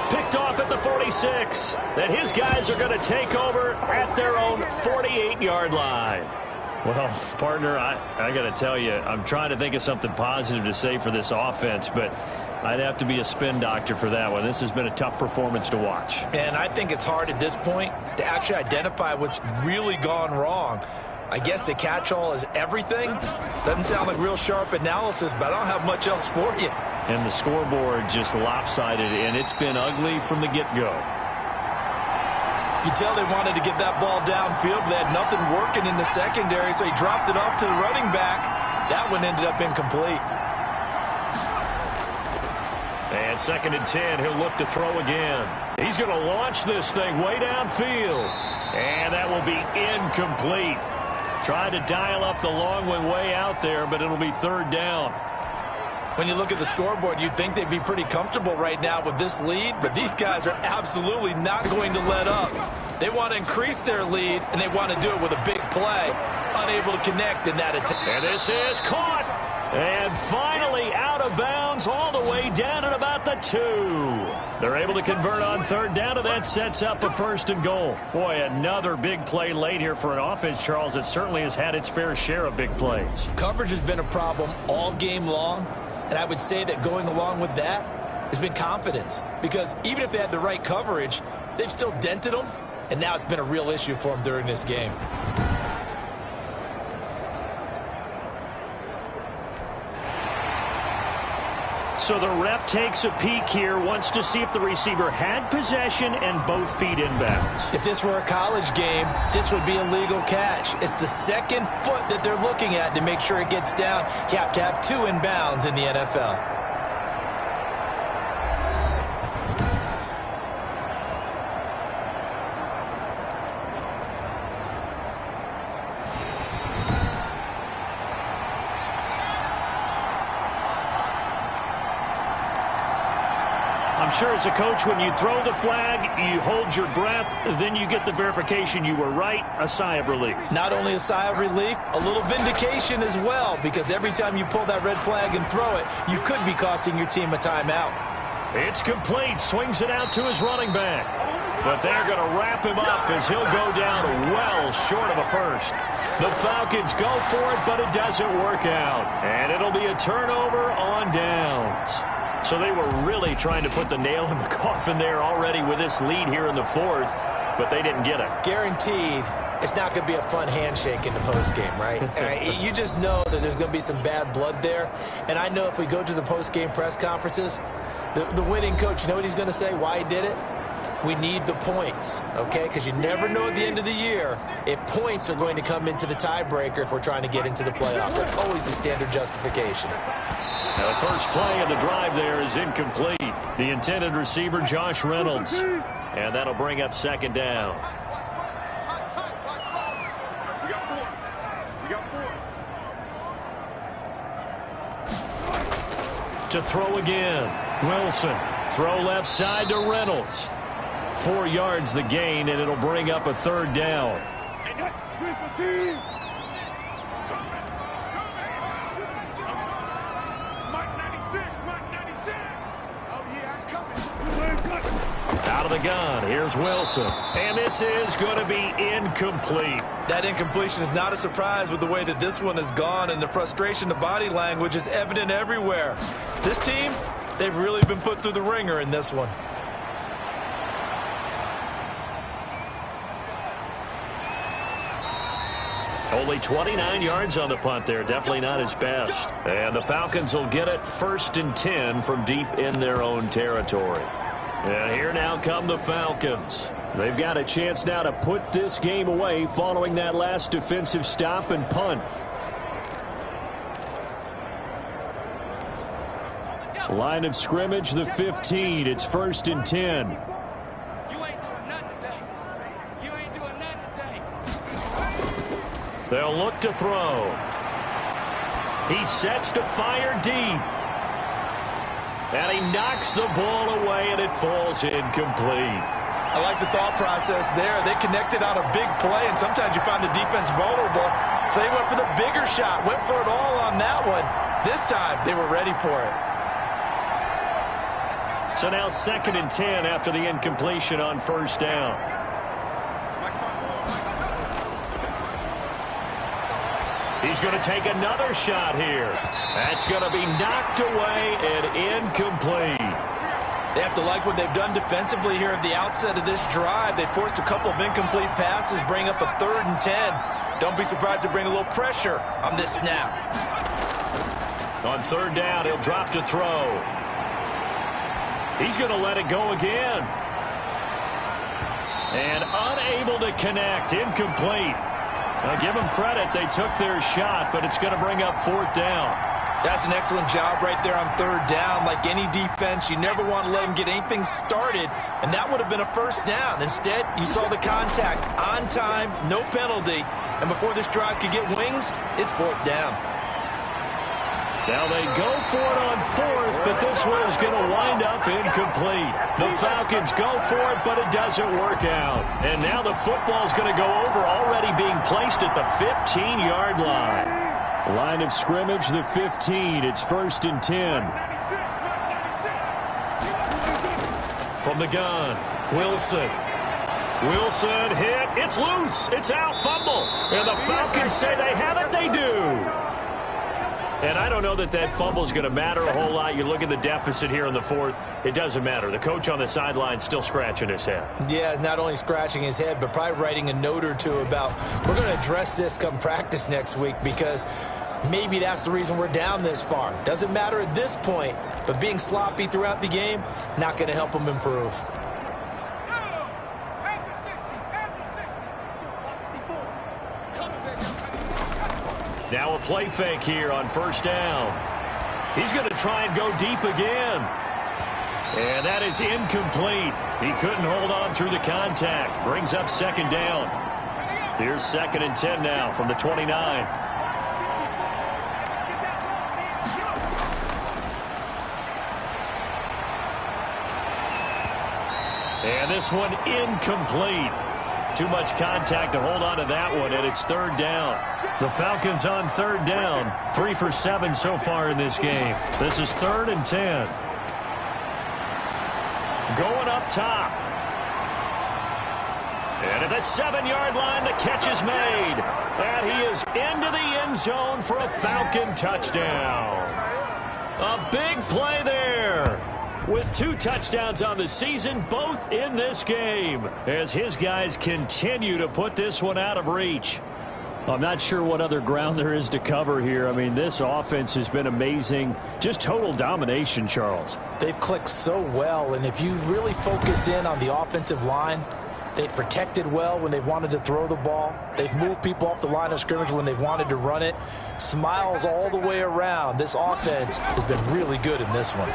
Picked off at the 46. That his guys are going to take over at their own 48-yard line. Well, partner, I got to tell you, I'm trying to think of something positive to say for this offense, but I'd have to be a spin doctor for that one. This has been a tough performance to watch. And I think it's hard at this point to actually identify what's really gone wrong. I guess the catch-all is everything. Doesn't sound like real sharp analysis, but I don't have much else for you. And the scoreboard just lopsided, and it's been ugly from the get-go. You can tell they wanted to get that ball downfield, but they had nothing working in the secondary, so he dropped it off to the running back. That one ended up incomplete. And 2nd and 10, he'll look to throw again. He's going to launch this thing way downfield. And that will be incomplete. Trying to dial up the long one way out there, but it'll be 3rd down. When you look at the scoreboard, you'd think they'd be pretty comfortable right now with this lead, but these guys are absolutely not going to let up. They want to increase their lead, and they want to do it with a big play. Unable to connect in that attempt. And this is caught. And finally out of bounds all the way down at about the 2. They're able to convert on 3rd down, and that sets up a 1st and goal. Boy, another big play late here for an offense, Charles, that certainly has had its fair share of big plays. Coverage has been a problem all game long, and I would say that going along with that has been confidence. Because even if they had the right coverage, they've still dented them, and now it's been a real issue for them during this game. So the ref takes a peek here, wants to see if the receiver had possession and both feet inbounds. If this were a college game, this would be a legal catch. It's the 2nd foot that they're looking at to make sure it gets down. You have to have 2 inbounds in the NFL. I'm sure as a coach, when you throw the flag, you hold your breath, then you get the verification you were right, a sigh of relief. Not only a sigh of relief, a little vindication as well, because every time you pull that red flag and throw it, you could be costing your team a timeout. It's complete, swings it out to his running back. But they're going to wrap him up as he'll go down well short of a 1st. The Falcons go for it, but it doesn't work out. And it'll be a turnover on downs. So they were really trying to put the nail in the coffin there already with this lead here in the 4th, but they didn't get it. Guaranteed, it's not going to be a fun handshake in the postgame, right? You just know that there's going to be some bad blood there. And I know if we go to the postgame press conferences, the winning coach, you know what he's going to say, why he did it? We need the points, okay? Because you never know at the end of the year if points are going to come into the tiebreaker if we're trying to get into the playoffs. That's always the standard justification. Now, the first play of the drive there is incomplete. The intended receiver, Josh Reynolds. And that'll bring up 2nd down. To throw again. Wilson. Throw left side to Reynolds. 4 yards the gain, and it'll bring up a 3rd down. Out of the gun, here's Wilson. And this is going to be incomplete. That incompletion is not a surprise with the way that this one has gone, and the frustration, the body language is evident everywhere. This team, they've really been put through the ringer in this one. Only 29 yards on the punt there. Definitely not his best. And the Falcons will get it 1st and 10 from deep in their own territory. And here now come the Falcons. They've got a chance now to put this game away following that last defensive stop and punt. Line of scrimmage, the 15. It's 1st and 10. They'll look to throw. He sets to fire deep. And he knocks the ball away, and it falls incomplete. I like the thought process there. They connected on a big play, and sometimes you find the defense vulnerable. So they went for the bigger shot, went for it all on that one. This time, they were ready for it. So now 2nd and 10 after the incompletion on 1st down. He's going to take another shot here. That's going to be knocked away and incomplete. They have to like what they've done defensively here at the outset of this drive. They forced a couple of incomplete passes, bring up a 3rd and 10. Don't be surprised to bring a little pressure on this snap. On third down, he'll drop to throw. He's going to let it go again. And unable to connect. Incomplete. Now, give them credit. They took their shot, but it's going to bring up fourth down. That's an excellent job right there on third down. Like any defense, you never want to let them get anything started, and that would have been a first down. Instead, you saw the contact on time, no penalty, and before this drive could get wings, it's fourth down. Now they go for it on fourth, but this one is going to wind up incomplete. The Falcons go for it, but it doesn't work out. And now the football is going to go over, already being placed at the 15-yard line. Line of scrimmage, the 15. It's 1st and 10. From the gun, Wilson. Wilson hit. It's loose. It's out. Fumble. And the Falcons say they have it. They do. And I don't know that that fumble is going to matter a whole lot. You look at the deficit here in the fourth. It doesn't matter. The coach on the sideline still scratching his head. Yeah, not only scratching his head, but probably writing a note or two about we're going to address this come practice next week because maybe that's the reason we're down this far. Doesn't matter at this point, but being sloppy throughout the game, not going to help them improve. Now a play fake here on first down. He's going to try and go deep again. And that is incomplete. He couldn't hold on through the contact. Brings up second down. Here's 2nd and 10 now from the 29. And this one incomplete. Too much contact to hold on to that one, and it's third down. The Falcons on third down. 3 for 7 so far in this game. This is 3rd and 10. Going up top. And at the 7-yard line, the catch is made. And he is into the end zone for a Falcon touchdown. A big play there. With 2 touchdowns on the season, both in this game, as his guys continue to put this one out of reach. I'm not sure what other ground there is to cover here. I mean, this offense has been amazing. Just total domination, Charles. They've clicked so well, and if you really focus in on the offensive line, they've protected well when they've wanted to throw the ball. They've moved people off the line of scrimmage when they've wanted to run it. Smiles all the way around. This offense has been really good in this one.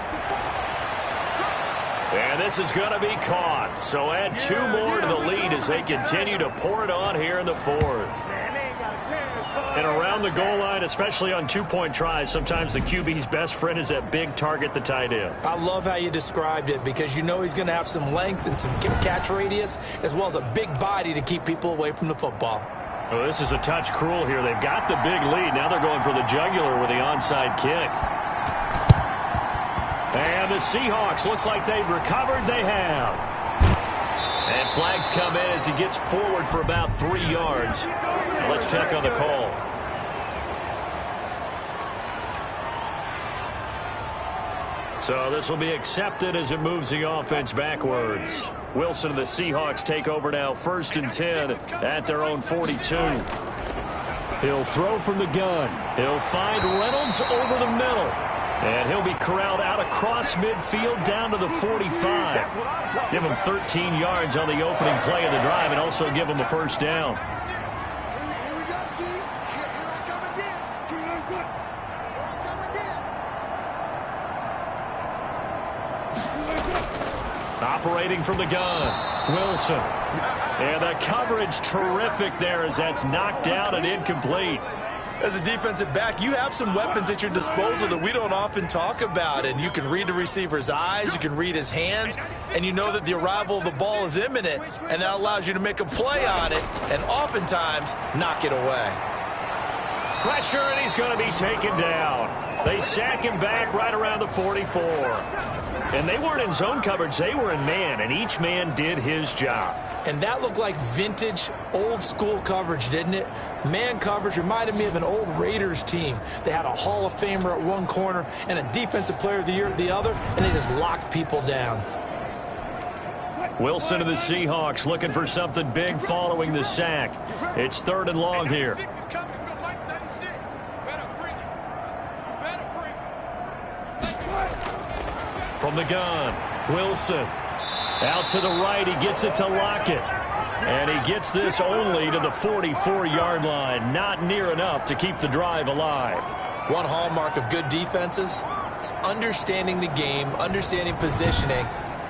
And this is going to be caught. So add 2 more to the lead as they continue to pour it on here in the fourth. And around the goal line, especially on 2-point tries, sometimes the QB's best friend is that big target, the tight end. I love how you described it because you know he's going to have some length and some catch radius as well as a big body to keep people away from the football. Well, this is a touch cruel here. They've got the big lead. Now they're going for the jugular with the onside kick. And the Seahawks, looks like they've recovered. They have. And flags come in as he gets forward for about 3 yards. Now let's check on the call. So this will be accepted as it moves the offense backwards. Wilson and the Seahawks take over now, 1st and 10 at their own 42. He'll throw from the gun. He'll find Reynolds over the middle. And he'll be corralled out across midfield down to the 45. Give him 13 yards on the opening play of the drive and also give him a first down. Operating from the gun, Wilson. And the coverage terrific there as that's knocked down and incomplete. As a defensive back, you have some weapons at your disposal that we don't often talk about. And you can read the receiver's eyes, you can read his hands, and you know that the arrival of the ball is imminent. And that allows you to make a play on it and oftentimes knock it away. Pressure, and he's going to be taken down. They sack him back right around the 44. And they weren't in zone coverage, they were in man, and each man did his job. And that looked like vintage, old-school coverage, didn't it? Man coverage reminded me of an old Raiders team. They had a Hall of Famer at one corner and a Defensive Player of the Year at the other, and they just locked people down. Wilson of the Seahawks looking for something big following the sack. It's 3rd and long here. From the gun, Wilson. Out to the right, he gets it to Lockett. And he gets this only to the 44-yard line. Not near enough to keep the drive alive. One hallmark of good defenses is understanding the game, understanding positioning,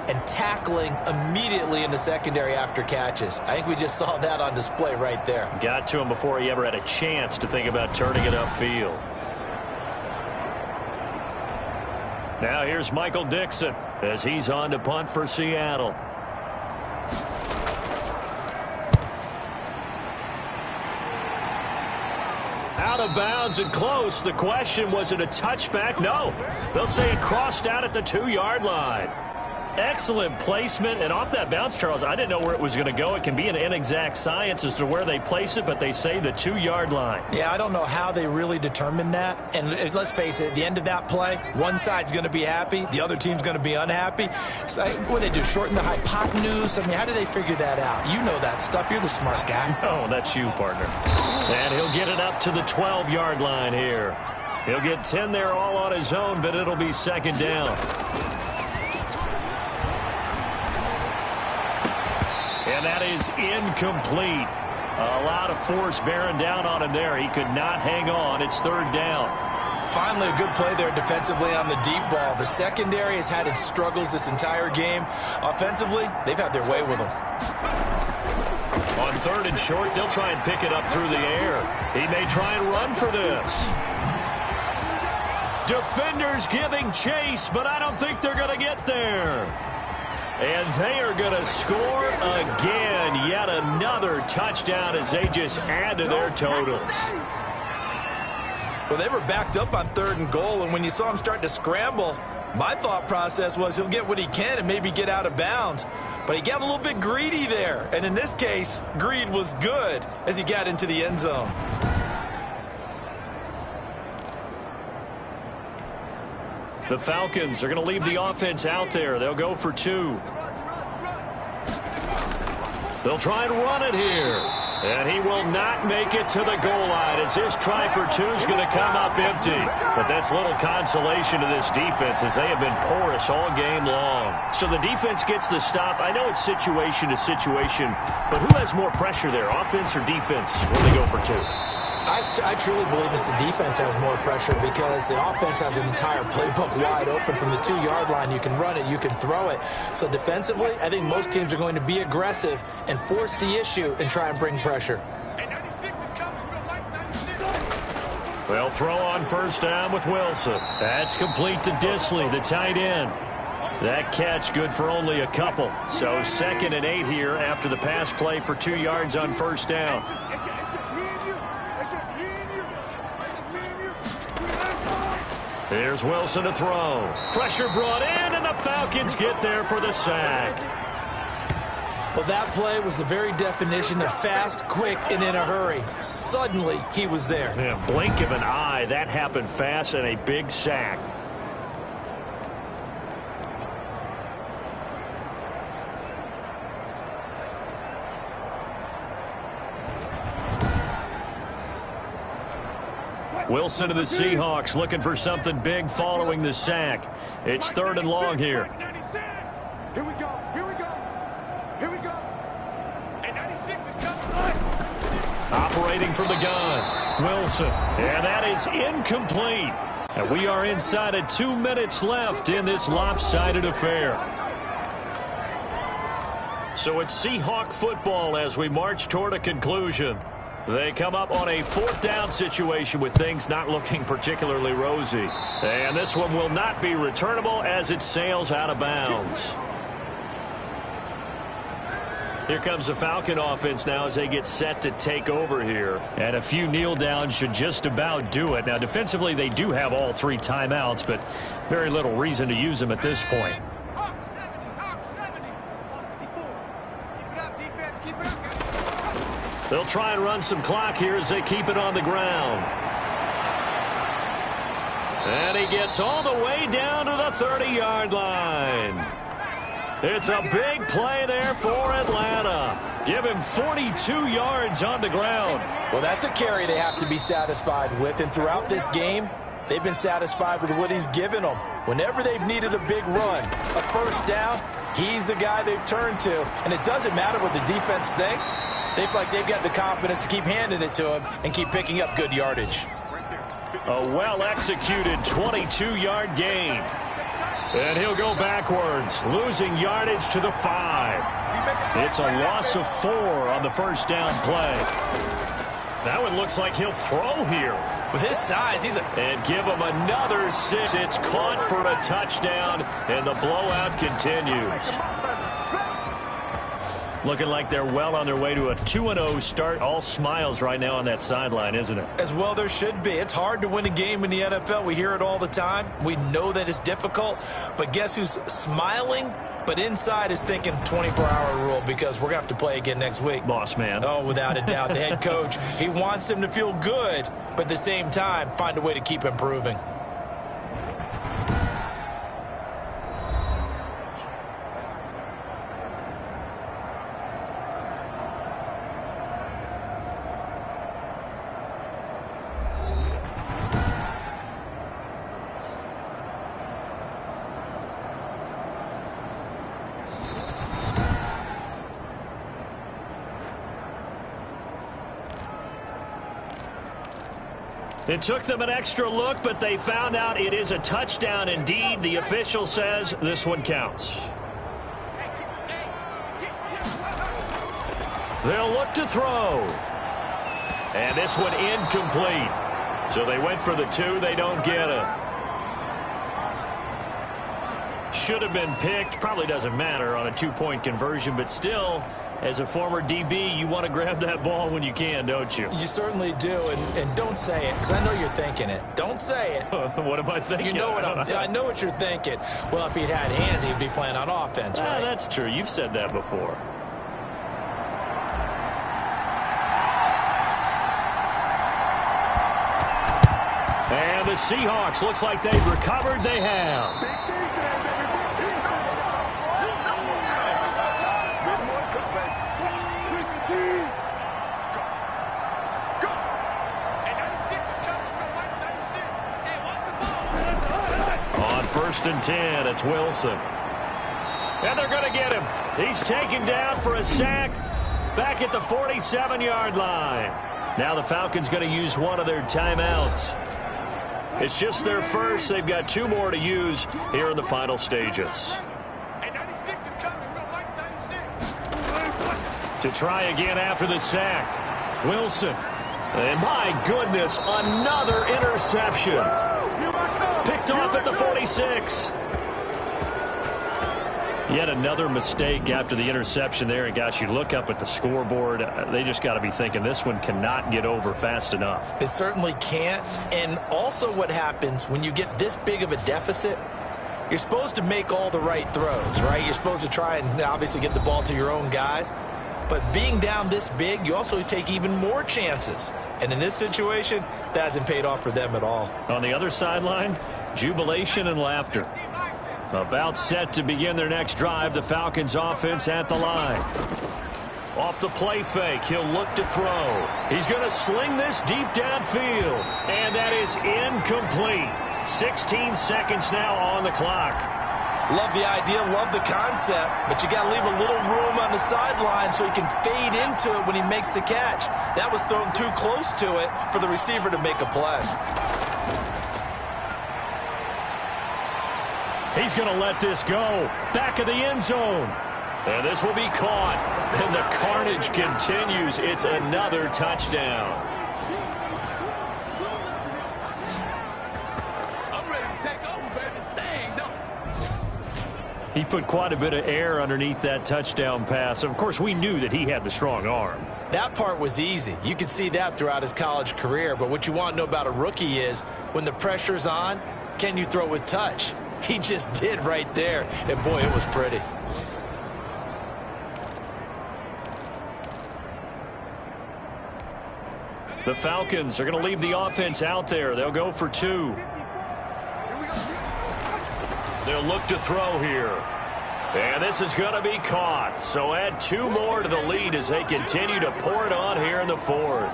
and tackling immediately in the secondary after catches. I think we just saw that on display right there. Got to him before he ever had a chance to think about turning it upfield. Now here's Michael Dixon as he's on to punt for Seattle. Out of bounds and close. The question, was it a touchback? No. They'll say it crossed out at the 2-yard line. Excellent placement, and off that bounce, Charles, I didn't know where it was going to go. It can be an inexact science as to where they place it, but they say the 2-yard line. Yeah, I don't know how they really determined that. And let's face it, at the end of that play, one side's going to be happy, the other team's going to be unhappy. So what do they do, shorten the hypotenuse? I mean, how do they figure that out? You know that stuff. You're the smart guy. Oh, that's you, partner. And he'll get it up to the 12-yard line here. He'll get 10 there all on his own, but it'll be 2nd down. And that is incomplete. A lot of force bearing down on him there. He could not hang on. It's 3rd down. Finally, a good play there defensively on the deep ball. The secondary has had its struggles this entire game. Offensively, they've had their way with them. On 3rd and short, they'll try and pick it up through the air. He may try and run for this. Defenders giving chase, but I don't think they're going to get there. And they are going to score again. Yet another touchdown as they just add to their totals. Well, they were backed up on 3rd and goal, and when you saw him start to scramble, my thought process was he'll get what he can and maybe get out of bounds. But he got a little bit greedy there. And in this case, greed was good as he got into the end zone. The Falcons are going to leave the offense out there. They'll go for 2. They'll try and run it here. And he will not make it to the goal line as this try for 2 is going to come up empty. But that's little consolation to this defense as they have been porous all game long. So the defense gets the stop. I know it's situation to situation, but who has more pressure there, offense or defense, when they go for 2? I truly believe it's the defense has more pressure because the offense has an entire playbook wide open from the 2-yard line. You can run it, you can throw it. So defensively, I think most teams are going to be aggressive and force the issue and try and bring pressure. They'll throw on 1st down with Wilson. That's complete to Disley, the tight end. That catch good for only a couple. So 2nd and 8 here after the pass play for 2 yards on 1st down. Here's Wilson to throw. Pressure brought in, and the Falcons get there for the sack. Well, that play was the very definition of fast, quick, and in a hurry. Suddenly, he was there. Yeah, blink of an eye. That happened fast and a big sack. Wilson of the Seahawks looking for something big following the sack. It's 3rd and long here. Here we go. Here we go. Here we go. And 96 is coming. Operating from the gun, Wilson. And that is incomplete. And we are inside of 2 minutes left in this lopsided affair. So it's Seahawk football as we march toward a conclusion. They come up on a 4th down situation with things not looking particularly rosy. And this one will not be returnable as it sails out of bounds. Here comes the Falcon offense now as they get set to take over here. And a few kneel downs should just about do it. Now, defensively, they do have all 3 timeouts, but very little reason to use them at this point. They'll try and run some clock here as they keep it on the ground. And he gets all the way down to the 30-yard line. It's a big play there for Atlanta. Give him 42 yards on the ground. Well, that's a carry they have to be satisfied with. And throughout this game, they've been satisfied with what he's given them. Whenever they've needed a big run, a first down, he's the guy they've turned to. And it doesn't matter what the defense thinks. They feel like they've got the confidence to keep handing it to him and keep picking up good yardage. A well-executed 22-yard gain. And he'll go backwards, losing yardage to the 5. It's a loss of 4 on the first down play. That one looks like he'll throw here. With his size, And give him another 6. It's caught for a touchdown, and the blowout continues. Looking like they're well on their way to a 2-0 start. All smiles right now on that sideline, isn't it? As well there should be. It's hard to win a game in the NFL. We hear it all the time. We know that it's difficult. But guess who's smiling? But inside is thinking 24-hour rule because we're going to have to play again next week. Boss man. Oh, without a doubt. The head coach, he wants them to feel good, but at the same time, find a way to keep improving. It took them an extra look, but they found out it is a touchdown indeed. The official says this one counts. They'll look to throw. And this one incomplete. So they went for the 2. They don't get it. Should have been picked. Probably doesn't matter on a 2-point conversion, but still, as a former DB, you want to grab that ball when you can, don't you? You certainly do, and don't say it, because I know you're thinking it. Don't say it. What am I thinking? You know what I know what you're thinking. Well, if he'd had hands, he'd be playing on offense, right? That's true. You've said that before. And the Seahawks, looks like they've recovered. They have. First and 10, it's Wilson. And they're going to get him. He's taken down for a sack back at the 47-yard line. Now the Falcons going to use one of their timeouts. It's just their first. They've got 2 more to use here in the final stages. To try again after the sack. Wilson. And my goodness, another interception. Picked off at the 46. Yet another mistake after the interception there. And gosh, you look up at the scoreboard, they just got to be thinking this one cannot get over fast enough. It certainly can't. And also what happens when you get this big of a deficit, you're supposed to make all the right throws, right? You're supposed to try and obviously get the ball to your own guys. But being down this big, you also take even more chances. And in this situation, that hasn't paid off for them at all. On the other sideline, jubilation and laughter. About set to begin their next drive, the Falcons offense at the line. Off the play fake, he'll look to throw. He's going to sling this deep downfield. And that is incomplete. 16 seconds now on the clock. Love the idea, love the concept, but you got to leave a little room on the sideline so he can fade into it when he makes the catch. That was thrown too close to it for the receiver to make a play. He's going to let this go. Back of the end zone. And this will be caught. And the carnage continues. It's another touchdown. He put quite a bit of air underneath that touchdown pass. Of course, we knew that he had the strong arm. That part was easy. You could see that throughout his college career. But what you want to know about a rookie is when the pressure's on, can you throw with touch? He just did right there. And, boy, it was pretty. The Falcons are going to leave the offense out there. They'll go for 2. They'll look to throw here. And And this is going to be caught. So add 2 more to the lead as they continue to pour it on here in the 4th.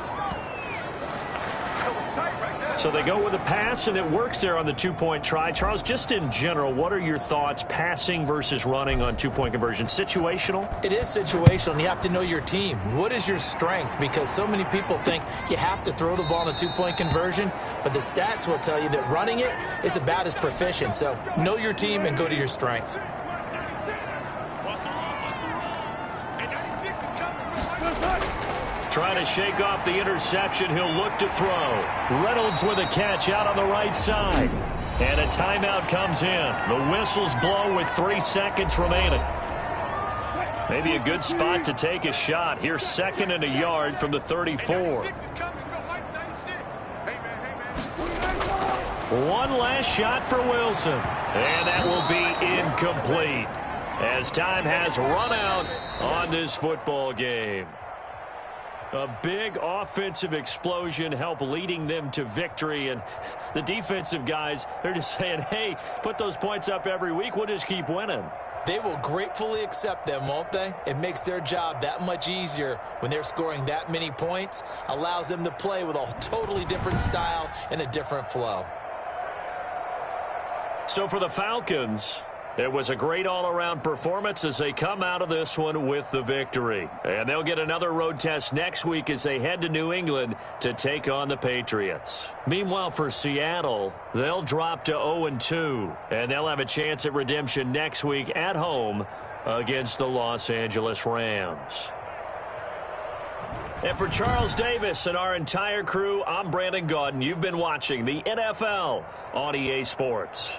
So they go with a pass, and it works there on the 2-point try. Charles, just in general, what are your thoughts passing versus running on 2-point conversion? Situational? It is situational, and you have to know your team. What is your strength? Because so many people think you have to throw the ball in a 2-point conversion, but the stats will tell you that running it is about as proficient. So know your team and go to your strength. Trying to shake off the interception. He'll look to throw. Reynolds with a catch out on the right side. And a timeout comes in. The whistles blow with 3 seconds remaining. Maybe a good spot to take a shot. Here's 2nd and a yard from the 34. One last shot for Wilson. And that will be incomplete as time has run out on this football game. A big offensive explosion helped leading them to victory. And the defensive guys, they're just saying, hey, put those points up every week. We'll just keep winning. They will gratefully accept them, won't they? It makes their job that much easier when they're scoring that many points. Allows them to play with a totally different style and a different flow. So for the Falcons, it was a great all-around performance as they come out of this one with the victory. And they'll get another road test next week as they head to New England to take on the Patriots. Meanwhile, for Seattle, they'll drop to 0-2, and they'll have a chance at redemption next week at home against the Los Angeles Rams. And for Charles Davis and our entire crew, I'm Brandon Gaudin. You've been watching the NFL on EA Sports.